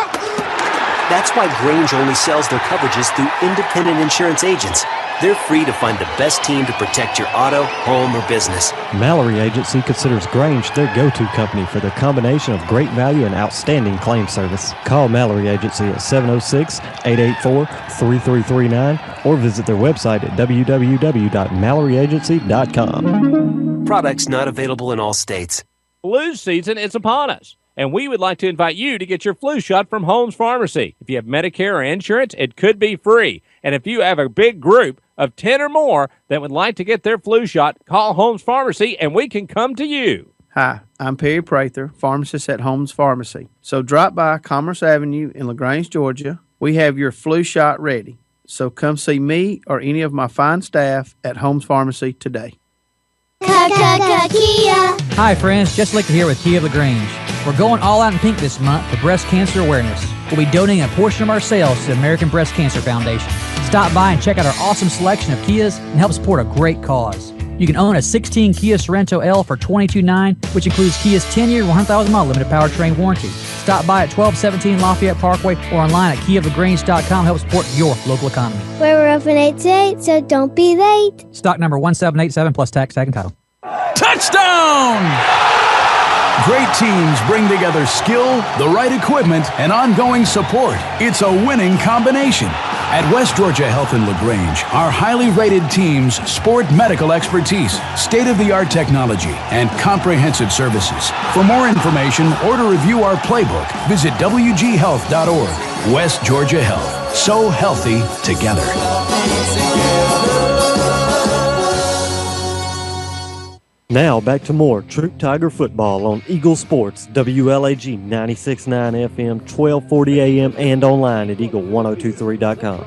That's why Grange only sells their coverages through independent insurance agents. They're free to find the best team to protect your auto, home, or business. Mallory Agency considers Grange their go-to company for their combination of great value and outstanding claim service. Call Mallory Agency at 706-884-3339 or visit their website at www.malloryagency.com. Products not available in all states. Flu season is upon us, and we would like to invite you to get your flu shot from Holmes Pharmacy. If you have Medicare or insurance, it could be free. And if you have a big group of 10 or more that would like to get their flu shot, call Holmes Pharmacy and we can come to you. Hi, I'm Perry Prather, pharmacist at Holmes Pharmacy. So drop by Commerce Avenue in LaGrange, Georgia. We have your flu shot ready. So come see me or any of my fine staff at Holmes Pharmacy today. Kia. Hi, friends. Just Lichter here with Kia of LaGrange. We're going all out in pink this month for breast cancer awareness. We'll be donating a portion of our sales to the American Breast Cancer Foundation. Stop by and check out our awesome selection of Kias and help support a great cause. You can own a 16 Kia Sorento L for $22,900, which includes Kia's 10-year, 100,000-mile limited powertrain warranty. Stop by at 1217 Lafayette Parkway or online at KiaofLaGrange.com to help support your local economy. We're open 8 to 8, so don't be late. Stock number 1787 plus tax, tag, and title. Touchdown! Great teams bring together skill, the right equipment, and ongoing support. It's a winning combination. At West Georgia Health in LaGrange, our highly rated teams sport medical expertise, state-of-the-art technology, and comprehensive services. For more information or to review our playbook, visit wghealth.org. West Georgia Health. So healthy together. Now back to more Troup Tiger football on Eagle Sports, WLAG 96.9 FM, 1240 AM, and online at eagle1023.com.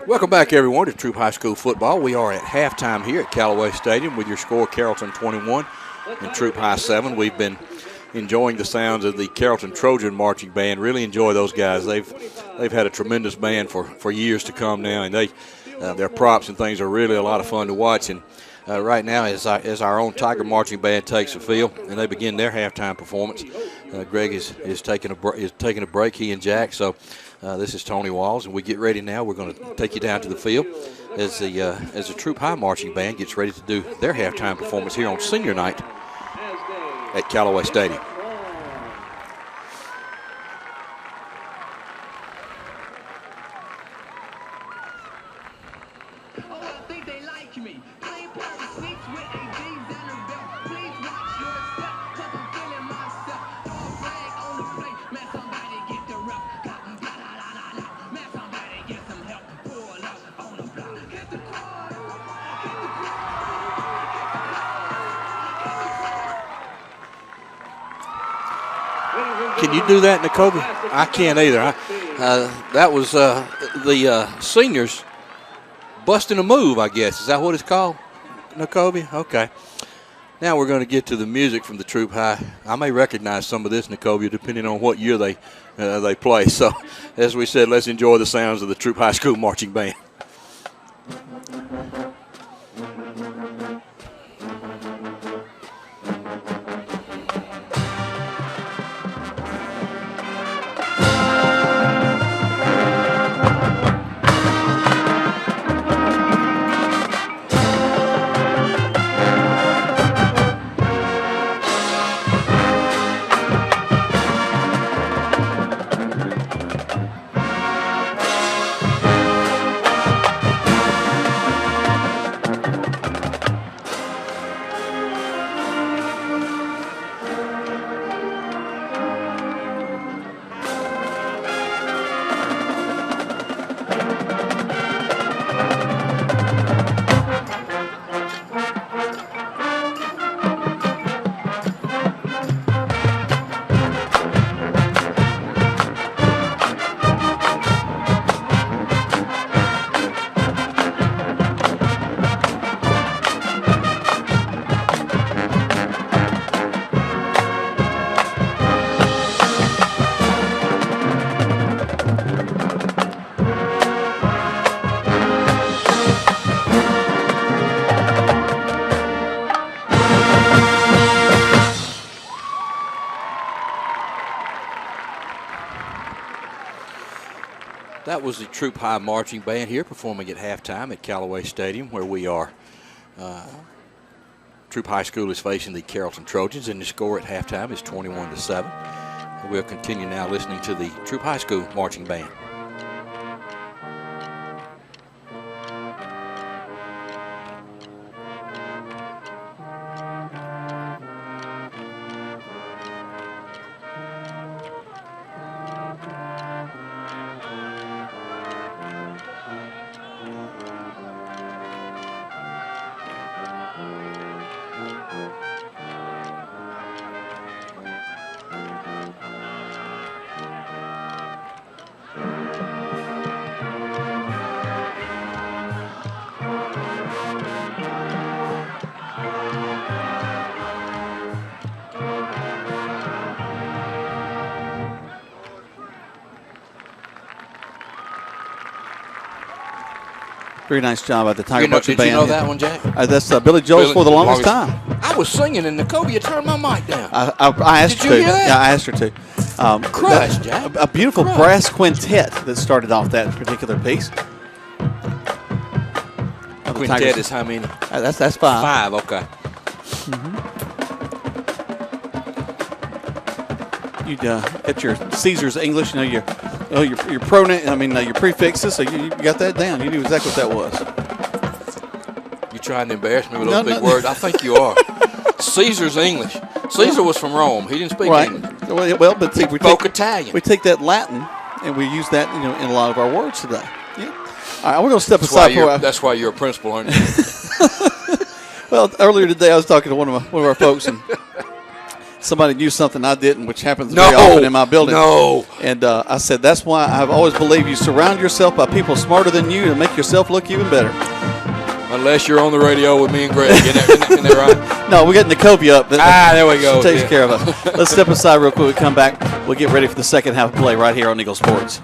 Welcome back, everyone, to Troup High School football. We are at halftime here at Callaway Stadium with your score, Carrollton 21 and Troup High 7. We've been enjoying the sounds of the Carrollton Trojan Marching Band. Really enjoy those guys. They've had a tremendous band for years to come now, and their props and things are really a lot of fun to watch. And right now, as our own Tiger Marching Band takes the field and they begin their halftime performance, Greg is taking a break. He and Jack. So this is Tony Walls, and we get ready now. We're going to take you down to the field as the Troup High Marching Band gets ready to do their halftime performance here on Senior Night at Callaway Stadium. Can you do that, Nakobe? I can't either. That was the seniors busting a move, I guess. Is that what it's called, Nakobe? Okay. Now we're going to get to the music from the Troup High. I may recognize some of this, Nakobe, depending on what year they play. So, as we said, let's enjoy the sounds of the Troup High School Marching Band. that was the Troup High Marching Band here performing at halftime at Callaway Stadium, where we are. Troup High School is facing the Carrollton Trojans, and the score at halftime is 21-7. We'll continue now listening to the Troup High School Marching Band. Very nice job at the Tiger Marching Band. Band. Did you know that one, Jack? That's Billy Joel's For the Longest Time. I was singing, and Nicole, turned my mic down. I asked her to. Hear that? Yeah, I asked her to. Christ, Jack. A beautiful brass quintet that started off that particular piece. Quintet is how many? That's 5. 5, okay. You'd at your Caesar's English, your pronoun. Your prefixes. So you got that down. You knew exactly what that was. You trying to embarrass me with those big words? I think you are. Caesar's English. Caesar was from Rome. He didn't speak English. Well, but see, we spoke Italian. We take that Latin and we use that, in a lot of our words today. Yeah. All right, we're going to step aside. That's why you're a principal, aren't you? Well, earlier today I was talking to one of our folks, and somebody knew something I didn't, which happens very often in my building. No. And I said, that's why I've always believed you surround yourself by people smarter than you to make yourself look even better. Unless you're on the radio with me and Greg. Isn't that right? No, we're getting Nicovia up. There we go. She takes care of us. Let's step aside real quick. We come back. We'll get ready for the second half of play right here on Eagle Sports.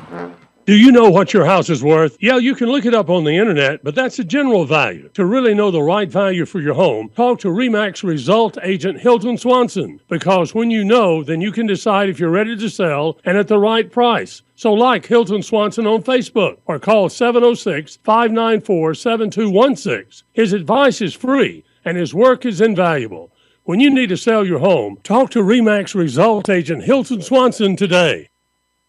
Do you know what your house is worth? Yeah, you can look it up on the internet, but that's a general value. To really know the right value for your home, talk to RE/MAX Result Agent Hilton Swanson, because when you know, then you can decide if you're ready to sell and at the right price. So like Hilton Swanson on Facebook or call 706-594-7216. His advice is free and his work is invaluable. When you need to sell your home, talk to RE/MAX Result Agent Hilton Swanson today.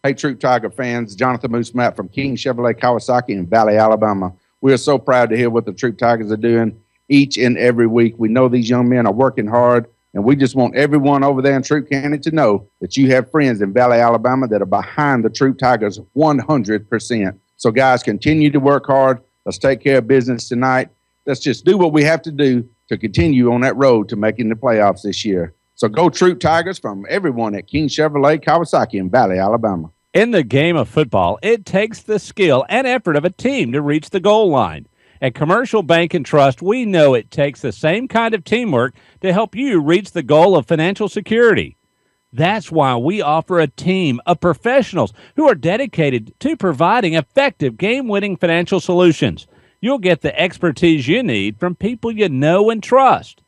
Hey, Troup Tiger fans, Jonathan Moose Matt from King Chevrolet Kawasaki in Valley, Alabama. We are so proud to hear what the Troup Tigers are doing each and every week. We know these young men are working hard, and we just want everyone over there in Troup County to know that you have friends in Valley, Alabama that are behind the Troup Tigers 100%. So, guys, continue to work hard. Let's take care of business tonight. Let's just do what we have to do to continue on that road to making the playoffs this year. So go Troup Tigers from everyone at King Chevrolet Kawasaki in Valley, Alabama. In the game of football, it takes the skill and effort of a team to reach the goal line. At Commercial Bank and Trust, we know it takes the same kind of teamwork to help you reach the goal of financial security. That's why we offer a team of professionals who are dedicated to providing effective game-winning financial solutions. You'll get the expertise you need from people you know and trust.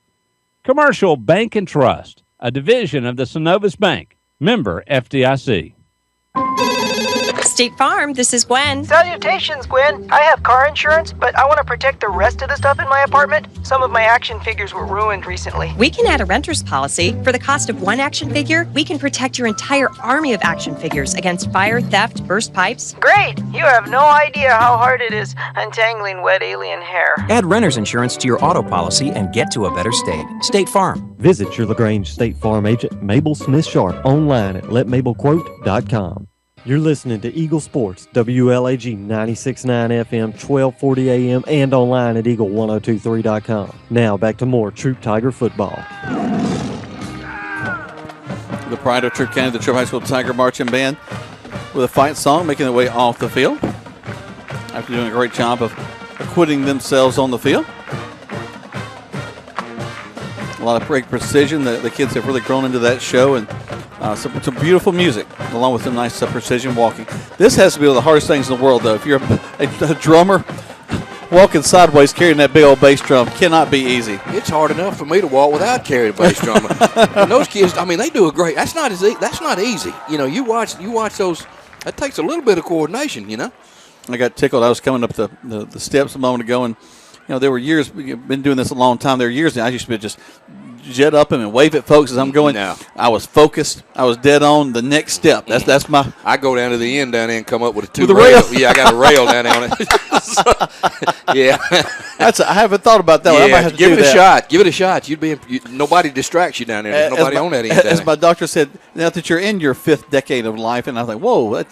Commercial Bank and Trust, a division of the Synovus Bank, member FDIC. State Farm, this is Gwen. Salutations, Gwen. I have car insurance, but I want to protect the rest of the stuff in my apartment. Some of my action figures were ruined recently. We can add a renter's policy. For the cost of one action figure, we can protect your entire army of action figures against fire, theft, burst pipes. Great! You have no idea how hard it is untangling wet alien hair. Add renter's insurance to your auto policy and get to a better state. State Farm. Visit your LaGrange State Farm agent, Mabel Smith Sharp, online at letmabelquote.com. You're listening to Eagle Sports, WLAG 96.9 FM, 1240 AM, and online at eagle1023.com. Now back to more Troup Tiger football. The pride of Troup County, the Troup High School Tiger Marching Band, with a fight song making their way off the field after doing a great job of acquitting themselves on the field. A lot of great precision. The kids have really grown into that show, and some beautiful music, along with some nice precision walking. This has to be one of the hardest things in the world, though. If you're a drummer, walking sideways carrying that big old bass drum cannot be easy. It's hard enough for me to walk without carrying a bass drum. And those kids, they do a great. That's not easy. You know, you watch those. That takes a little bit of coordination. You know. I got tickled. I was coming up the steps a moment ago, and there were years. We've been doing this a long time. There were years now I used to just jet up and wave at folks as I'm going. No. I was focused. I was dead on the next step. That's my. I go down to the end down there and come up with a rail. Yeah, I got a rail down there on it. Yeah, I haven't thought about that. Yeah, one. I might have to give do it a that. shot. Give it a shot. Nobody distracts you down there. There's nobody on that end. As my doctor said, now that you're in your 5th decade of life, and I was like, whoa,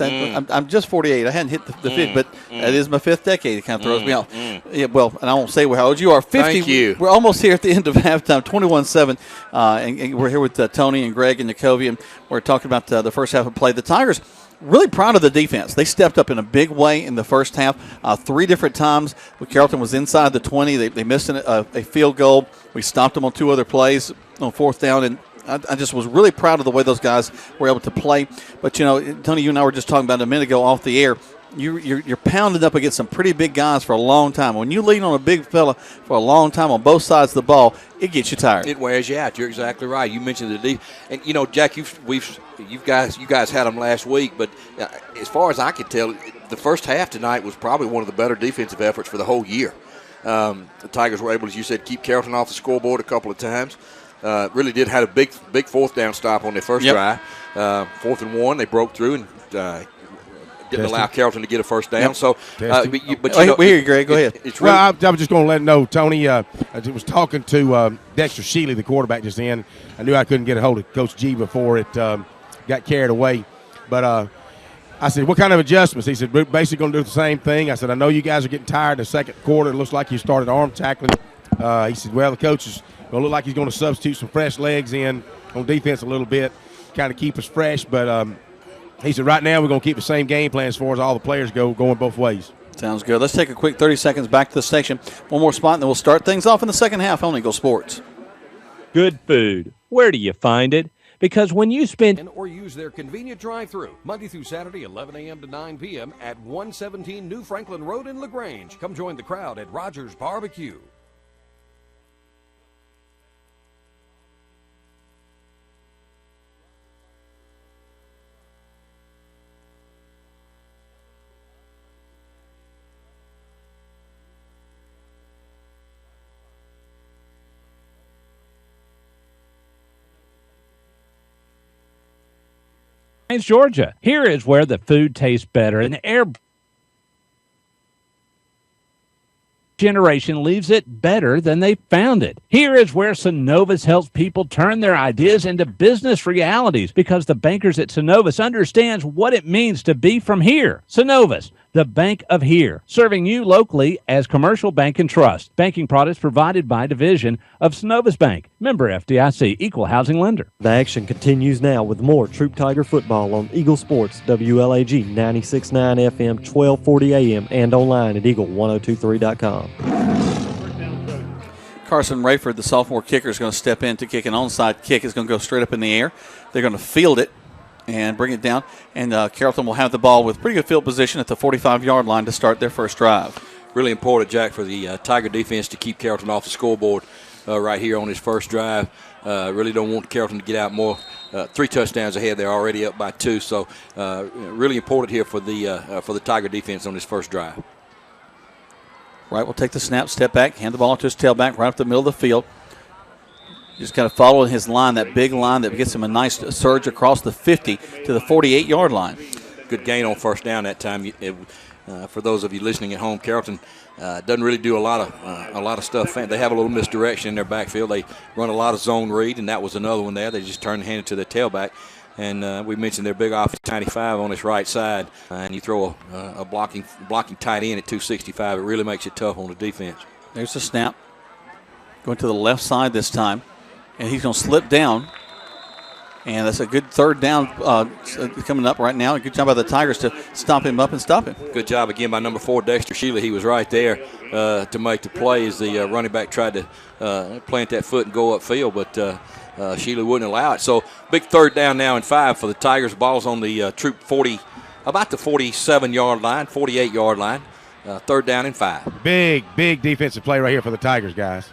I'm just 48. I hadn't hit the 5th, but that is my 5th decade. It kind of throws me off. Yeah, well, and I won't say how old you are. 50. Thank you. We're almost here at the end of halftime, 21-7, and we're here with Tony and Greg and Jacoby, and we're talking about the first half of play. The Tigers. Really proud of the defense. They stepped up in a big way in the first half. 3 different times when Carrollton was inside the 20. They missed a field goal. We stopped them on 2 other plays on 4th down, and I just was really proud of the way those guys were able to play. But, Tony, you and I were just talking about it a minute ago off the air. You're pounded up against some pretty big guys for a long time. When you lean on a big fella for a long time on both sides of the ball, it gets you tired. It wears you out. You're exactly right. You mentioned the deep, and Jack, you guys had them last week, but as far as I can tell, the first half tonight was probably one of the better defensive efforts for the whole year. The Tigers were able, as you said, keep Carrollton off the scoreboard a couple of times. Really did have a big 4th down stop on their first drive. 4th and 1, they broke through and. Didn't allow Carrollton to get a first down. Yep. So, we hear you, Greg. Go ahead. It's really I was just going to let him know, Tony. I was talking to Dexter Shealy, the quarterback, just then. I knew I couldn't get a hold of Coach G before it got carried away. But I said, what kind of adjustments? He said, we're basically going to do the same thing. I said, I know you guys are getting tired in the second quarter. It looks like you started arm tackling. He said, well, the coach is going to look like he's going to substitute some fresh legs in on defense a little bit, kind of keep us fresh. But he said, right now we're going to keep the same game plan as far as all the players go, going both ways. Sounds good. Let's take a quick 30 seconds back to the station. One more spot, and then we'll start things off in the second half on Eagle Sports. Good food. Where do you find it? Because when you spend or use their convenient drive-thru Monday through Saturday, 11 a.m. to 9 p.m. at 117 New Franklin Road in LaGrange. Come join the crowd at Rogers Barbecue. Georgia. Here is where the food tastes better and the air generation leaves it better than they found it. Here is where Synovus helps people turn their ideas into business realities because the bankers at Synovus understands what it means to be from here. Synovus, the bank of here, serving you locally as Commercial Bank and Trust. Banking products provided by division of Synovus Bank. Member FDIC, Equal Housing Lender. The action continues now with more Troup Tiger football on Eagle Sports, WLAG 96.9 FM, 1240 AM, and online at eagle1023.com. Carson Rayford, the sophomore kicker, is going to step in to kick an onside kick. It's going to go straight up in the air. They're going to field it and bring it down. And Carrollton will have the ball with pretty good field position at the 45-yard line to start their first drive. Really important, Jack, for the Tiger defense to keep Carrollton off the scoreboard right here on his first drive. Really don't want Carrollton to get out more. 3 touchdowns ahead. They're already up by 2. So really important here for the Tiger defense on this first drive. Right, we'll take the snap, step back, hand the ball to his tailback right up the middle of the field. Just kind of following his line, that big line that gets him a nice surge across the 50 to the 48-yard line. Good gain on first down that time. For those of you listening at home, Carrollton doesn't really do a lot of stuff. They have a little misdirection in their backfield. They run a lot of zone read, and that was another one there. They just turn and hand it to their tailback. And we mentioned their big offense, 95 on his right side, and you throw a blocking tight end at 265. It really makes it tough on the defense. There's the snap. Going to the left side this time, and he's going to slip down. And that's a good third down coming up right now. A good job by the Tigers to stop him up and stop him. Good job again by number 4, Dexter Shealy. He was right there to make the play as the running back tried to plant that foot and go upfield, but Shealy wouldn't allow it. So big third down now and 5 for the Tigers. Ball's on the Troup 40, about the 47-yard line, 48-yard line. Third down and 5. Big defensive play right here for the Tigers, guys.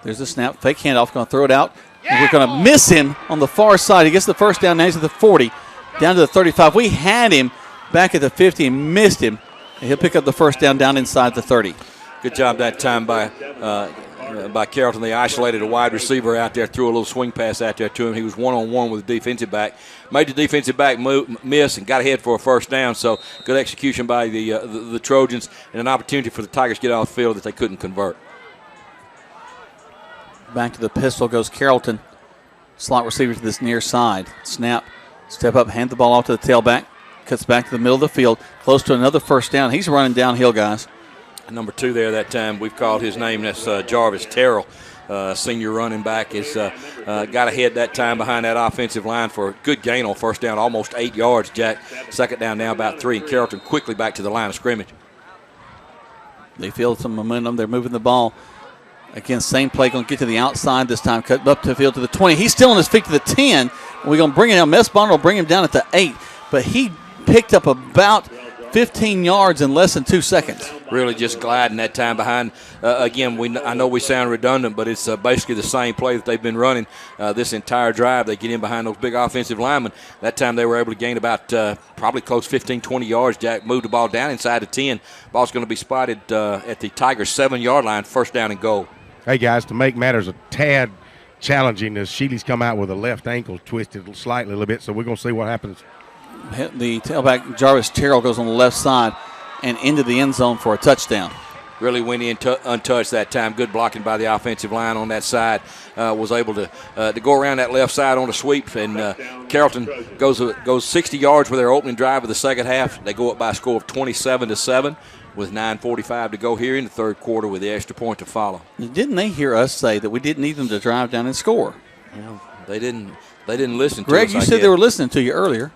There's the snap. Fake handoff. Going to throw it out. Yeah. We're going to miss him on the far side. He gets the first down. Now he's at the 40. down to the 35. We had him back at the 50 and missed him. And he'll pick up the first down inside the 30. Good job that time by Carrollton. They isolated a wide receiver out there, threw a little swing pass out there to him. He was one-on-one with the defensive back. Made the defensive back miss and got ahead for a first down. So good execution by the Trojans and an opportunity for the Tigers to get off the field that they couldn't convert. Back to the pistol goes Carrollton. Slot receiver to this near side. Snap, step up, hand the ball off to the tailback. Cuts back to the middle of the field, close to another first down. He's running downhill, guys. Number 2 there that time, we've called his name. That's Jarvis Terrell, senior running back. Has got ahead that time behind that offensive line for a good gain on first down, almost 8 yards, Jack. Second down now about 3, and Carrollton quickly back to the line of scrimmage. They feel some momentum. They're moving the ball. Again, same play, going to get to the outside this time, cut up to the field to the 20. He's still on his feet to the 10. We're going to bring him down. Messbonner will bring him down at the 8, but he picked up about 15 yards in less than 2 seconds. Really just gliding that time behind. Again, I know we sound redundant, but it's basically the same play that they've been running this entire drive. They get in behind those big offensive linemen. That time they were able to gain about probably close 15, 20 yards. Jack moved the ball down inside the 10. Ball's going to be spotted at the Tigers' 7-yard line, first down and goal. Hey, guys, to make matters a tad challenging, as Sheely's come out with a left ankle twisted slightly a little bit, so we're going to see what happens. The tailback, Jarvis Terrell, goes on the left side and into the end zone for a touchdown. Really went in untouched that time. Good blocking by the offensive line on that side. Was able to go around that left side on a sweep, and Carrollton goes 60 yards with their opening drive of the second half. They go up by a score of 27-7 with 9:45 to go here in the third quarter with the extra point to follow. Didn't they hear us say that we didn't need them to drive down and score? Well, they didn't listen to us. Greg, you said they were listening to you earlier.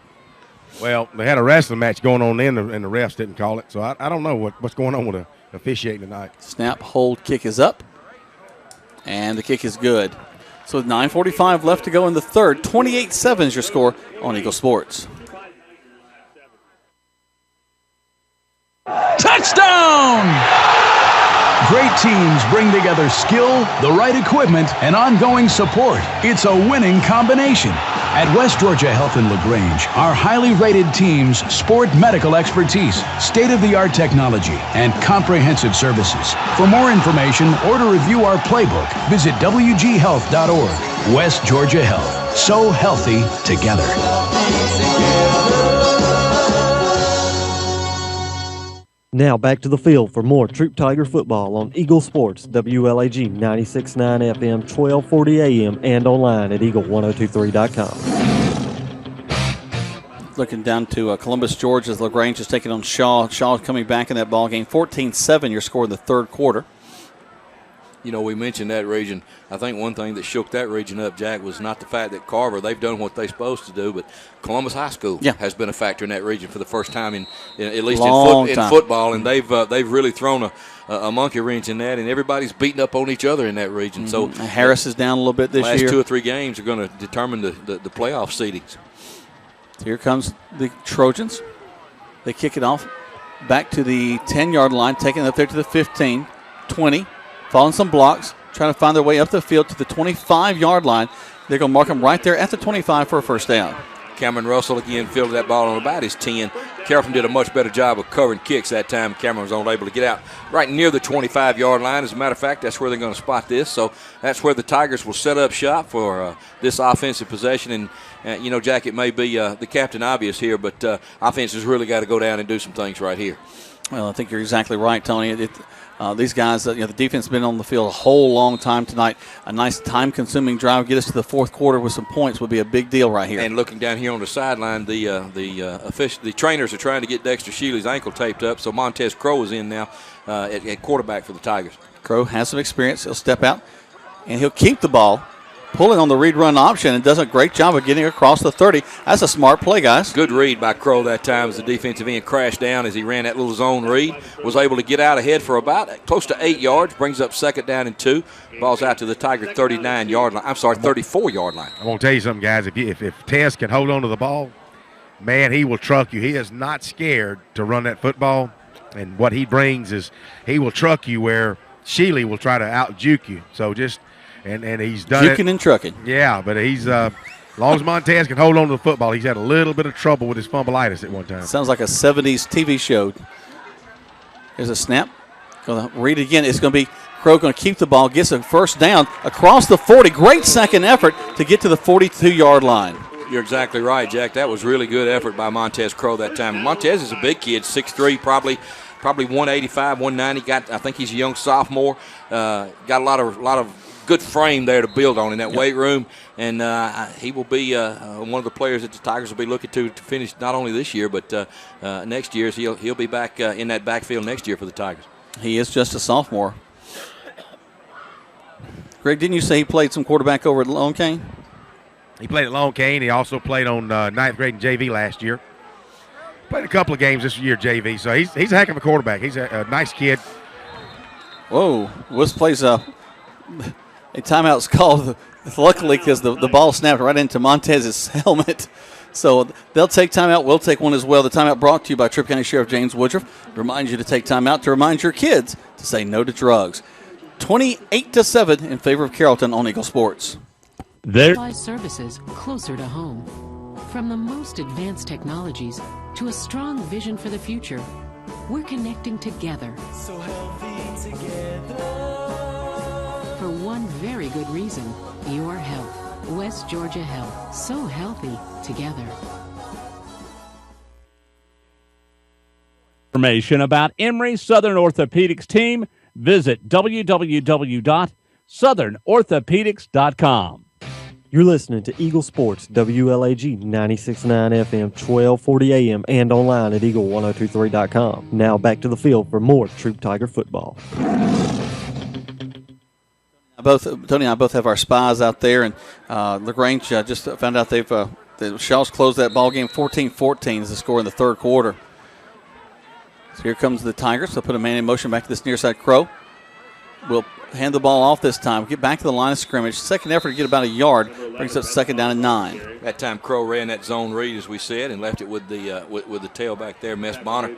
Well, they had a wrestling match going on then, and the refs didn't call it. So I don't know what's going on with the officiating tonight. Snap, hold, kick is up. And the kick is good. So with 9:45 left to go in the third, 28-7 is your score on Eagle Sports. Touchdown! Great teams bring together skill, the right equipment, and ongoing support. It's a winning combination. At West Georgia Health in LaGrange, our highly rated teams sport medical expertise, state-of-the-art technology, and comprehensive services. For more information or to review our playbook, visit wghealth.org. West Georgia Health. So healthy together. Now back to the field for more Troup Tiger football on Eagle Sports, WLAG 96.9 FM, 1240 AM, and online at eagle1023.com. Looking down to Columbus, Georgia, as LaGrange is taking on Shaw. Shaw is coming back in that ball game. 14-7 your score in the third quarter. You know, we mentioned that region. I think one thing that shook that region up, Jack, was not the fact that Carver, they've done what they're supposed to do, but Columbus High School has been a factor in that region for the first time in at least in football, and they've really thrown a monkey wrench in that, and everybody's beating up on each other in that region. So Harris is down a little bit this year. Last 2 or 3 games are going to determine the playoff seedings. So here comes the Trojans. They kick it off back to the 10-yard line, taking it up there to the 15, 20. Following some blocks, trying to find their way up the field to the 25-yard line. They're going to mark them right there at the 25 for a first down. Cameron Russell again fielded that ball on about his 10. Carrollton did a much better job of covering kicks that time. Cameron was only able to get out right near the 25-yard line. As a matter of fact, that's where they're going to spot this. So that's where the Tigers will set up shop for this offensive possession. And, you know, Jack, it may be the captain obvious here, but offense has really got to go down and do some things right here. Well, I think you're exactly right, Tony. These guys, the defense has been on the field a whole long time tonight. A nice time-consuming drive, get us to the fourth quarter with some points would be a big deal right here. And looking down here on the sideline, the trainers are trying to get Dexter Sheely's ankle taped up, so Montez Crow is in now at quarterback for the Tigers. Crow has some experience. He'll step out, and he'll keep the ball, pulling on the read-run option, and does a great job of getting across the 30. That's a smart play, guys. Good read by Crow that time as the defensive end crashed down as he ran that little zone read. Was able to get out ahead for about close to 8 yards, brings up second down and 2. Ball's out to the Tiger 34-yard line. I'm going to tell you something, guys. If Tess can hold on to the ball, man, he will truck you. He is not scared to run that football, and what he brings is he will truck you where Sheely will try to out-juke you. So just – And he's done Juking and trucking. Yeah, but As long as Montez can hold on to the football, he's had a little bit of trouble with his fumbleitis at one time. Sounds like a 70s TV show. Here's a snap. Going to read it again. It's going to be Crow going to keep the ball, gets a first down across the 40. Great second effort to get to the 42-yard line. You're exactly right, Jack. That was really good effort by Montez Crow that time. Montez is a big kid, 6'3", probably 185, 190. I think he's a young sophomore. Got a lot of good frame there to build on in that weight room, and he will be one of the players that the Tigers will be looking to finish not only this year but next year. So he'll be back in that backfield next year for the Tigers. He is just a sophomore. Greg, didn't you say he played some quarterback over at Lone Cane? He played at Lone Cane. He also played on ninth grade in JV last year. Played a couple of games this year JV, so he's a heck of a quarterback. He's a nice kid. Whoa, this plays a timeout's called, luckily, because the ball snapped right into Montez's helmet. So they'll take timeout. We'll take one as well. The timeout brought to you by Troup County Sheriff James Woodruff. Reminds you to take timeout to remind your kids to say no to drugs. 28-7 in favor of Carrollton on Eagle Sports. Services closer to home. From the most advanced technologies to a strong vision for the future, we're connecting together. So healthy together. For one very good reason, your health. West Georgia Health. So healthy together. Information about Emory Southern Orthopedics team, visit www.southernorthopedics.com. You're listening to Eagle Sports, WLAG 96.9 FM, 1240 AM, and online at eagle1023.com. Now back to the field for more Troup Tiger football. Tony and I both have our spies out there, and LaGrange just found out the Shaws closed that ball game 14-14 is the score in the third quarter. So here comes the Tigers. They'll put a man in motion back to this near side. Crow will hand the ball off this time. Get back to the line of scrimmage. Second effort to get about a yard. Brings up second down and 9. That time Crow ran that zone read, as we said, and left it with the with the tailback there, Mess Bonner.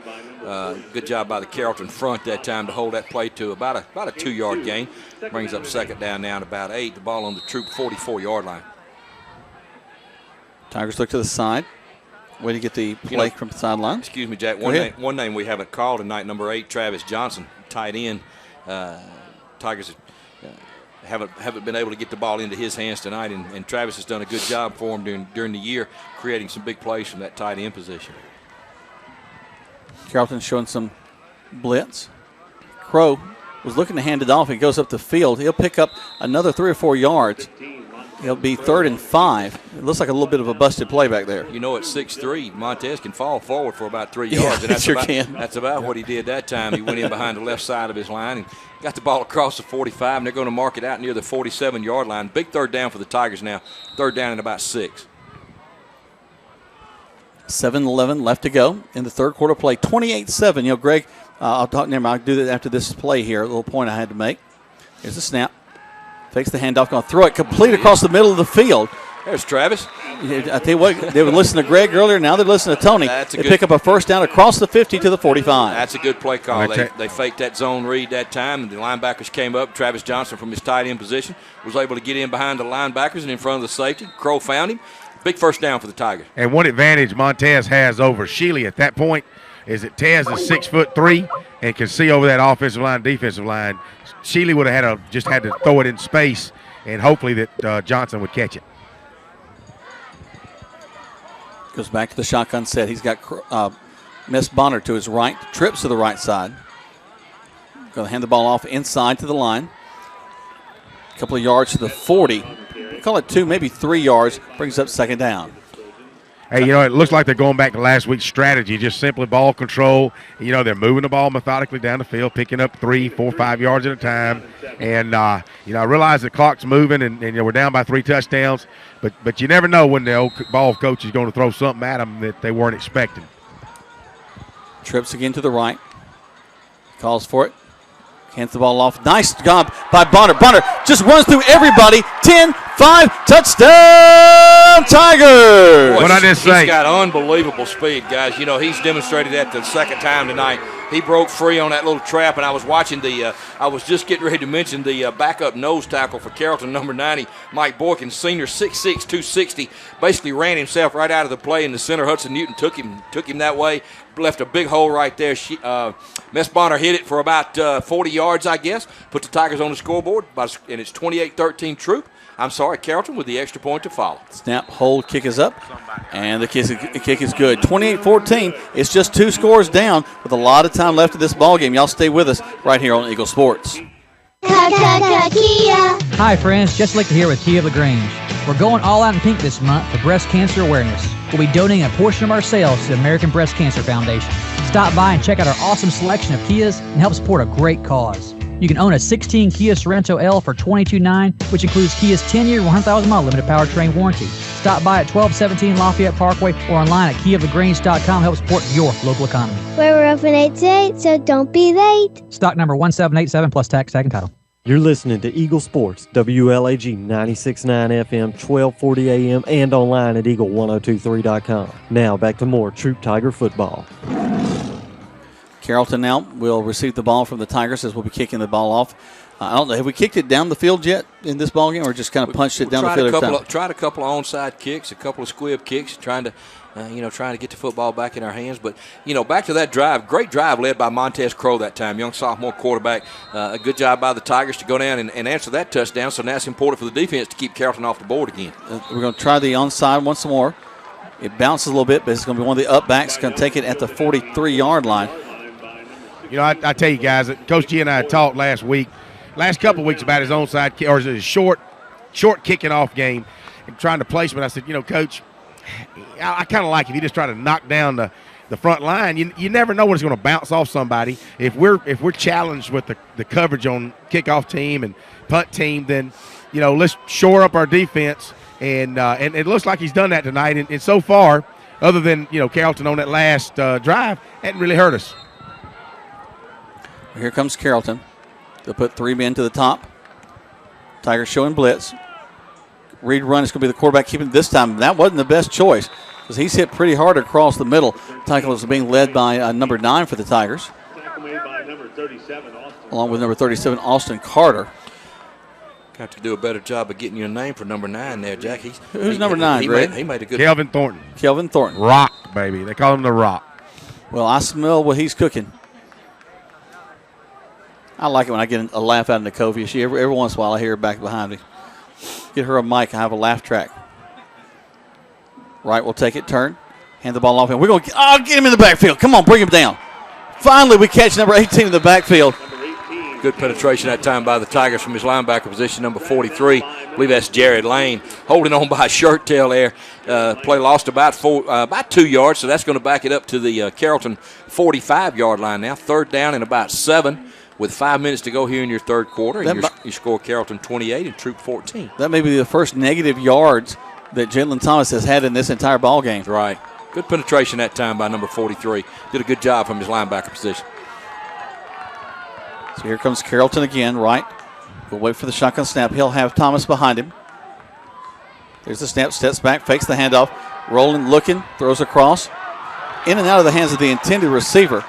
Good job by the Carrollton front that time to hold that play to about a 2-yard gain. Brings up second down now at about 8. The ball on the Troup 44-yard line. Tigers look to the side. Way to get the play from the sideline. Excuse me, Jack. One name we haven't called tonight, number 8, Travis Johnson, tight end. Tigers haven't been able to get the ball into his hands tonight, and Travis has done a good job for him during the year, creating some big plays from that tight end position. Carrollton showing some blitz. Crow was looking to hand it off. He goes up the field. He'll pick up another 3 or 4 yards. It'll be 3rd and 5. It looks like a little bit of a busted play back there. You know, at 6'3", Montez can fall forward for about 3 yards. And that's about what he did that time. He went in behind the left side of his line and got the ball across the 45, and they're going to mark it out near the 47-yard line. Big third down for the Tigers now. Third down and about 6. 7-11 left to go in the third quarter play. 28-7. You know, Greg, I'll do that after this play here. A little point I had to make. Here's the snap. Takes the handoff, going to throw it complete across the middle of the field. There's Travis. I tell you what, they were listening to Greg earlier. Now they're listening to Tony. They pick up a first down across the 50 to the 45. That's a good play call. They faked that zone read that time, and the linebackers came up. Travis Johnson from his tight end position was able to get in behind the linebackers and in front of the safety. Crow found him. Big first down for the Tigers. And one advantage Montez has over Sheely at that point is that Tez is 6'3" and can see over that offensive line, defensive line. Sheely would have just had to throw it in space, and hopefully that Johnson would catch it. Goes back to the shotgun set. He's got Miss Bonner to his right, trips to the right side. Going to hand the ball off inside to the line. A couple of yards to the 40. Call it 2, maybe 3 yards. Brings up second down. Hey, you know, it looks like they're going back to last week's strategy, just simply ball control. You know, they're moving the ball methodically down the field, picking up 3, 4, 5 yards at a time. And, you know, I realize the clock's moving and you know, we're down by 3 touchdowns. But you never know when the old ball coach is going to throw something at them that they weren't expecting. Trips again to the right. Calls for it. Hands the ball off. Nice job by Bonner. Bonner just runs through everybody. 10-5, touchdown, Tigers. What I just say? He's got unbelievable speed, guys. You know, he's demonstrated that the second time tonight. he broke free on that little trap, and I was watching I was just getting ready to mention the backup nose tackle for Carrollton, number 90, Mike Boykin, senior, 6'6", 260, basically ran himself right out of the play in the center. Hudson Newton took him that way, left a big hole right there. Mess Bonner hit it for about 40 yards, I guess, put the Tigers on the scoreboard, and it's 28-13 Troup. Carrollton with the extra point to follow. Snap, hold, kick is up, and the kick is good. 28-14. It's just 2 scores down with a lot of time left in this ball game. Y'all stay with us right here on Eagle Sports. Hi, friends. Just like to hear with Kia of LaGrange. We're going all out in pink this month for breast cancer awareness. We'll be donating a portion of our sales to the American Breast Cancer Foundation. Stop by and check out our awesome selection of Kias and help support a great cause. You can own a 16 Kia Sorento L for $22,900, which includes Kia's 10-year, 100,000-mile limited powertrain warranty. Stop by at 1217 Lafayette Parkway or online at KiaofLaGrange.com to help support your local economy. We're open 8 to 8, so don't be late. Stock number 1787 plus tax, tag, and title. You're listening to Eagle Sports, WLAG 96.9 FM, 1240 AM, and online at Eagle1023.com. Now back to more Troup Tiger football. Carrollton now will receive the ball from the Tigers as we'll be kicking the ball off. I don't know, have we kicked it down the field yet in this ball game, or just kind of punched it down the field every time? Tried a couple of onside kicks, a couple of squib kicks, trying to get the football back in our hands. But, back to that drive, great drive led by Montez Crow that time, young sophomore quarterback. A good job by the Tigers to go down and answer that touchdown, so now it's important for the defense to keep Carrollton off the board again. We're going to try the onside once more. It bounces a little bit, but it's going to be one of the up backs going to take it at the 43-yard line. I tell you guys, Coach G and I talked last couple of weeks about his onside kick, or his short kicking off game, and trying to placement. I said, Coach, I kind of like if you just try to knock down the front line. You never know when it's going to bounce off somebody. If we're challenged with the coverage on kickoff team and punt team, then let's shore up our defense. And it looks like he's done that tonight. And so far, other than Carrollton on that last drive, hadn't really hurt us. Here comes Carrollton. They'll put 3 men to the top. Tigers showing blitz. Reed run is going to be the quarterback keeping this time. That wasn't the best choice because he's hit pretty hard across the middle. Tackle is being led by number 9 for the Tigers. Along with number 37, Austin Carter. Got to do a better job of getting your name for number 9 there, Jack. Who's number 9, Greg? He made a good. Kelvin Thornton. Kelvin Thornton. Rock, baby. They call him the Rock. Well, I smell what he's cooking. I like it when I get a laugh out of Nicovia. Every once in a while I hear her back behind me. Get her a mic and have a laugh track. Right, we'll take it, turn, hand the ball off, and we're going to get him in the backfield. Come on, bring him down. Finally, we catch number 18 in the backfield. Good penetration that time by the Tigers from his linebacker position, number 43. I believe that's Jared Lane. Holding on by a shirt tail there. Play lost about 2 yards, so that's going to back it up to the Carrollton 45-yard line now. 3rd down and about 7. With 5 minutes to go here in your third quarter, and you score Carrollton 28 and Troup 14. That may be the first negative yards that Jalen Thomas has had in this entire ball game. Right. Good penetration that time by number 43. Did a good job from his linebacker position. So here comes Carrollton again, right. We'll wait for the shotgun snap. He'll have Thomas behind him. There's the snap, steps back, fakes the handoff. Rolling, looking, throws across. In and out of the hands of the intended receiver.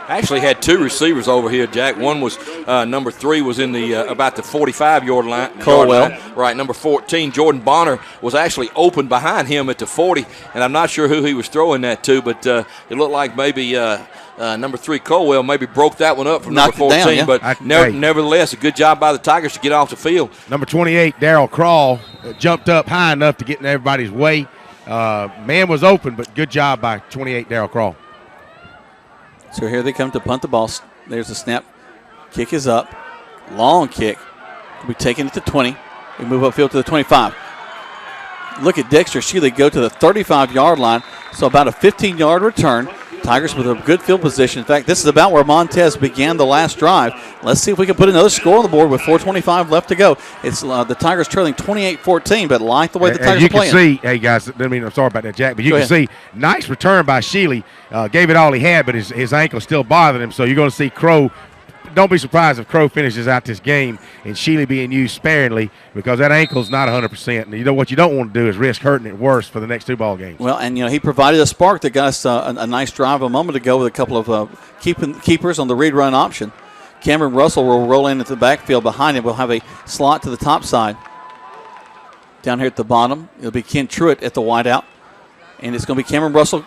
Actually had 2 receivers over here, Jack. One was number 3 was in the about the 45-yard line. Colwell. Right, number 14, Jordan Bonner, was actually open behind him at the 40, and I'm not sure who he was throwing that to, but it looked like maybe number 3, Colwell, maybe broke that one up from number 14. Down, yeah. But nevertheless, a good job by the Tigers to get off the field. Number 28, Darryl Crawl, jumped up high enough to get in everybody's way. Man was open, but good job by 28, Darryl Crawl. So here they come to punt the ball. There's the snap. Kick is up. Long kick. We're taking it to 20. We move upfield to the 25. Look at Dexter Shealy go to the 35-yard line. So about a 15-yard return. Tigers with a good field position. In fact, this is about where Montez began the last drive. Let's see if we can put another score on the board with 4:25 left to go. It's the Tigers trailing 28-14, but like the way the Tigers are playing. You can see, hey guys, I'm sorry about that, Jack, but you can see, nice return by Shealy. Gave it all he had, but his ankle still bothered him. So you're going to see Crow don't be surprised if Crow finishes out this game and Shealy being used sparingly because that ankle's not 100%. And you know what you don't want to do is risk hurting it worse for the next 2 ball games. Well, and he provided a spark that got us a nice drive a moment ago with a couple of keepers on the read run option. Cameron Russell will roll in at the backfield behind him. We'll have a slot to the top side. Down here at the bottom, it'll be Ken Truitt at the wideout. And it's going to be Cameron Russell.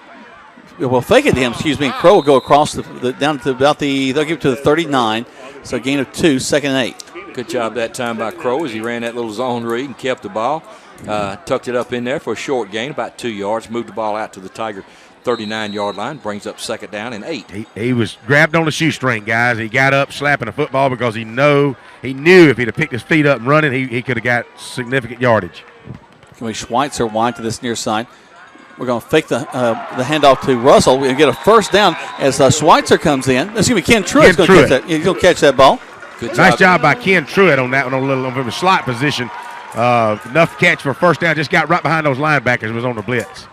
We'll fake it to him, Crow will go across down to about they'll give it to the 39. So a gain of 2, 2nd and 8. Good job that time by Crow as he ran that little zone read and kept the ball. Tucked it up in there for a short gain, about 2 yards. Moved the ball out to the Tiger 39-yard line. Brings up 2nd down and 8. He was grabbed on the shoestring, guys. He got up slapping the football because he knew if he'd have picked his feet up and running, he could have got significant yardage. Can we Schweitzer wide to this near side? We're going to fake the handoff to Russell. We'll get a first down as Schweitzer comes in. Excuse me, Ken Truitt's going to catch that. He's going to catch that ball. Nice job by Ken Truitt on that one, from a slot position. Enough catch for a first down. Just got right behind those linebackers. Was on the blitz.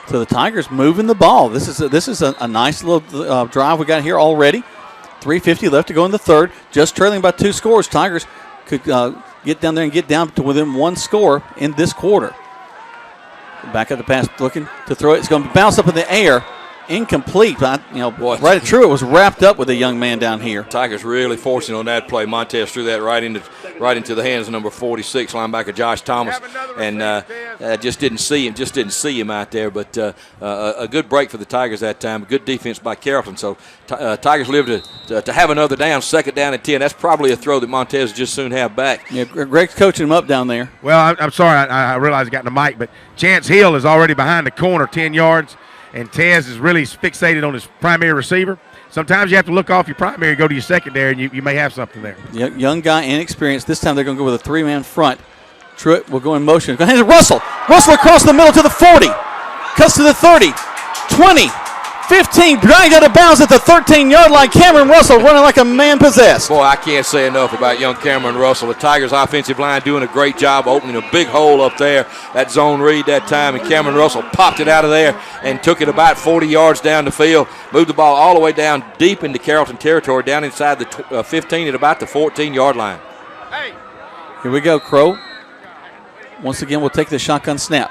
So the Tigers moving the ball. This is a nice little drive we got here already. 3:50 left to go in the third. Just trailing by 2 scores. Tigers could get down there and get down to within 1 score in this quarter. Back at the pass, looking to throw it. It's going to bounce up in the air. Incomplete. Right at Truitt was wrapped up with a young man down here. Tigers really fortunate on that play. Montez threw that right into the hands of number 46 linebacker Josh Thomas, and just didn't see him out there. But a good break for the Tigers that time. Good defense by Carrollton. So Tigers live to have another down, 2nd down and 10. That's probably a throw that Montez just soon have back. Yeah, Greg's coaching him up down there. Well, I'm sorry, I realized I got the mic, but Chance Hill is already behind the corner, 10 yards. And Tez is really fixated on his primary receiver. Sometimes you have to look off your primary, go to your secondary, and you may have something there. Young guy, inexperienced. This time they're going to go with a 3-man front. Truitt will go in motion. Go ahead to Russell. Russell across the middle to the 40. Cuts to the 30, 20, 15. Dragged out of bounds at the 13-yard line. Cameron Russell running like a man possessed. Boy, I can't say enough about young Cameron Russell. The Tigers' offensive line doing a great job opening a big hole up there. That zone read that time, and Cameron Russell popped it out of there and took it about 40 yards down the field. Moved the ball all the way down deep into Carrollton territory, down inside the 15 at about the 14-yard line. Here we go, Crow. Once again, we'll take the shotgun snap.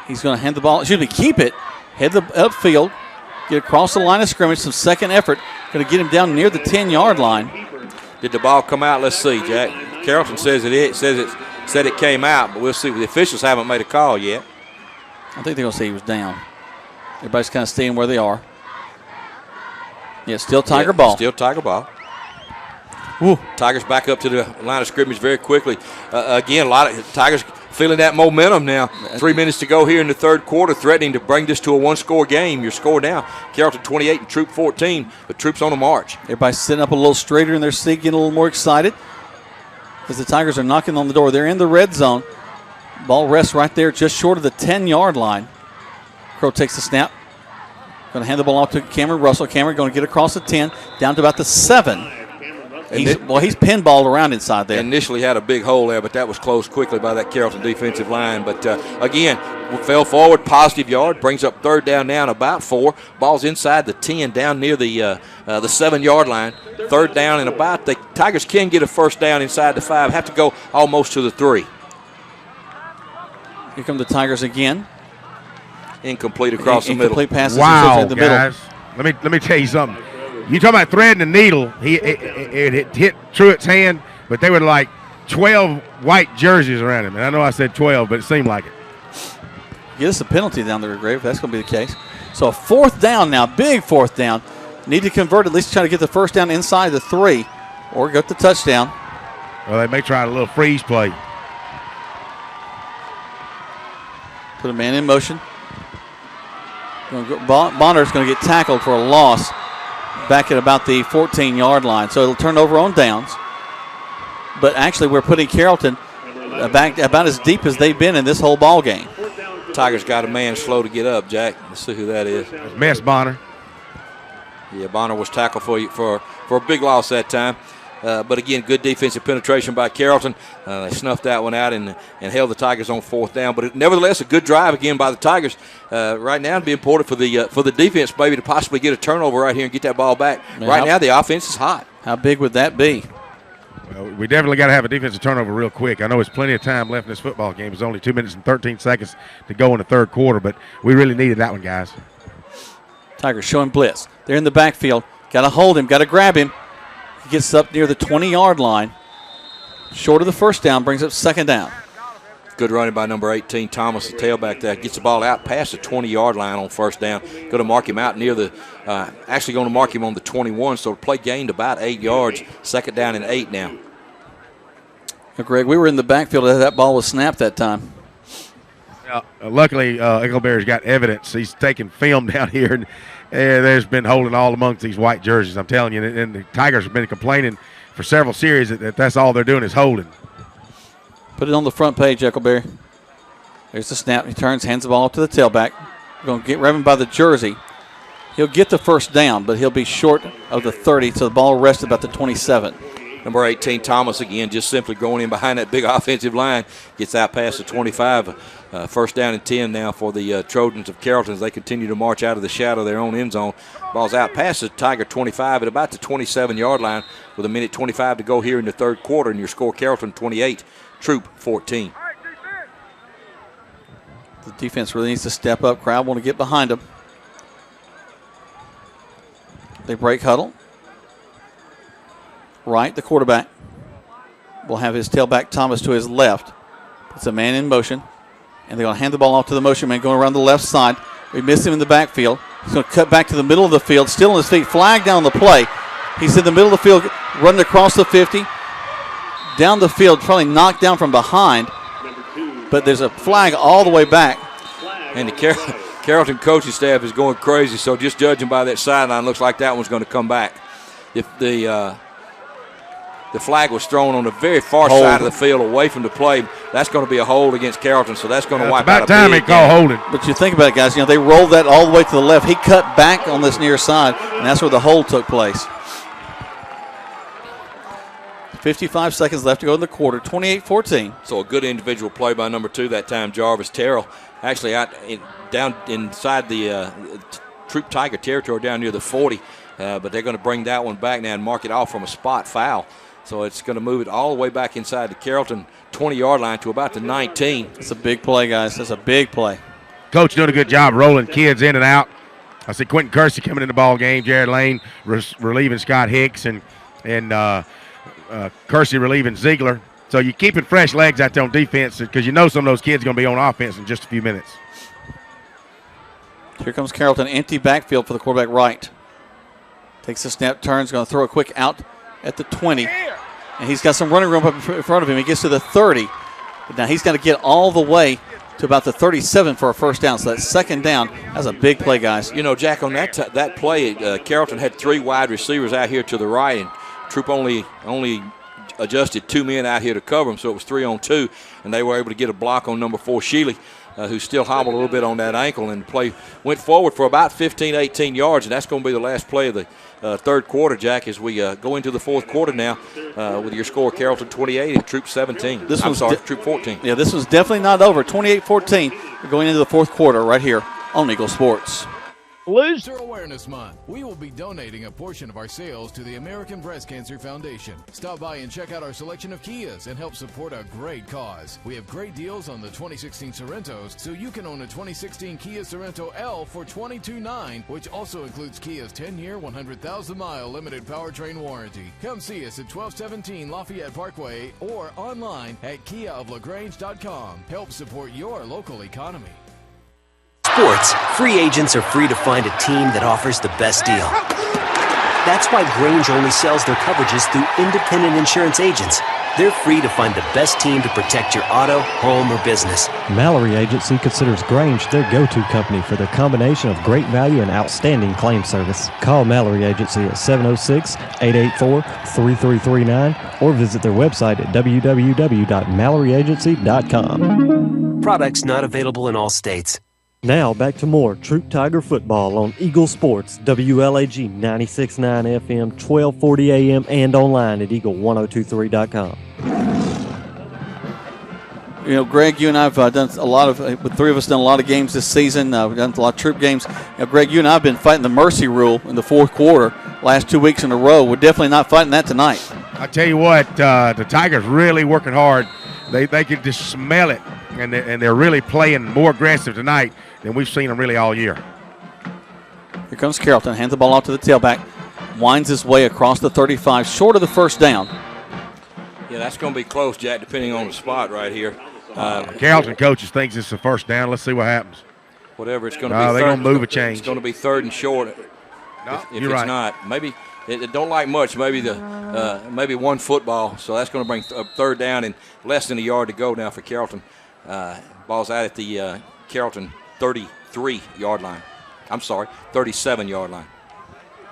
He's going to hand the ball. Keep it. Head the upfield. Get across the line of scrimmage. Some second effort. Going to get him down near the 10-yard line. Did the ball come out? Let's see, Jack. Carrollton said it came out, but we'll see. The officials haven't made a call yet. I think they're going to say he was down. Everybody's kind of staying where they are. Yeah, still Tiger ball. Still Tiger ball. Woo. Tigers back up to the line of scrimmage very quickly. Again, a lot of Tigers feeling that momentum now. 3 minutes to go here in the third quarter, threatening to bring this to a 1-score game. Your score now, Carrollton 28 and Troup 14, but Troup's on a march. Everybody's sitting up a little straighter in their seat, getting a little more excited as the Tigers are knocking on the door. They're in the red zone. Ball rests right there just short of the 10-yard line. Crow takes the snap. Going to hand the ball off to Cameron Russell. Cameron going to get across the 10, down to about the 7. He's pinballed around inside there. Initially had a big hole there, but that was closed quickly by that Carrollton defensive line. But again, fell forward, positive yard, brings up 3rd down now and about 4. Ball's inside the 10, down near the 7-yard line. 3rd down and about. The Tigers can get a first down inside the 5. Have to go almost to the 3. Here come the Tigers again. Incomplete across the middle. Incomplete passes in the guys. middle. Let me tell you something. You talking about threading the needle? It hit Truitt's hand, but they were like 12 white jerseys around him. And I know I said 12, but it seemed like it. Get us a penalty down there, Grave, if that's going to be the case. So a 4th down now, big 4th down. Need to convert, at least try to get the first down inside the 3 or get the touchdown. Well, they may try a little freeze play. Put a man in motion. Bonner's going to get tackled for a loss back at about the 14-yard line. So it'll turn over on downs. But actually, we're putting Carrollton back about as deep as they've been in this whole ball game. Tigers got a man slow to get up, Jack. Let's see who that is. Mess Bonner. Yeah, Bonner was tackled for a big loss that time. But again, good defensive penetration by Carrollton. They snuffed that one out and held the Tigers on 4th down. But nevertheless, a good drive again by the Tigers. Right now, it'd be important for the defense maybe to possibly get a turnover right here and get that ball back. Right now, the offense is hot. How big would that be? Well, we definitely got to have a defensive turnover real quick. I know it's plenty of time left in this football game. It's only 2 minutes and 13 seconds to go in the third quarter, but we really needed that one, guys. Tigers showing blitz. They're in the backfield. Got to hold him. Got to grab him. He gets up near the 20-yard line. Short of the first down, brings up 2nd down. Good running by number 18, Thomas, the tailback there. Gets the ball out past the 20-yard line on 1st down. Going to mark him out near the actually going to mark him on the 21, so the play gained about 8 yards. 2nd down and 8 now. Greg, we were in the backfield as that ball was snapped that time. Luckily, Eagleberry's got evidence. He's taking film down here, and there's been holding all amongst these white jerseys, I'm telling you. And the Tigers have been complaining for several series that that's all they're doing is holding. Put it on the front page, Eagleberry. There's the snap. He turns, hands the ball to the tailback. Going to get grabbed by the jersey. He'll get the 1st down, but he'll be short of the 30, so the ball rests about the 27. Number 18, Thomas, again, just simply going in behind that big offensive line. Gets out past the 25. 1st down and 10 now for the Trojans of Carrollton as they continue to march out of the shadow of their own end zone. Ball's out past the Tiger 25 at about the 27-yard line with 1:25 to go here in the third quarter. And your score, Carrollton 28, Troup 14. The defense really needs to step up. Crowd want to get behind them. They break huddle. Right, the quarterback will have his tailback Thomas to his left. Puts a man in motion, and they're going to hand the ball off to the motion man going around the left side. We missed him in the backfield. He's going to cut back to the middle of the field, still on his feet, flag down the play. He's in the middle of the field, running across the 50, down the field, probably knocked down from behind, but there's a flag all the way back. And the Carrollton coaching staff is going crazy, so just judging by that sideline, looks like that one's going to come back. If the flag was thrown on the very far side of the field away from the play, that's going to be a hold against Carrollton, so that's going to wipe out a big time they call holding. But you think about it, guys, they rolled that all the way to the left. He cut back on this near side, and that's where the hold took place. 55 seconds left to go in the quarter, 28-14. So a good individual play by number 2 that time, Jarvis Terrell. Actually down inside the Troup Tiger territory down near the 40, but they're going to bring that one back now and mark it off from a spot foul. So it's going to move it all the way back inside the Carrollton 20-yard line to about the 19. It's a big play, guys. That's a big play. Coach doing a good job rolling kids in and out. I see Quentin Kersey coming in the ball game. Jared Lane relieving Scott Hicks, and Kersey relieving Ziegler. So you're keeping fresh legs out there on defense because you know some of those kids are going to be on offense in just a few minutes. Here comes Carrollton, empty backfield for the quarterback right. Takes a snap, turns, going to throw a quick out at the 20. And he's got some running room up in front of him. He gets to the 30. But now he's got to get all the way to about the 37 for a 1st down. So that's 2nd down. That's a big play, guys. Jack, on that play, Carrollton had 3 wide receivers out here to the right, and Troup only adjusted 2 men out here to cover them, so it was 3-on-2, and they were able to get a block on number 4, Shealy, who still hobbled a little bit on that ankle, and the play went forward for about 15, 18 yards, and that's going to be the last play of the third quarter, Jack, as we go into the fourth quarter now with your score, Carrollton 28 and Troup 17. Troup 14. Yeah, this was definitely not over. 28-14. We're going into the fourth quarter right here on Eagle Sports. Cancer Awareness Month. We will be donating a portion of our sales to the American Breast Cancer Foundation. Stop by and check out our selection of Kias and help support a great cause. We have great deals on the 2016 Sorrentos, so you can own a 2016 Kia Sorrento L for $22,900, which also includes Kia's 10-year, 100,000-mile limited powertrain warranty. Come see us at 1217 Lafayette Parkway or online at KiaofLaGrange.com. Help support your local economy. Sports, free agents are free to find a team that offers the best deal. That's why Grange only sells their coverages through independent insurance agents. They're free to find the best team to protect your auto, home, or business. Mallory Agency considers Grange their go-to company for their combination of great value and outstanding claim service. Call Mallory Agency at 706-884-3339 or visit their website at www.malloryagency.com. Products not available in all states. Now back to more Troup Tiger football on Eagle Sports, WLAG 96.9 FM, 1240 AM, and online at eagle1023.com. You know, Greg, you and I have done a lot of, the three of us done a lot of games this season. We've done a lot of Troup games. You know, Greg, you and I have been fighting the mercy rule in the fourth quarter last 2 weeks in a row. We're definitely not fighting that tonight. I tell you what, the Tigers really working hard. They can just smell it, and they're really playing more aggressive tonight than we've seen them really all year. Here comes Carrollton, hands the ball off to the tailback, winds his way across the 35, short of the first down. Yeah, that's going to be close, Jack, depending on the spot right here. Carrollton coaches thinks it's the first down. Let's see what happens. Whatever it's going to be. They're going to move a change. It's going to be third and short. No, if you're it's right. not, maybe it don't like much. Maybe maybe one football. So that's going to bring third down and less than a yard to go now for Carrollton. Ball's out at the Carrollton 33-yard line. I'm sorry, 37-yard line.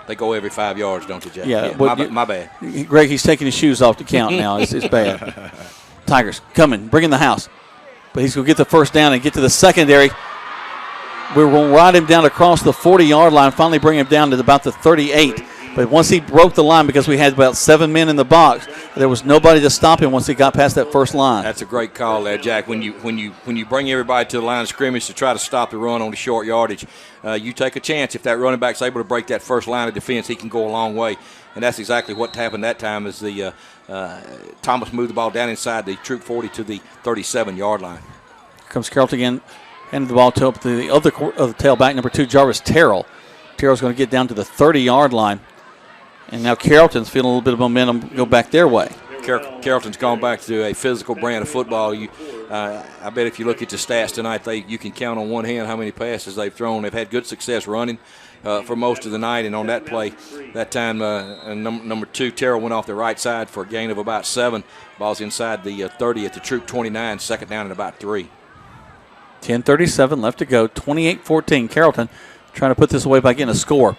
They go every 5 yards, don't they, Jack? Yeah, my bad. Greg, he's taking his shoes off to count now. It's bad. Tigers coming, bringing the house. But he's going to get the first down and get to the secondary. We're going to ride him down across the 40-yard line, finally bring him down to about the 38. But once he broke the line, because we had about 7 men in the box, there was nobody to stop him once he got past that first line. That's a great call there, Jack. When you bring everybody to the line of scrimmage to try to stop the run on the short yardage, you take a chance. If that running back's able to break that first line of defense, he can go a long way. And that's exactly what happened that time as the Thomas moved the ball down inside the Troup 40 to the 37-yard line. Here comes Carrollton again, handed the ball to the other of the tailback, number 2, Jarvis Terrell. Terrell's going to get down to the 30-yard line. And now Carrollton's feeling a little bit of momentum go back their way. Carrollton's gone back to a physical brand of football. I bet if you look at the stats tonight, you can count on one hand how many passes they've thrown. They've had good success running for most of the night. And on that play, that time number 2, Terrell went off the right side for a gain of about 7. Ball's inside the 30 at the Troup 29, second down and about 3. 10:37 left to go, 28-14. Carrollton trying to put this away by getting a score.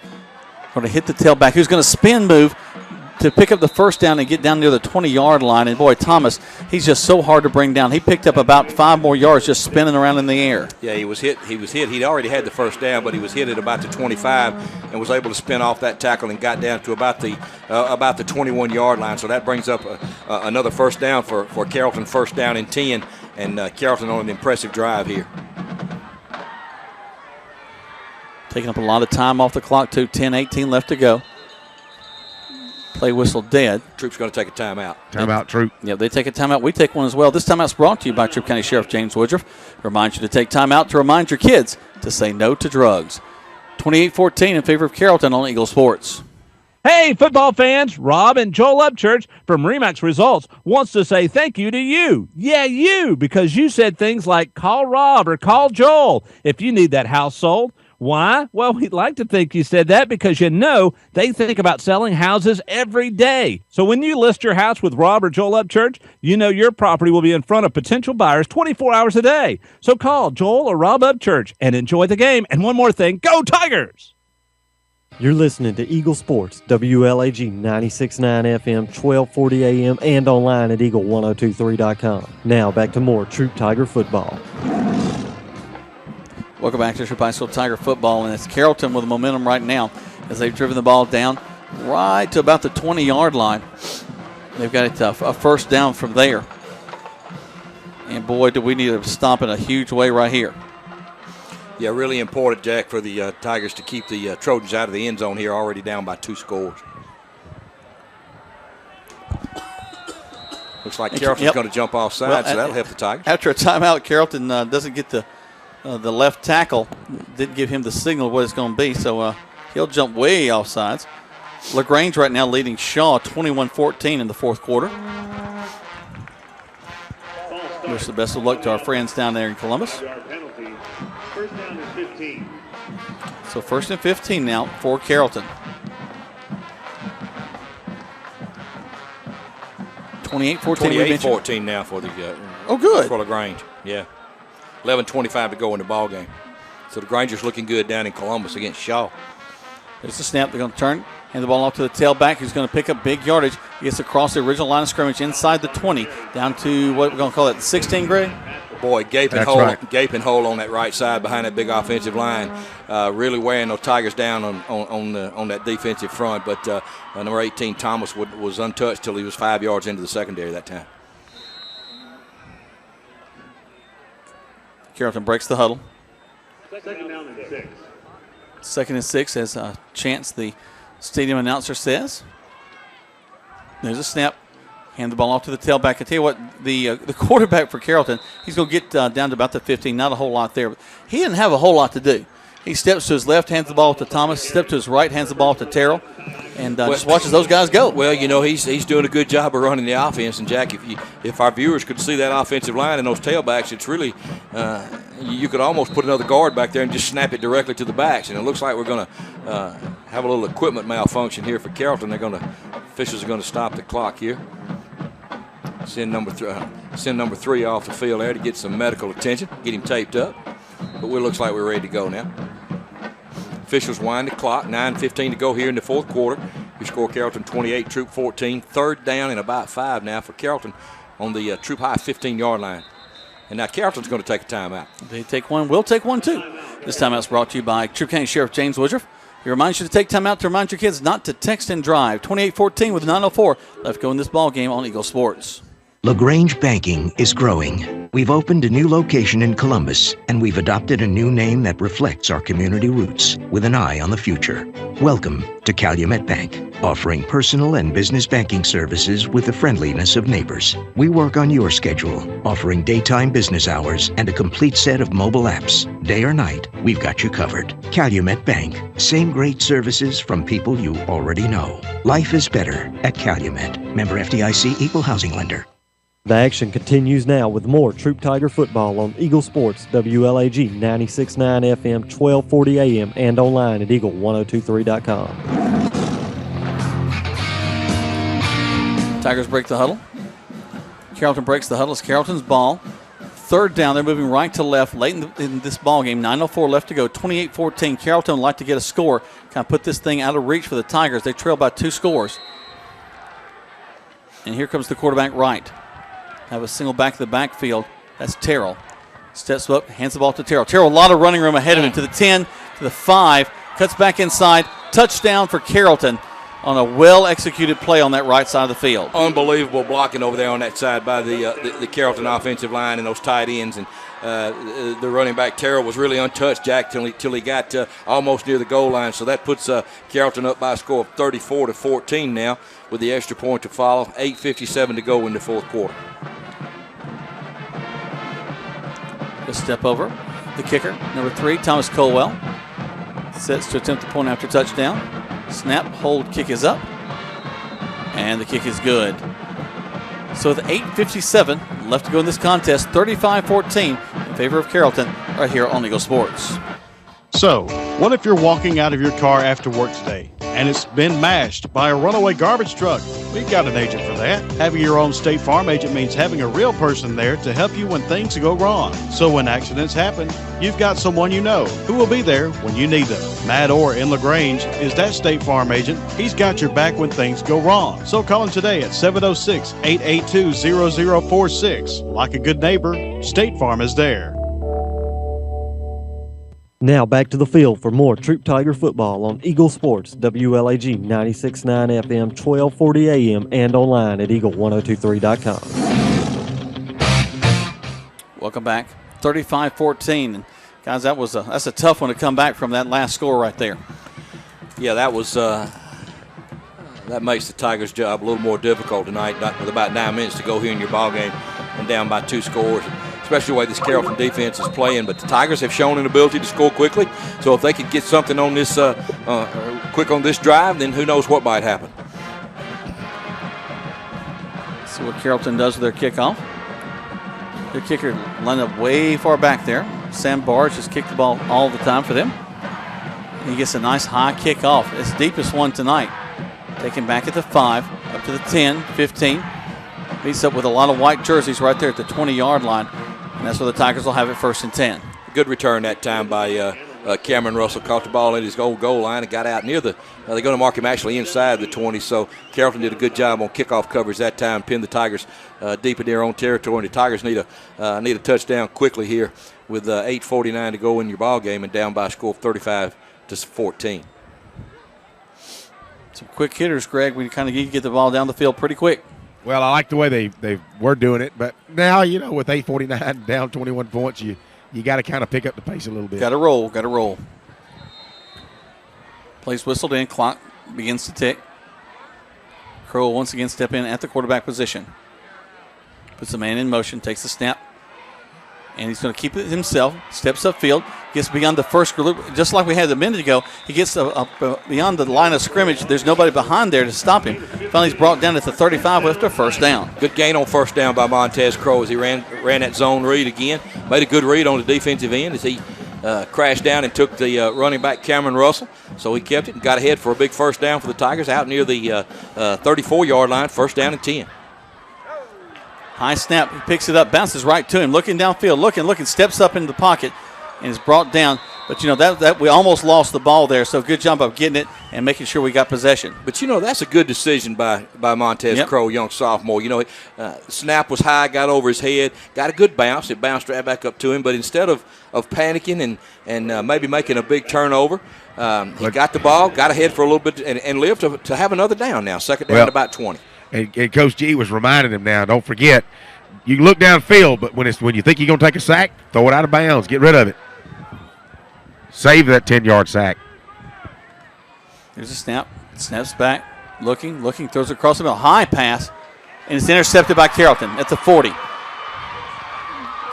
Going to hit the tailback, who's going to spin move to pick up the first down and get down near the 20-yard line. And, boy, Thomas, he's just so hard to bring down. He picked up about 5 more yards just spinning around in the air. Yeah, he was hit. He'd already had the first down, but he was hit at about the 25 and was able to spin off that tackle and got down to about the 21-yard line. So that brings up another first down for Carrollton, first down and 10, and Carrollton on an impressive drive here. Taking up a lot of time off the clock, too. 10:18 left to go. Play whistle dead. Troup's going to take a timeout. Timeout, Troup. Yeah, they take a timeout. We take one as well. This timeout's brought to you by Troup County Sheriff James Woodruff. Reminds you to take timeout to remind your kids to say no to drugs. 28-14 in favor of Carrollton on Eagle Sports. Hey, football fans, Rob and Joel Upchurch from Remax Results wants to say thank you to you. Yeah, you, because you said things like call Rob or call Joel if you need that house sold. Why? Well, we'd like to think you said that because you know they think about selling houses every day. So when you list your house with Rob or Joel Upchurch, you know your property will be in front of potential buyers 24 hours a day. So call Joel or Rob Upchurch and enjoy the game. And one more thing, go Tigers! You're listening to Eagle Sports, WLAG 96.9 FM, 1240 AM, and online at eagle1023.com. Now back to more Troup Tiger football. Welcome back to Troup High School Tiger football, and it's Carrollton with the momentum right now as they've driven the ball down right to about the 20-yard line. They've got it a first down from there. And, boy, do we need to stop in a huge way right here. Yeah, really important, Jack, for the Tigers to keep the Trojans out of the end zone here, already down by 2 scores. Looks like Carrollton's going to jump offside, so that'll help the Tigers. After a timeout, Carrollton doesn't get the left tackle. Didn't give him the signal of what it's going to be, so he'll jump way offsides. LaGrange right now leading Shaw 21-14 in the fourth quarter. Wish the best of luck to our friends down there in Columbus. So first and 15 now for Carrollton. 28-14 now for the good for LaGrange. Yeah, 11:25 to go in the ball game. So the Grangers looking good down in Columbus against Shaw. There's the snap. They're going to turn, hand the ball off to the tailback, who's going to pick up big yardage. He gets across the original line of scrimmage inside the 20, down to what we're going to call it, the 16, Greg? Boy, gaping hole on that right side behind that big offensive line, really wearing those Tigers down on that defensive front. But number 18, Thomas, was untouched till he was 5 yards into the secondary that time. Carrollton breaks the huddle. 2nd down and 6. 2nd and 6, as Chance, the stadium announcer, says. There's a snap. Hand the ball off to the tailback. I tell you what, the quarterback for Carrollton, he's going to get down to about the 15. Not a whole lot there. But he didn't have a whole lot to do. He steps to his left, hands the ball to Thomas. Steps to his right, hands the ball to Terrell. And just watches those guys go. Well, you know, he's doing a good job of running the offense. And, Jack, if our viewers could see that offensive line and those tailbacks, it's really you could almost put another guard back there and just snap it directly to the backs. And it looks like we're going to have a little equipment malfunction here for Carrollton. Officials are going to stop the clock here. Send number 3 off the field there to get some medical attention, get him taped up. But it looks like we're ready to go now. Officials wind the clock, 9:15 to go here in the 4th quarter. We score Carrollton 28, Troup 14. 3rd down and about 5 now for Carrollton on the Troup High 15-yard line. And now Carrollton's going to take a timeout. They take one. We'll take one, too. This timeout's brought to you by Troup County Sheriff James Woodruff. He reminds you to take time out to remind your kids not to text and drive. 28-14 with 9:04 left to go in this ball game on Eagle Sports. LaGrange Banking is growing. We've opened a new location in Columbus, and we've adopted a new name that reflects our community roots with an eye on the future. Welcome to Calumet Bank, offering personal and business banking services with the friendliness of neighbors. We work on your schedule, offering daytime business hours and a complete set of mobile apps. Day or night, we've got you covered. Calumet Bank, same great services from people you already know. Life is better at Calumet. Member FDIC, Equal Housing Lender. The action continues now with more Troup Tiger football on Eagle Sports, WLAG 96.9 FM, 1240 AM, and online at eagle1023.com. Tigers break the huddle. Carrollton breaks the huddle. It's Carrollton's ball. 3rd down. They're moving right to left late in this ball game. 9:04 left to go. 28-14. Carrollton would like to get a score. Kind of put this thing out of reach for the Tigers. They trail by 2 scores. And here comes the quarterback right. Have a single back of the backfield. That's Terrell. Steps up, hands the ball to Terrell. Terrell, a lot of running room ahead of him to the 10, to the 5. Cuts back inside. Touchdown for Carrollton on a well-executed play on that right side of the field. Unbelievable blocking over there on that side by the Carrollton offensive line and those tight ends. And the running back Terrell was really untouched, Jack, till he got almost near the goal line. So that puts Carrollton up by a score of 34-14 now with the extra point to follow. 8:57 to go in the 4th quarter. Just step over the kicker, number 3, Thomas Colwell. Sets to attempt the point after touchdown. Snap, hold, kick is up. And the kick is good. So with 8:57 left to go in this contest, 35-14 in favor of Carrollton right here on Eagle Sports. So, what if you're walking out of your car after work today and it's been mashed by a runaway garbage truck? We've got an agent for that. Having your own State Farm agent means having a real person there to help you when things go wrong. So when accidents happen, you've got someone you know who will be there when you need them. Matt Orr in LaGrange is that State Farm agent. He's got your back when things go wrong. So call him today at 706-882-0046. Like a good neighbor, State Farm is there. Now back to the field for more Troup Tiger football on Eagle Sports, WLAG 96.9 FM, 1240 AM, and online at eagle1023.com. Welcome back. 35-14. And guys, that's a tough one to come back from that last score right there. Yeah, that was that makes the Tigers' job a little more difficult tonight. With about 9 minutes to go here in your ball game and down by 2 scores. Especially the way this Carrollton defense is playing. But the Tigers have shown an ability to score quickly. So if they could get something on this quick on this drive, then who knows what might happen. See what Carrollton does with their kickoff. Their kicker lined up way far back there. Sam Barge has kicked the ball all the time for them. He gets a nice high kickoff. It's the deepest one tonight. Taken back at the 5, up to the 10, 15. Meets up with a lot of white jerseys right there at the 20-yard line. And that's where the Tigers will have it 1st and 10. Good return that time by Cameron Russell caught the ball at his own goal line and got out near they're going to mark him actually inside the 20. So Carrollton did a good job on kickoff coverage that time, pinned the Tigers deep in their own territory. And the Tigers need a touchdown quickly here with 8:49 to go in your ball game and down by a score of 35-14. Some quick hitters, Greg. We kind of need to get the ball down the field pretty quick. Well, I like the way they were doing it, but now, with 8:49 down 21 points, you got to kind of pick up the pace a little bit. Got to roll. Plays whistled in, clock begins to tick. Crow will once again step in at the quarterback position. Puts the man in motion, takes the snap, and he's going to keep it himself. Steps upfield, gets beyond the first group, just like we had a minute ago. He gets beyond the line of scrimmage. There's nobody behind there to stop him. Finally, he's brought down at the 35 with a first down. Good gain on first down by Montez Crow as he ran that zone read again. Made a good read on the defensive end as he crashed down and took the running back Cameron Russell. So he kept it and got ahead for a big first down for the Tigers out near the 34-yard line, first down and 10. High snap, he picks it up, bounces right to him, looking downfield, looking, steps up into the pocket, and is brought down. But, that we almost lost the ball there, so good job of getting it and making sure we got possession. But, that's a good decision by Montez Crow, young sophomore. Snap was high, got over his head, got a good bounce. It bounced right back up to him. But instead of panicking and maybe making a big turnover, he got the ball, got ahead for a little bit, and lived to have another down now, second down to about 20. And Coach G was reminding him now, don't forget, you can look downfield, but when you think you're going to take a sack, throw it out of bounds. Get rid of it. Save that 10-yard sack. There's a snap. Snaps back. Looking. Throws it across the middle. High pass. And it's intercepted by Carrollton at the 40.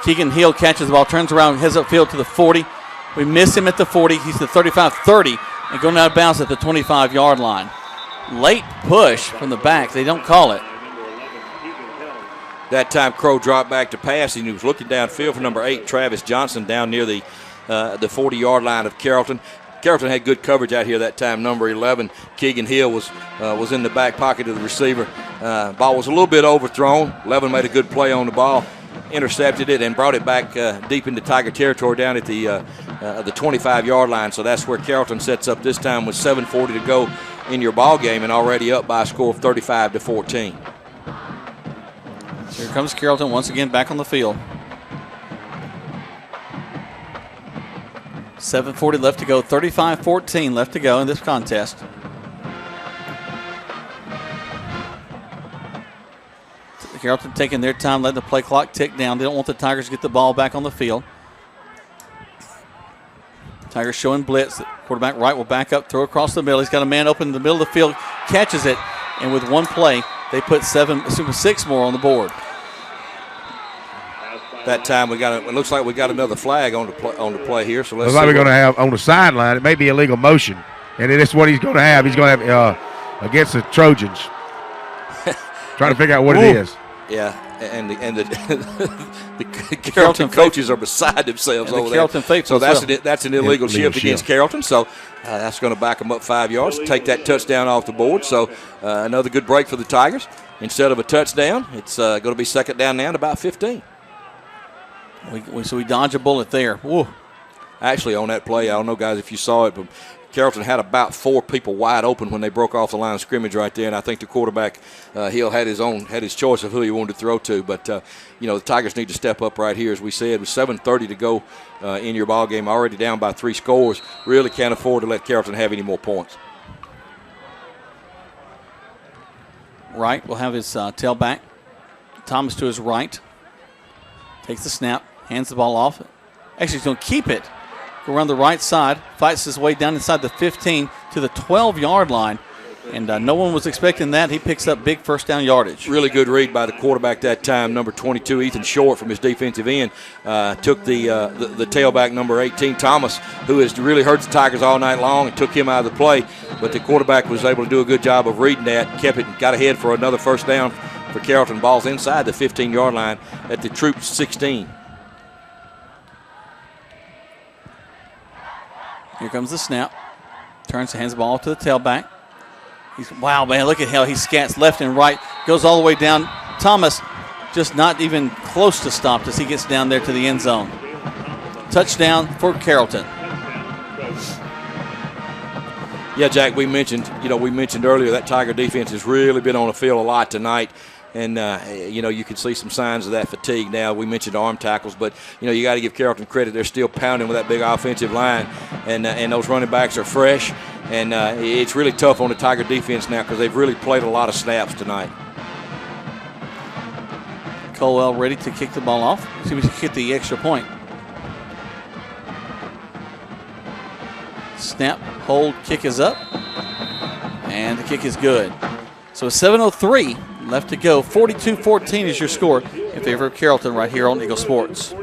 Keegan Hill catches the ball, turns around, heads upfield to the 40. We miss him at the 40. He's the 35-30 and going out of bounds at the 25-yard line. Late push from the back. They don't call it. That time Crow dropped back to pass, and he was looking downfield for number 8, Travis Johnson, down near the 40-yard line of Carrollton. Carrollton had good coverage out here that time. Number 11, Keegan Hill, was in the back pocket of the receiver. Ball was a little bit overthrown. 11 made a good play on the ball, intercepted it, and brought it back deep into Tiger territory down at the 25-yard line. So that's where Carrollton sets up this time with 7:40 to go in your ball game and already up by a score of 35-14. Here comes Carrollton once again back on the field. 7:40 left to go, 35-14 left to go in this contest. Carrollton taking their time, letting the play clock tick down. They don't want the Tigers to get the ball back on the field. Tigers showing blitz. Quarterback right will back up, throw across the middle. He's got a man open in the middle of the field, catches it, and with one play, they put 6 more on the board. That time it looks like we got another flag on the play here. So let's looks like we're going to have on the sideline. It may be illegal motion, and it is what he's going to have. He's going to have against the Trojans. Trying to figure out what it is. Yeah, and the Carrollton coaches are beside themselves over there. So that's an illegal shift against Carrollton. So that's going to back them up 5 yards, take that touchdown off the board. So another good break for the Tigers. Instead of a touchdown, it's going to be second down now at about 15. So we dodge a bullet there. Whoa. Actually, on that play, I don't know, guys, if you saw it, but Carrollton had about 4 people wide open when they broke off the line of scrimmage right there, and I think the quarterback Hill had his choice of who he wanted to throw to. But the Tigers need to step up right here, as we said, with 7:30 to go in your ball game, already down by 3 scores. Really can't afford to let Carrollton have any more points. Wright will have his tailback. Thomas to his right. Takes the snap, hands the ball off. Actually, he's going to keep it. Go around the right side, fights his way down inside the 15 to the 12-yard line. And no one was expecting that. He picks up big first down yardage. Really good read by the quarterback that time, number 22, Ethan Short, from his defensive end. Took the tailback, number 18, Thomas, who has really hurt the Tigers all night long, and took him out of the play. But the quarterback was able to do a good job of reading that, kept it, and got ahead for another first down for Carrollton. Ball's inside the 15-yard line at the Troup 16. Here comes the snap. Turns, hands the ball to the tailback. Wow, man, look at how he scats left and right. Goes all the way down. Thomas just not even close to stopped as he gets down there to the end zone. Touchdown for Carrollton. Yeah, Jack, we mentioned earlier that Tiger defense has really been on the field a lot tonight. And, you can see some signs of that fatigue now. We mentioned arm tackles, but, you got to give Carrollton credit. They're still pounding with that big offensive line, and those running backs are fresh. And it's really tough on the Tiger defense now because they've really played a lot of snaps tonight. Colwell ready to kick the ball off. See if we can get the extra point. Snap, hold, kick is up. And the kick is good. So 7:03 left to go. 42-14 is your score in favor of Carrollton right here on Eagle Sports.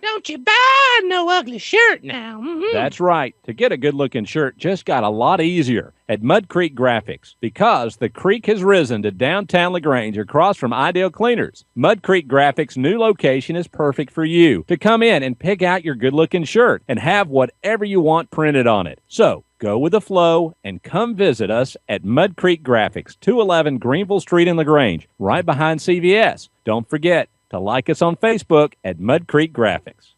Don't you buy no ugly shirt now. That's right. To get a good-looking shirt just got a lot easier at Mud Creek Graphics because the creek has risen to downtown LaGrange across from Ideal Cleaners. Mud Creek Graphics' new location is perfect for you to come in and pick out your good-looking shirt and have whatever you want printed on it. So go with the flow and come visit us at Mud Creek Graphics, 211 Greenville Street in LaGrange, right behind CVS. Don't forget to like us on Facebook at Mud Creek Graphics.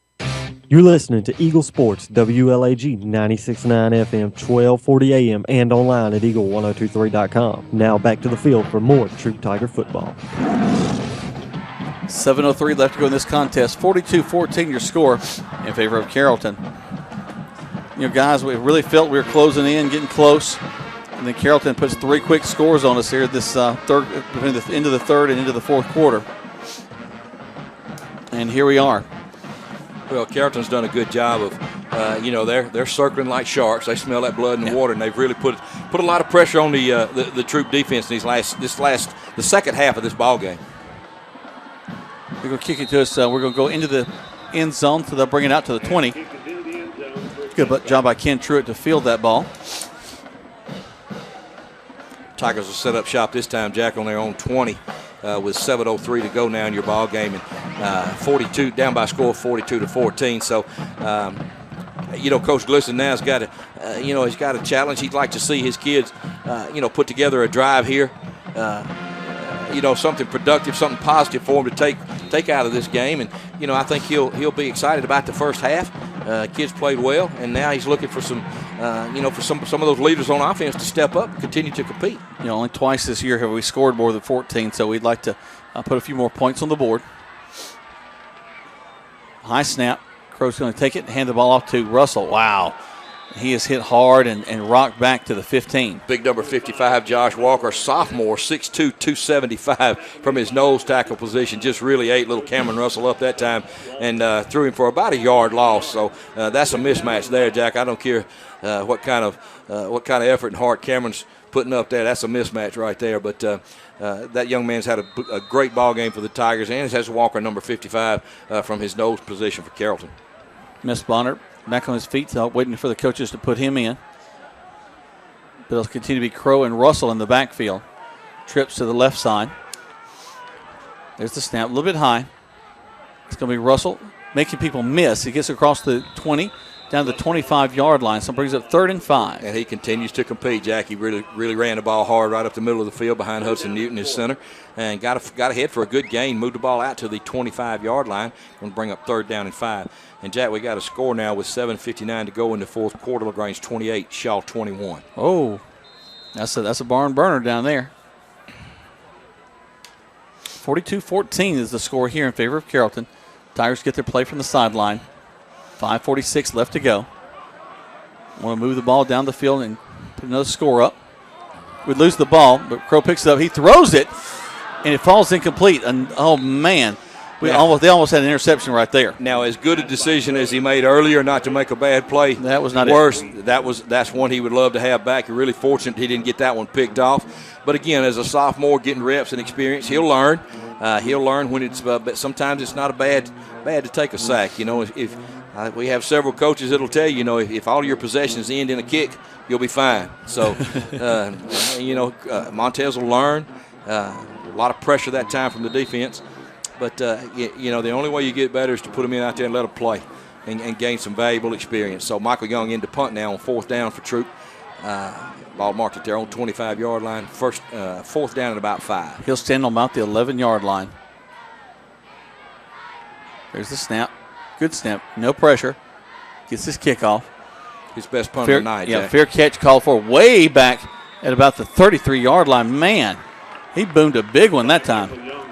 You're listening to Eagle Sports, WLAG 96.9 FM, 1240 AM, and online at eagle1023.com. Now back to the field for more Troup Tiger football. 7:03 left to go in this contest. 42-14 your score in favor of Carrollton. Guys, we really felt we were closing in, getting close. And then Carrollton puts 3 quick scores on us here this third, between the end of the third and into the fourth quarter. And here we are. Well, Carrollton's done a good job of, they're circling like sharks. They smell that blood in the water, and they've really put a lot of pressure on the Troup defense in the second half of this ball game. They're going to kick it to us. We're going to go into the end zone, so they'll bring it out to the 20. Good job by Ken Truitt to field that ball. Tigers will set up shop this time, Jack, on their own 20 with 7:03 to go now in your ball game, and 42 down by a score of 42-14. So, Coach Glisson now has got he's got a challenge. He'd like to see his kids, put together a drive here. Something productive, something positive for him to take out of this game, and I think he'll be excited about the first half. Kids played well, and now he's looking for some of those leaders on offense to step up and continue to compete. Only twice this year have we scored more than 14, so we'd like to put a few more points on the board. High snap. Crow's going to take it and hand the ball off to Russell. Wow. He is hit hard and rocked back to the 15. Big number 55, Josh Walker, sophomore, 6'2", 275 from his nose tackle position. Just really ate little Cameron Russell up that time and threw him for about a yard loss. So that's a mismatch there, Jack. I don't care what kind of effort and heart Cameron's putting up there. That's a mismatch right there. But that young man's had a great ball game for the Tigers, and has Walker, number 55, from his nose position for Carrollton. Miss Bonner back on his feet, so waiting for the coaches to put him in. But it'll continue to be Crow and Russell in the backfield. Trips to the left side. There's the snap, a little bit high. It's going to be Russell making people miss. He gets across the 20, down to the 25-yard line, so brings up 3rd and 5. And he continues to compete, Jack. He really ran the ball hard right up the middle of the field behind Hudson Newton, his center, and got ahead for a good gain, moved the ball out to the 25-yard line, going to bring up 3rd down and 5. And, Jack, we got a score now with 7:59 to go in the fourth quarter. LaGrange 28, Shaw 21. Oh, that's a barn burner down there. 42-14 is the score here in favor of Carrollton. Tigers get their play from the sideline. 5:46 left to go. Want to move the ball down the field and put another score up. We'd lose the ball, but Crow picks it up. He throws it, and it falls incomplete. And, oh, man. They almost had an interception right there. Now, as good a decision as he made earlier not to make a bad play, that was not worse. That's one he would love to have back. You're really fortunate he didn't get that one picked off. But again, as a sophomore, getting reps and experience, he'll learn. He'll learn when it's. But sometimes it's not bad to take a sack. If we have several coaches that'll tell you, if all your possessions end in a kick, you'll be fine. So, Montez will learn. A lot of pressure that time from the defense. But, the only way you get better is to put them in out there and let them play and gain some valuable experience. So Michael Young into punt now on 4th down for Troup. Ball marked at their own 25-yard line. 4th down at about 5. He'll stand on about the 11-yard line. There's the snap. Good snap. No pressure. Gets his kickoff. his best punt of the night. Yeah, Jack. fair catch called for way back at about the 33-yard line. Man, he boomed a big one that time.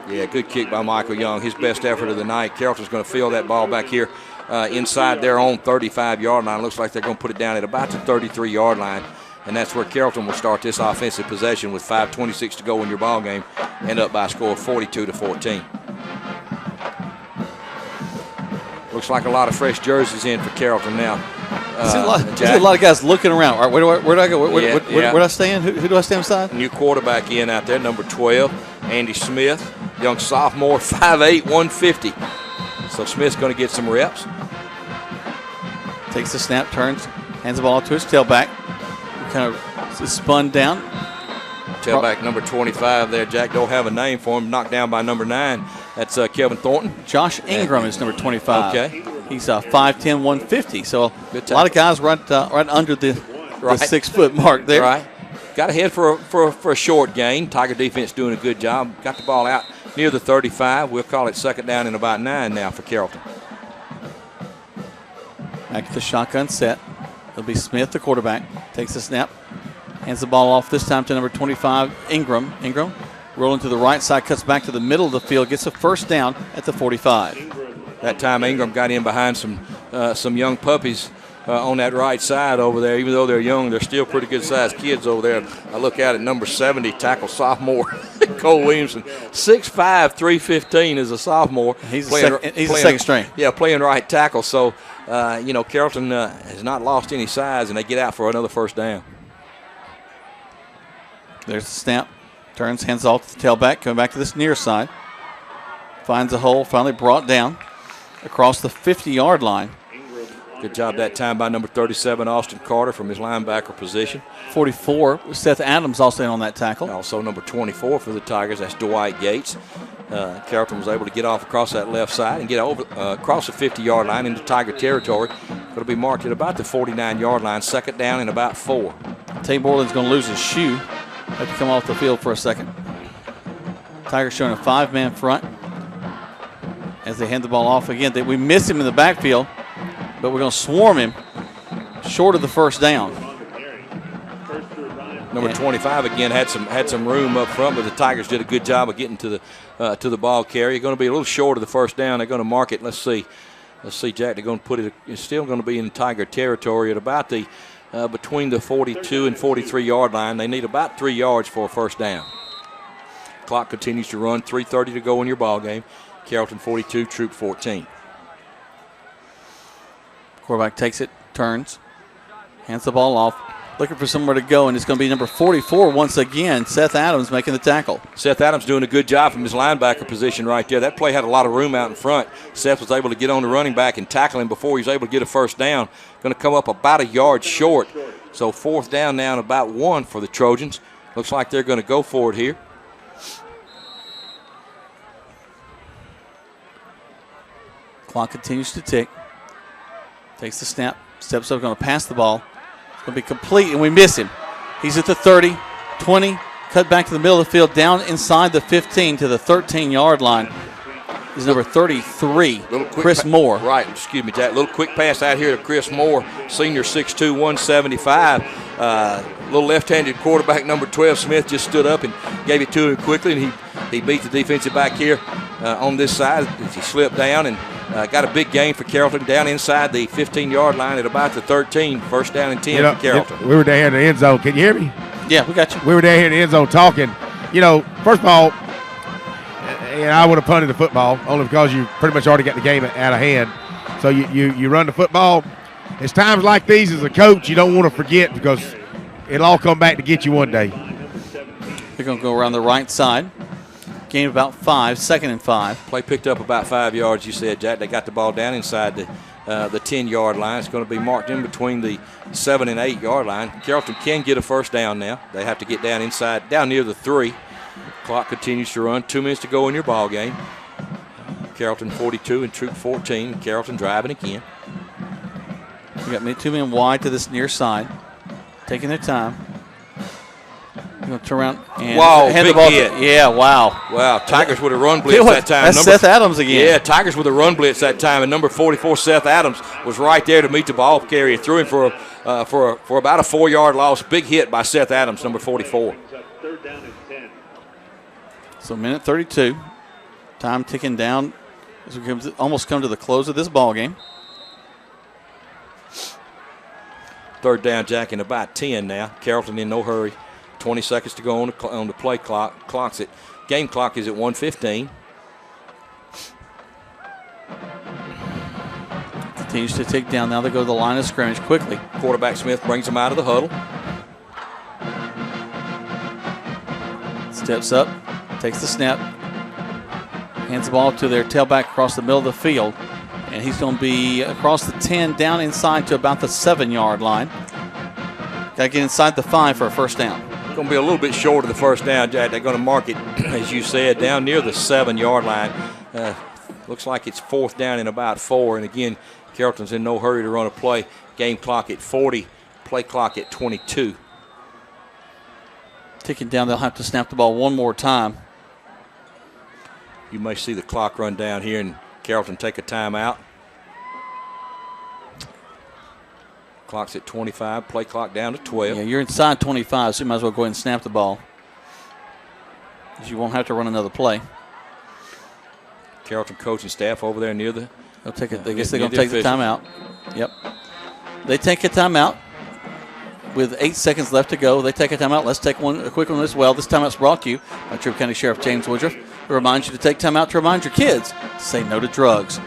Yeah, good kick by Michael Young. His best effort of the night. Carrollton's going to field that ball back here inside their own 35-yard line. Looks like they're going to put it down at about the 33-yard line. And that's where Carrollton will start this offensive possession with 5:26 to go in your ball game. End up by a score of 42-14. Looks like a lot of fresh jerseys in for Carrollton now. There's a lot of guys looking around. All right, where do I go? Where do I stand? Who do I stand beside? New quarterback in out there, number 12, Andy Smith. Young sophomore, 5'8", 150. So Smith's going to get some reps. Takes the snap, turns, hands the ball to his tailback. Kind of spun down. Tailback number 25 there, Jack. Don't have a name for him. Knocked down by number 9. That's Kevin Thornton. Josh Ingram is number 25. Okay. He's 5'10", 150. So a lot of guys right under the 6 foot mark there. Right. Got ahead for a short gain. Tiger defense doing a good job. Got the ball out near the 35. We'll call it second down and about 9 now for Carrollton. Back to the shotgun set. It'll be Smith, the quarterback. Takes the snap. Hands the ball off this time to number 25, Ingram. Ingram rolling to the right side, cuts back to the middle of the field, gets a first down at the 45. That time Ingram got in behind some young puppies on that right side over there. Even though they're young, they're still pretty good-sized kids over there. I look out at number 70, tackle sophomore, Cole Williamson. 6'5", 315 is a sophomore. He's a second string. Yeah, playing right tackle. So, Carrollton has not lost any size, and they get out for another first down. There's the snap. Turns, hands off to the tailback, coming back to this near side. Finds a hole, finally brought down across the 50-yard line. Good job that time by number 37, Austin Carter, from his linebacker position. 44, Seth Adams also in on that tackle. Also number 24 for the Tigers, that's Dwight Gates. Carrollton was able to get off across that left side and get over across the 50-yard line into Tiger territory. Going to be marked at about the 49-yard line, second down and about 4. Tay Borland's going to lose his shoe. Have to come off the field for a second. Tigers showing a 5-man front as they hand the ball off again. We miss him in the backfield, but we're going to swarm him short of the first down. Number 25 again had some room up front, but the Tigers did a good job of getting to the ball carrier. Going to be a little short of the first down. They're going to mark it. Let's see, Jack. They're going to put it. It's still going to be in Tiger territory at about the between the 42 and 43-yard line. They need about 3 yards for a first down. Clock continues to run. 3:30 to go in your ball game. Carrollton 42, Troup 14. Quarterback takes it, turns, hands the ball off, looking for somewhere to go, and it's going to be number 44 once again, Seth Adams making the tackle. Seth Adams doing a good job from his linebacker position right there. That play had a lot of room out in front. Seth was able to get on the running back and tackle him before he was able to get a first down. Going to come up about a yard short. So fourth down now and about 1 for the Trojans. Looks like they're going to go for it here. Clock continues to tick. Takes the snap, steps up, going to pass the ball. It's going to be complete, and we miss him. He's at the 30, 20, cut back to the middle of the field, down inside the 15 to the 13-yard line. Is number 33, Chris Moore. Right, excuse me, Jack. Little quick pass out here to Chris Moore, senior 6'2", 175. Little left-handed quarterback, number 12, Smith, just stood up and gave it to him quickly, and he beat the defensive back here on this side. He slipped down and got a big gain for Carrollton down inside the 15-yard line at about the 13. First down and 10 for Carrollton. We were down here in the end zone. Can you hear me? Yeah, we got you. We were down here in the end zone talking. First of all, I would have punted the football only because you pretty much already got the game out of hand. So you run the football. It's times like these as a coach you don't want to forget because it'll all come back to get you one day. They're going to go around the right side. Gain about 5, second and 5. Play picked up about 5 yards, you said, Jack. They got the ball down inside the 10-yard line. It's going to be marked in between the 7 and 8-yard line. Carrollton can get a first down now. They have to get down inside, down near the 3. Clock continues to run. 2 minutes to go in your ball game. Carrollton 42 and Troup 14. Carrollton driving again. We got 2 men wide to this near side, taking their time. Going to turn around and hand the ball. Yeah, wow. Wow, Tigers with a run blitz that time. That's Seth Adams again. Yeah, Tigers with a run blitz that time, and number 44, Seth Adams, was right there to meet the ball carrier. Threw him for for about a 4-yard loss. Big hit by Seth Adams, number 44. So minute 32. Time ticking down as we almost come to the close of this ball game. Third down, Jack, in about 10 now. Carrollton in no hurry. 20 seconds to go on the play clock. Game clock is at 1:15. Continues to tick down. Now they go to the line of scrimmage quickly. Quarterback Smith brings them out of the huddle. Steps up, takes the snap, hands the ball to their tailback across the middle of the field. And he's going to be across the 10, down inside to about the 7-yard line. Got to get inside the 5 for a first down. Going to be a little bit short of the first down, Jack. They're going to mark it, as you said, down near the 7-yard line. Looks like it's 4th down and about 4. And again, Carrollton's in no hurry to run a play. Game clock at 40, play clock at 22. Ticking down, they'll have to snap the ball one more time. You may see the clock run down here and Carrollton take a timeout. Clock's at 25, play clock down to 12. Yeah, you're inside 25, so you might as well go ahead and snap the ball, because you won't have to run another play. Carrollton coaching staff over there near the... They'll take it. I guess they're going to take the timeout. Yep. They take a timeout with 8 seconds left to go. They take a timeout. Let's take a quick one as well. This timeout's brought to you by Troup County Sheriff James Woodruff, who reminds you to take time out to remind your kids to say no to drugs.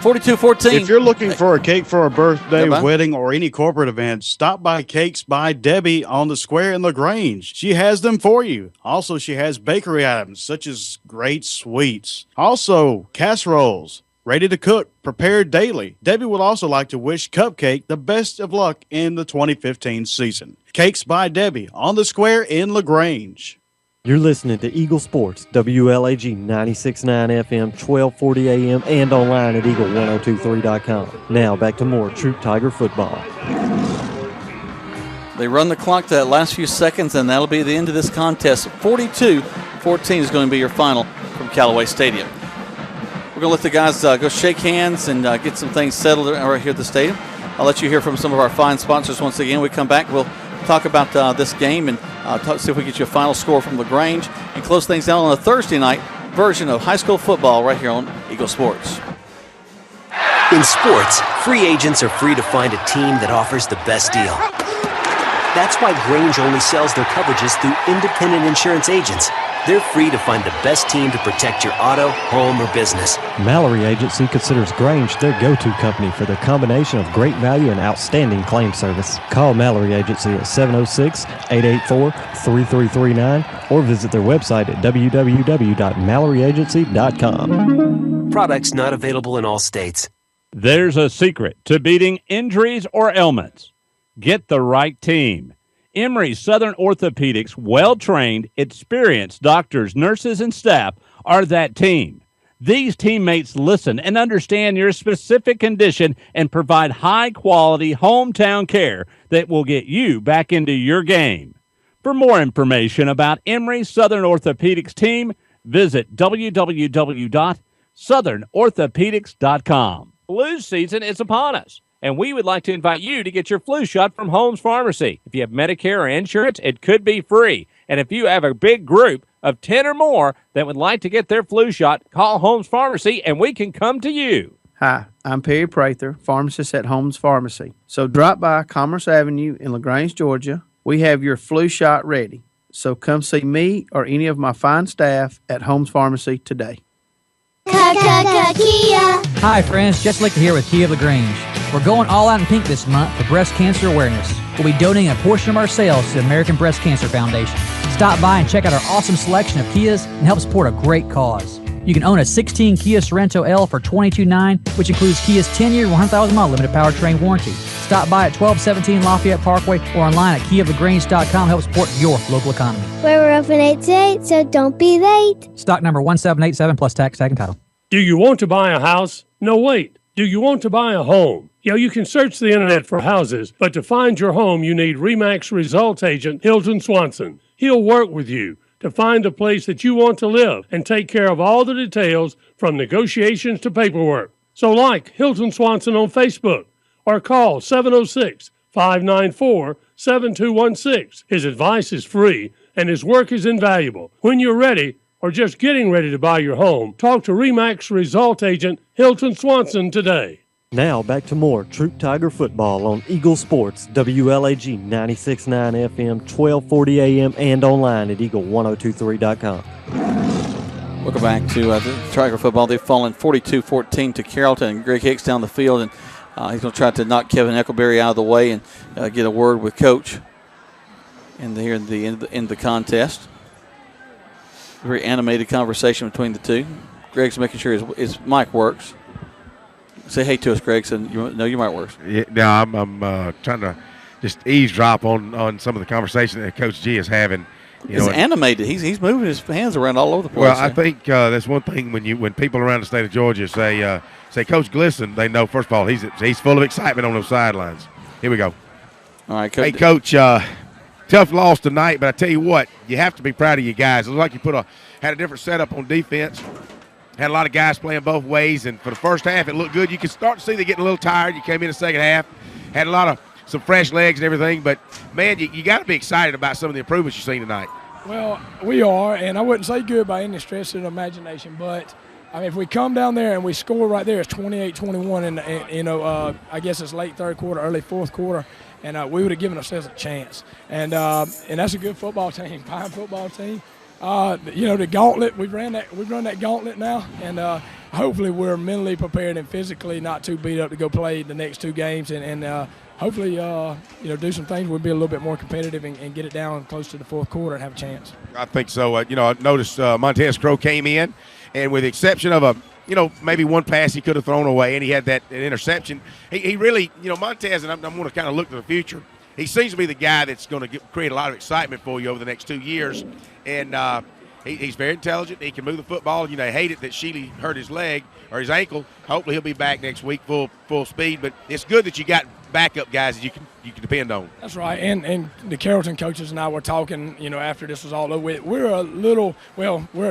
42-14. If you're looking for a cake for a birthday, wedding, or any corporate event, stop by Cakes by Debbie on the square in LaGrange. She has them for you. Also, she has bakery items such as great sweets. Also, casseroles, ready to cook, prepared daily. Debbie would also like to wish Cupcake the best of luck in the 2015 season. Cakes by Debbie on the square in LaGrange. You're listening to Eagle Sports, WLAG 96.9 FM, 1240 AM, and online at eagle1023.com. Now back to more Troup Tiger football. They run the clock to that last few seconds, and that'll be the end of this contest. 42-14 is going to be your final from Callaway Stadium. We're going to let the guys go shake hands and get some things settled right here at the stadium. I'll let you hear from some of our fine sponsors once again. We come back, we'll talk about this game and see if we get you a final score from LaGrange and close things down on a Thursday night version of high school football right here on Eagle Sports. In sports, free agents are free to find a team that offers the best deal. That's why Grange only sells their coverages through independent insurance agents. They're free to find the best team to protect your auto, home, or business. Mallory Agency considers Grange their go-to company for their combination of great value and outstanding claim service. Call Mallory Agency at 706-884-3339 or visit their website at www.malloryagency.com. Products not available in all states. There's a secret to beating injuries or ailments. Get the right team. Emory Southern Orthopedics, well-trained, experienced doctors, nurses, and staff are that team. These teammates listen and understand your specific condition and provide high-quality hometown care that will get you back into your game. For more information about Emory Southern Orthopedics team, visit www.southernorthopedics.com. Flu season is upon us, and we would like to invite you to get your flu shot from Holmes Pharmacy. If you have Medicare or insurance, it could be free. And if you have a big group of 10 or more that would like to get their flu shot, call Holmes Pharmacy and we can come to you. Hi, I'm Perry Prather, pharmacist at Holmes Pharmacy. So drop by Commerce Avenue in LaGrange, Georgia. We have your flu shot ready. So come see me or any of my fine staff at Holmes Pharmacy today. Kia. Hi friends, Jess Lichter here with Kia of LaGrange. We're going all out in pink this month for breast cancer awareness. We'll be donating a portion of our sales to the American Breast Cancer Foundation. Stop by and check out our awesome selection of Kias and help support a great cause. You can own a 16 Kia Sorento L for $22,900, which includes Kia's 10-year, 100,000-mile limited powertrain warranty. Stop by at 1217 Lafayette Parkway or online at KiaofLaGrange.com to help support your local economy. We're open 8 to 8, so don't be late. Stock number 1787 plus tax, tag, and title. Do you want to buy a house? No, wait. Do you want to buy a home? Yeah, you can search the internet for houses, but to find your home, you need RE/MAX results agent Hilton Swanson. He'll work with you to find a place that you want to live and take care of all the details from negotiations to paperwork. So like Hilton Swanson on Facebook or call 594-7216. His advice is free, and his work is invaluable. When you're ready, or just getting ready to buy your home, talk to RE/MAX Result Agent Hilton Swanson today. Now back to more Troup Tiger football on Eagle Sports, WLAG 96.9 FM, 1240 AM, and online at eagle1023.com. Welcome back to the Tiger football. They've fallen 42-14 to Carrollton, and Greg Hicks down the field, and he's going to try to knock Kevin Eccleberry out of the way and get a word with Coach in the contest. Very animated conversation between the two. Greg's making sure his mic works. Say hey to us, Greg. So your mic works. Yeah, no, I'm trying to just eavesdrop on some of the conversation that Coach G is having. It's animated. He's moving his hands around all over the place. Well, I think that's one thing when people around the state of Georgia say Coach Glisson, they know first of all he's full of excitement on those sidelines. Here we go. All right, Coach. Hey, Coach. Tough loss tonight, but I tell you what, you have to be proud of you guys. It looks like you had a different setup on defense. Had a lot of guys playing both ways, and for the first half, it looked good. You can start to see they're getting a little tired. You came in the second half, had some fresh legs and everything, but, man, you got to be excited about some of the improvements you've seen tonight. Well, we are, and I wouldn't say good by any stretch of the imagination, but, I mean, if we come down there and we score right there, it's 28-21, and I guess it's late third quarter, early fourth quarter, and we would have given ourselves a chance. And that's a good football team, fine football team. The gauntlet, we've run that gauntlet now, and hopefully we're mentally prepared and physically not too beat up to go play the next two games, and hopefully do some things. We'll be a little bit more competitive and get it down close to the fourth quarter and have a chance. I think so. I noticed Montez Crow came in, and with the exception of maybe one pass he could have thrown away, and he had that interception. He really, Montez, and I'm going to kind of look to the future. He seems to be the guy that's going to create a lot of excitement for you over the next 2 years. And he's very intelligent. He can move the football. I hate it that Sheely hurt his leg or his ankle. Hopefully he'll be back next week full speed. But it's good that you got backup guys that you can depend on. That's right. And the Carrollton coaches and I were talking, after this was all over with. We're a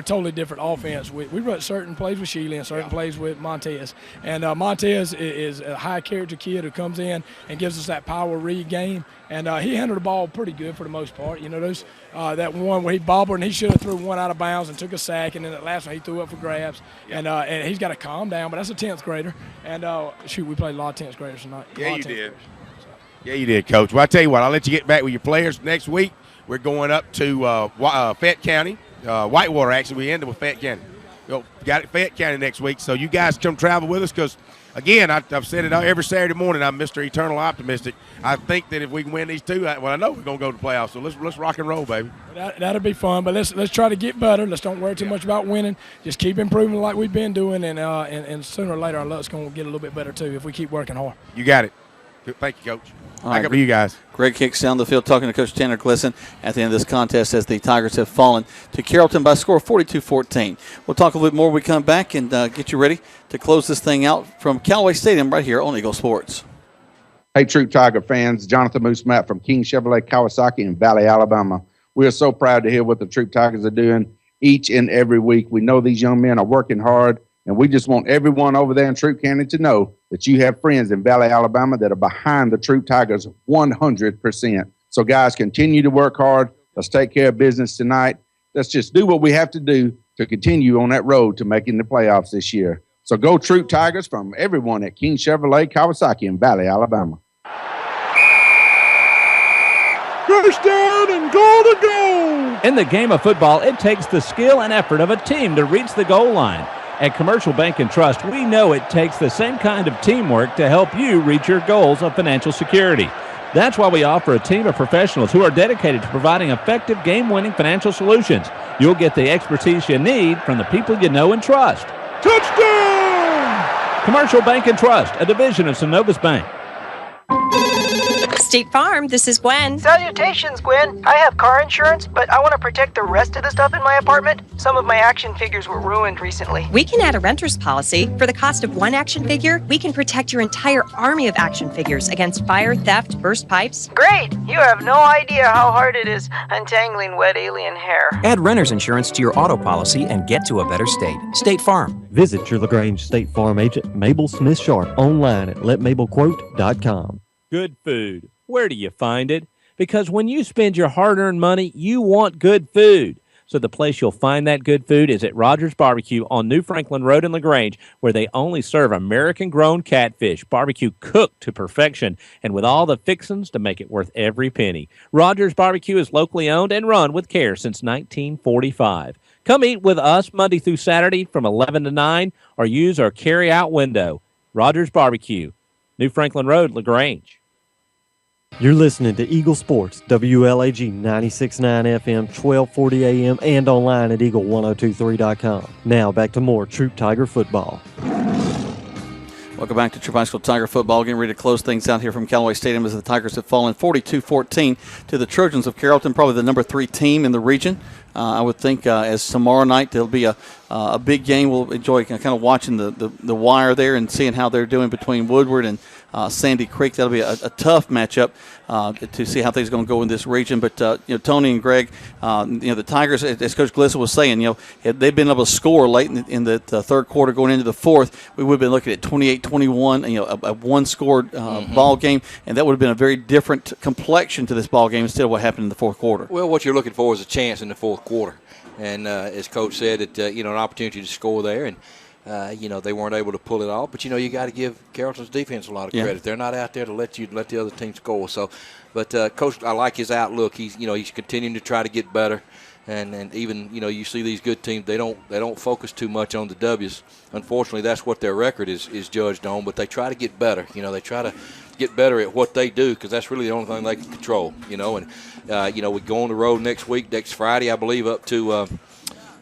totally different offense. We run certain plays with Sheely and certain plays with Montez. And Montez is a high character kid who comes in and gives us that power read game. And he handled the ball pretty good for the most part. That one where he bobbled and he should have threw one out of bounds and took a sack, and then that last one he threw up for grabs. And he's got to calm down, but that's a 10th grader. And, we played a lot of 10th graders tonight. Yeah, you did. Yeah, you did, Coach. Well, I tell you what, I'll let you get back with your players. Next week, we're going up to Fayette County, Whitewater, actually. We ended with Fayette County. Got it, Fayette County next week. So you guys come travel with us because, again, I've said it every Saturday morning, I'm Mr. Eternal Optimistic. I think that if we can win these two, I know we're going to go to the playoffs. So let's rock and roll, baby. That'll be fun, but let's try to get better. Let's don't worry too much about winning. Just keep improving like we've been doing, and sooner or later our luck's going to get a little bit better too if we keep working hard. You got it. Thank you, Coach. Back up to you guys. Greg Hicks down the field talking to Coach Tanner Glisson at the end of this contest as the Tigers have fallen to Carrollton by a score of 42-14. We'll talk a little bit more when we come back and get you ready to close this thing out from Callaway Stadium right here on Eagle Sports. Hey, Troup Tiger fans. Jonathan Moose Matt from King Chevrolet Kawasaki in Valley, Alabama. We are so proud to hear what the Troup Tigers are doing each and every week. We know these young men are working hard, and we just want everyone over there in Troup County to know that you have friends in Valley, Alabama that are behind the Troup Tigers 100%. So, guys, continue to work hard. Let's take care of business tonight. Let's just do what we have to do to continue on that road to making the playoffs this year. So go Troup Tigers from everyone at King Chevrolet Kawasaki in Valley, Alabama. First down and goal to go. In the game of football, it takes the skill and effort of a team to reach the goal line. At Commercial Bank and Trust, we know it takes the same kind of teamwork to help you reach your goals of financial security. That's why we offer a team of professionals who are dedicated to providing effective game-winning financial solutions. You'll get the expertise you need from the people you know and trust. Touchdown! Commercial Bank and Trust, a division of Synovus Bank. State Farm, this is Gwen. Salutations, Gwen. I have car insurance, but I want to protect the rest of the stuff in my apartment. Some of my action figures were ruined recently. We can add a renter's policy. For the cost of one action figure, we can protect your entire army of action figures against fire, theft, burst pipes. Great! You have no idea how hard it is untangling wet alien hair. Add renter's insurance to your auto policy and get to a better state. State Farm. Visit your LaGrange State Farm agent, Mabel Smith Sharp, online at letmabelquote.com. Good food, Where do you find it? Because when you spend your hard-earned money, you want good food. So the place you'll find that good food is at Rogers Barbecue on New Franklin Road in LaGrange, where they only serve American-grown catfish, barbecue cooked to perfection, and with all the fixings to make it worth every penny. Rogers Barbecue is locally owned and run with care since 1945. Come eat with us Monday through Saturday from 11 to 9 or use our carry-out window. Rogers Barbecue, New Franklin Road, LaGrange. You're listening to Eagle Sports, WLAG 96.9 FM, 1240 AM, and online at eagle1023.com. Now back to more Troup Tiger football. Welcome back to Troup High School Tiger football. Getting ready to close things out here from Callaway Stadium as the Tigers have fallen 42-14 to the Trojans of Carrollton, probably the number 3 team in the region. I would think as tomorrow night there'll be a big game. We'll enjoy kind of watching the wire there and seeing how they're doing between Woodward and Sandy Creek. That'll be a tough matchup to see how things are going to go in this region. But Tony and Greg, the Tigers, as Coach Glisson was saying, had they been able to score late in the third quarter going into the fourth, we would have been looking at 28-21, a one-score ball game, and that would have been a very different complexion to this ball game instead of what happened in the fourth quarter. Well, what you're looking for is a chance in the fourth quarter, and as Coach said, an opportunity to score there, and they weren't able to pull it off. But you got to give Carrollton's defense a lot of credit. They're not out there to let the other team score. So, but Coach, I like his outlook. He's continuing to try to get better, and even you see these good teams, they don't focus too much on the W's. Unfortunately, that's what their record is judged on. But they try to get better. They try to get better at what they do, because that's really the only thing they can control. And we go on the road next Friday, I believe, up to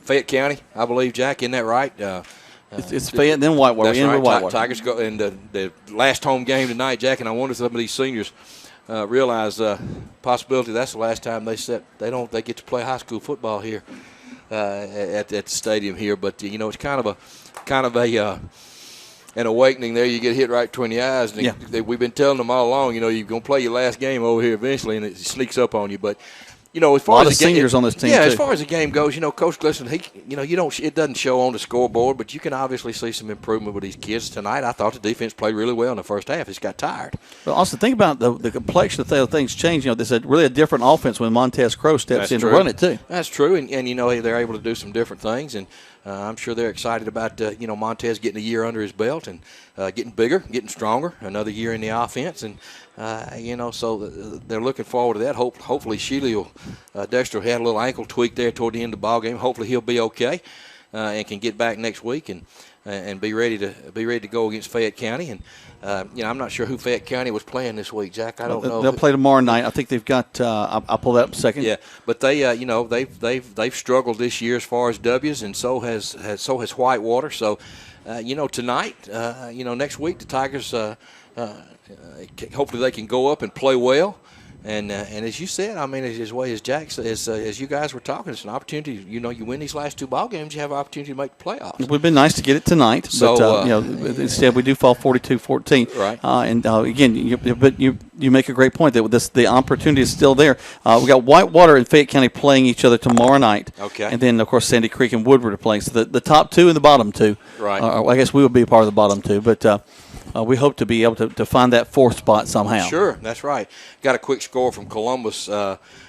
Fayette County. I believe, Jack, isn't that right? It's Fayette and then Whitewater. That's right. Whitewater. Tigers go in the last home game tonight, Jack, and I wonder if some of these seniors realize possibility that's the last time they get to play high school football here at the stadium here. But it's kind of a an awakening there. You get hit right between the eyes. And we've been telling them all along, you're going to play your last game over here eventually, and it sneaks up on you. But as far as the seniors on this team, as far as the game goes, Coach Glisson, it doesn't show on the scoreboard, but you can obviously see some improvement with these kids tonight. I thought the defense played really well in the first half. It's got tired. But also think about the complexion of things change. There's really a different offense when Montez Crow steps in to run it too. That's true, and they're able to do some different things, and I'm sure they're excited about Montez getting a year under his belt and getting bigger, getting stronger, another year in the offense, and so they're looking forward to that. Hopefully, Dexter had a little ankle tweak there toward the end of the ball game. Hopefully, he'll be okay and can get back next week and be ready to go against Fayette County. And I'm not sure who Fayette County was playing this week, Jack. I don't know. They'll play tomorrow night. I think they've got. I'll pull that up a second. Yeah, but they they've struggled this year as far as W's, and so has Whitewater. So tonight, next week the Tigers. Hopefully they can go up and play well, and as you said, as Jack said, as you guys were talking, it's an opportunity. You win these last 2 ball games, you have an opportunity to make the playoffs. It would have been nice to get it tonight, but instead we do fall 42-14. Right. And again, you make a great point that the opportunity is still there. We got Whitewater and Fayette County playing each other tomorrow night. Okay. And then of course Sandy Creek and Woodward are playing. So the top 2 and the bottom 2. Right. I guess we would be a part of the bottom 2, but. We hope to be able to find that 4th spot somehow. Sure, that's right. Got a quick score from Columbus.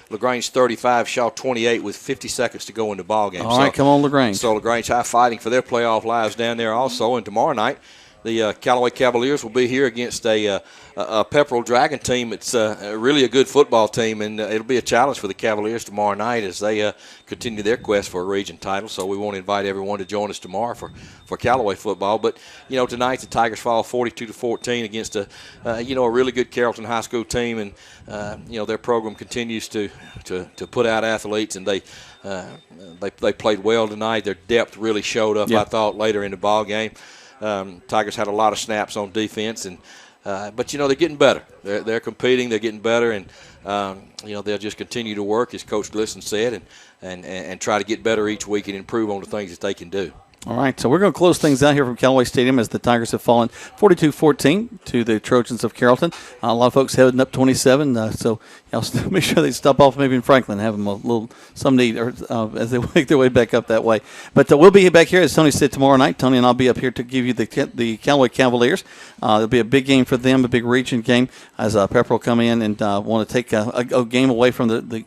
LaGrange 35, Shaw 28 with 50 seconds to go in the ball game. All right, come on, LaGrange. So LaGrange High fighting for their playoff lives down there also. And tomorrow night, the Callaway Cavaliers will be here against a Pepperell Dragon team. It's really a good football team, and it'll be a challenge for the Cavaliers tomorrow night as they continue their quest for a region title. So we want to invite everyone to join us tomorrow for Callaway football. But tonight the Tigers fall 42-14 against a really good Carrollton High School team, and their program continues to put out athletes, and they played well tonight. Their depth really showed up. I thought later in the ball game. Tigers had a lot of snaps on defense, and but they're getting better. They're competing. They're getting better, and they'll just continue to work, as Coach Glisson said, and try to get better each week and improve on the things that they can do. All right, so we're going to close things out here from Callaway Stadium as the Tigers have fallen 42-14 to the Trojans of Carrollton. A lot of folks heading up 27, so I'll make sure they stop off maybe in Franklin, have them a little some need as they make their way back up that way. But we'll be back here, as Tony said, tomorrow night. Tony and I'll be up here to give you the Callaway Cavaliers. It'll be a big game for them, a big region game, as Pepper will come in and want to take a game away from the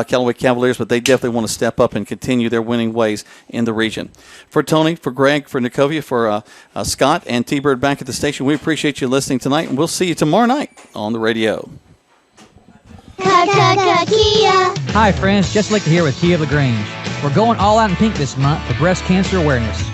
Callaway Cavaliers, but they definitely want to step up and continue their winning ways in the region. For Tony, for Greg, for Nikovia, for Scott, and T-Bird back at the station, we appreciate you listening tonight, and we'll see you tomorrow night on the radio. Hi, friends. Just like to hear with Kia LaGrange. We're going all out in pink this month for breast cancer awareness.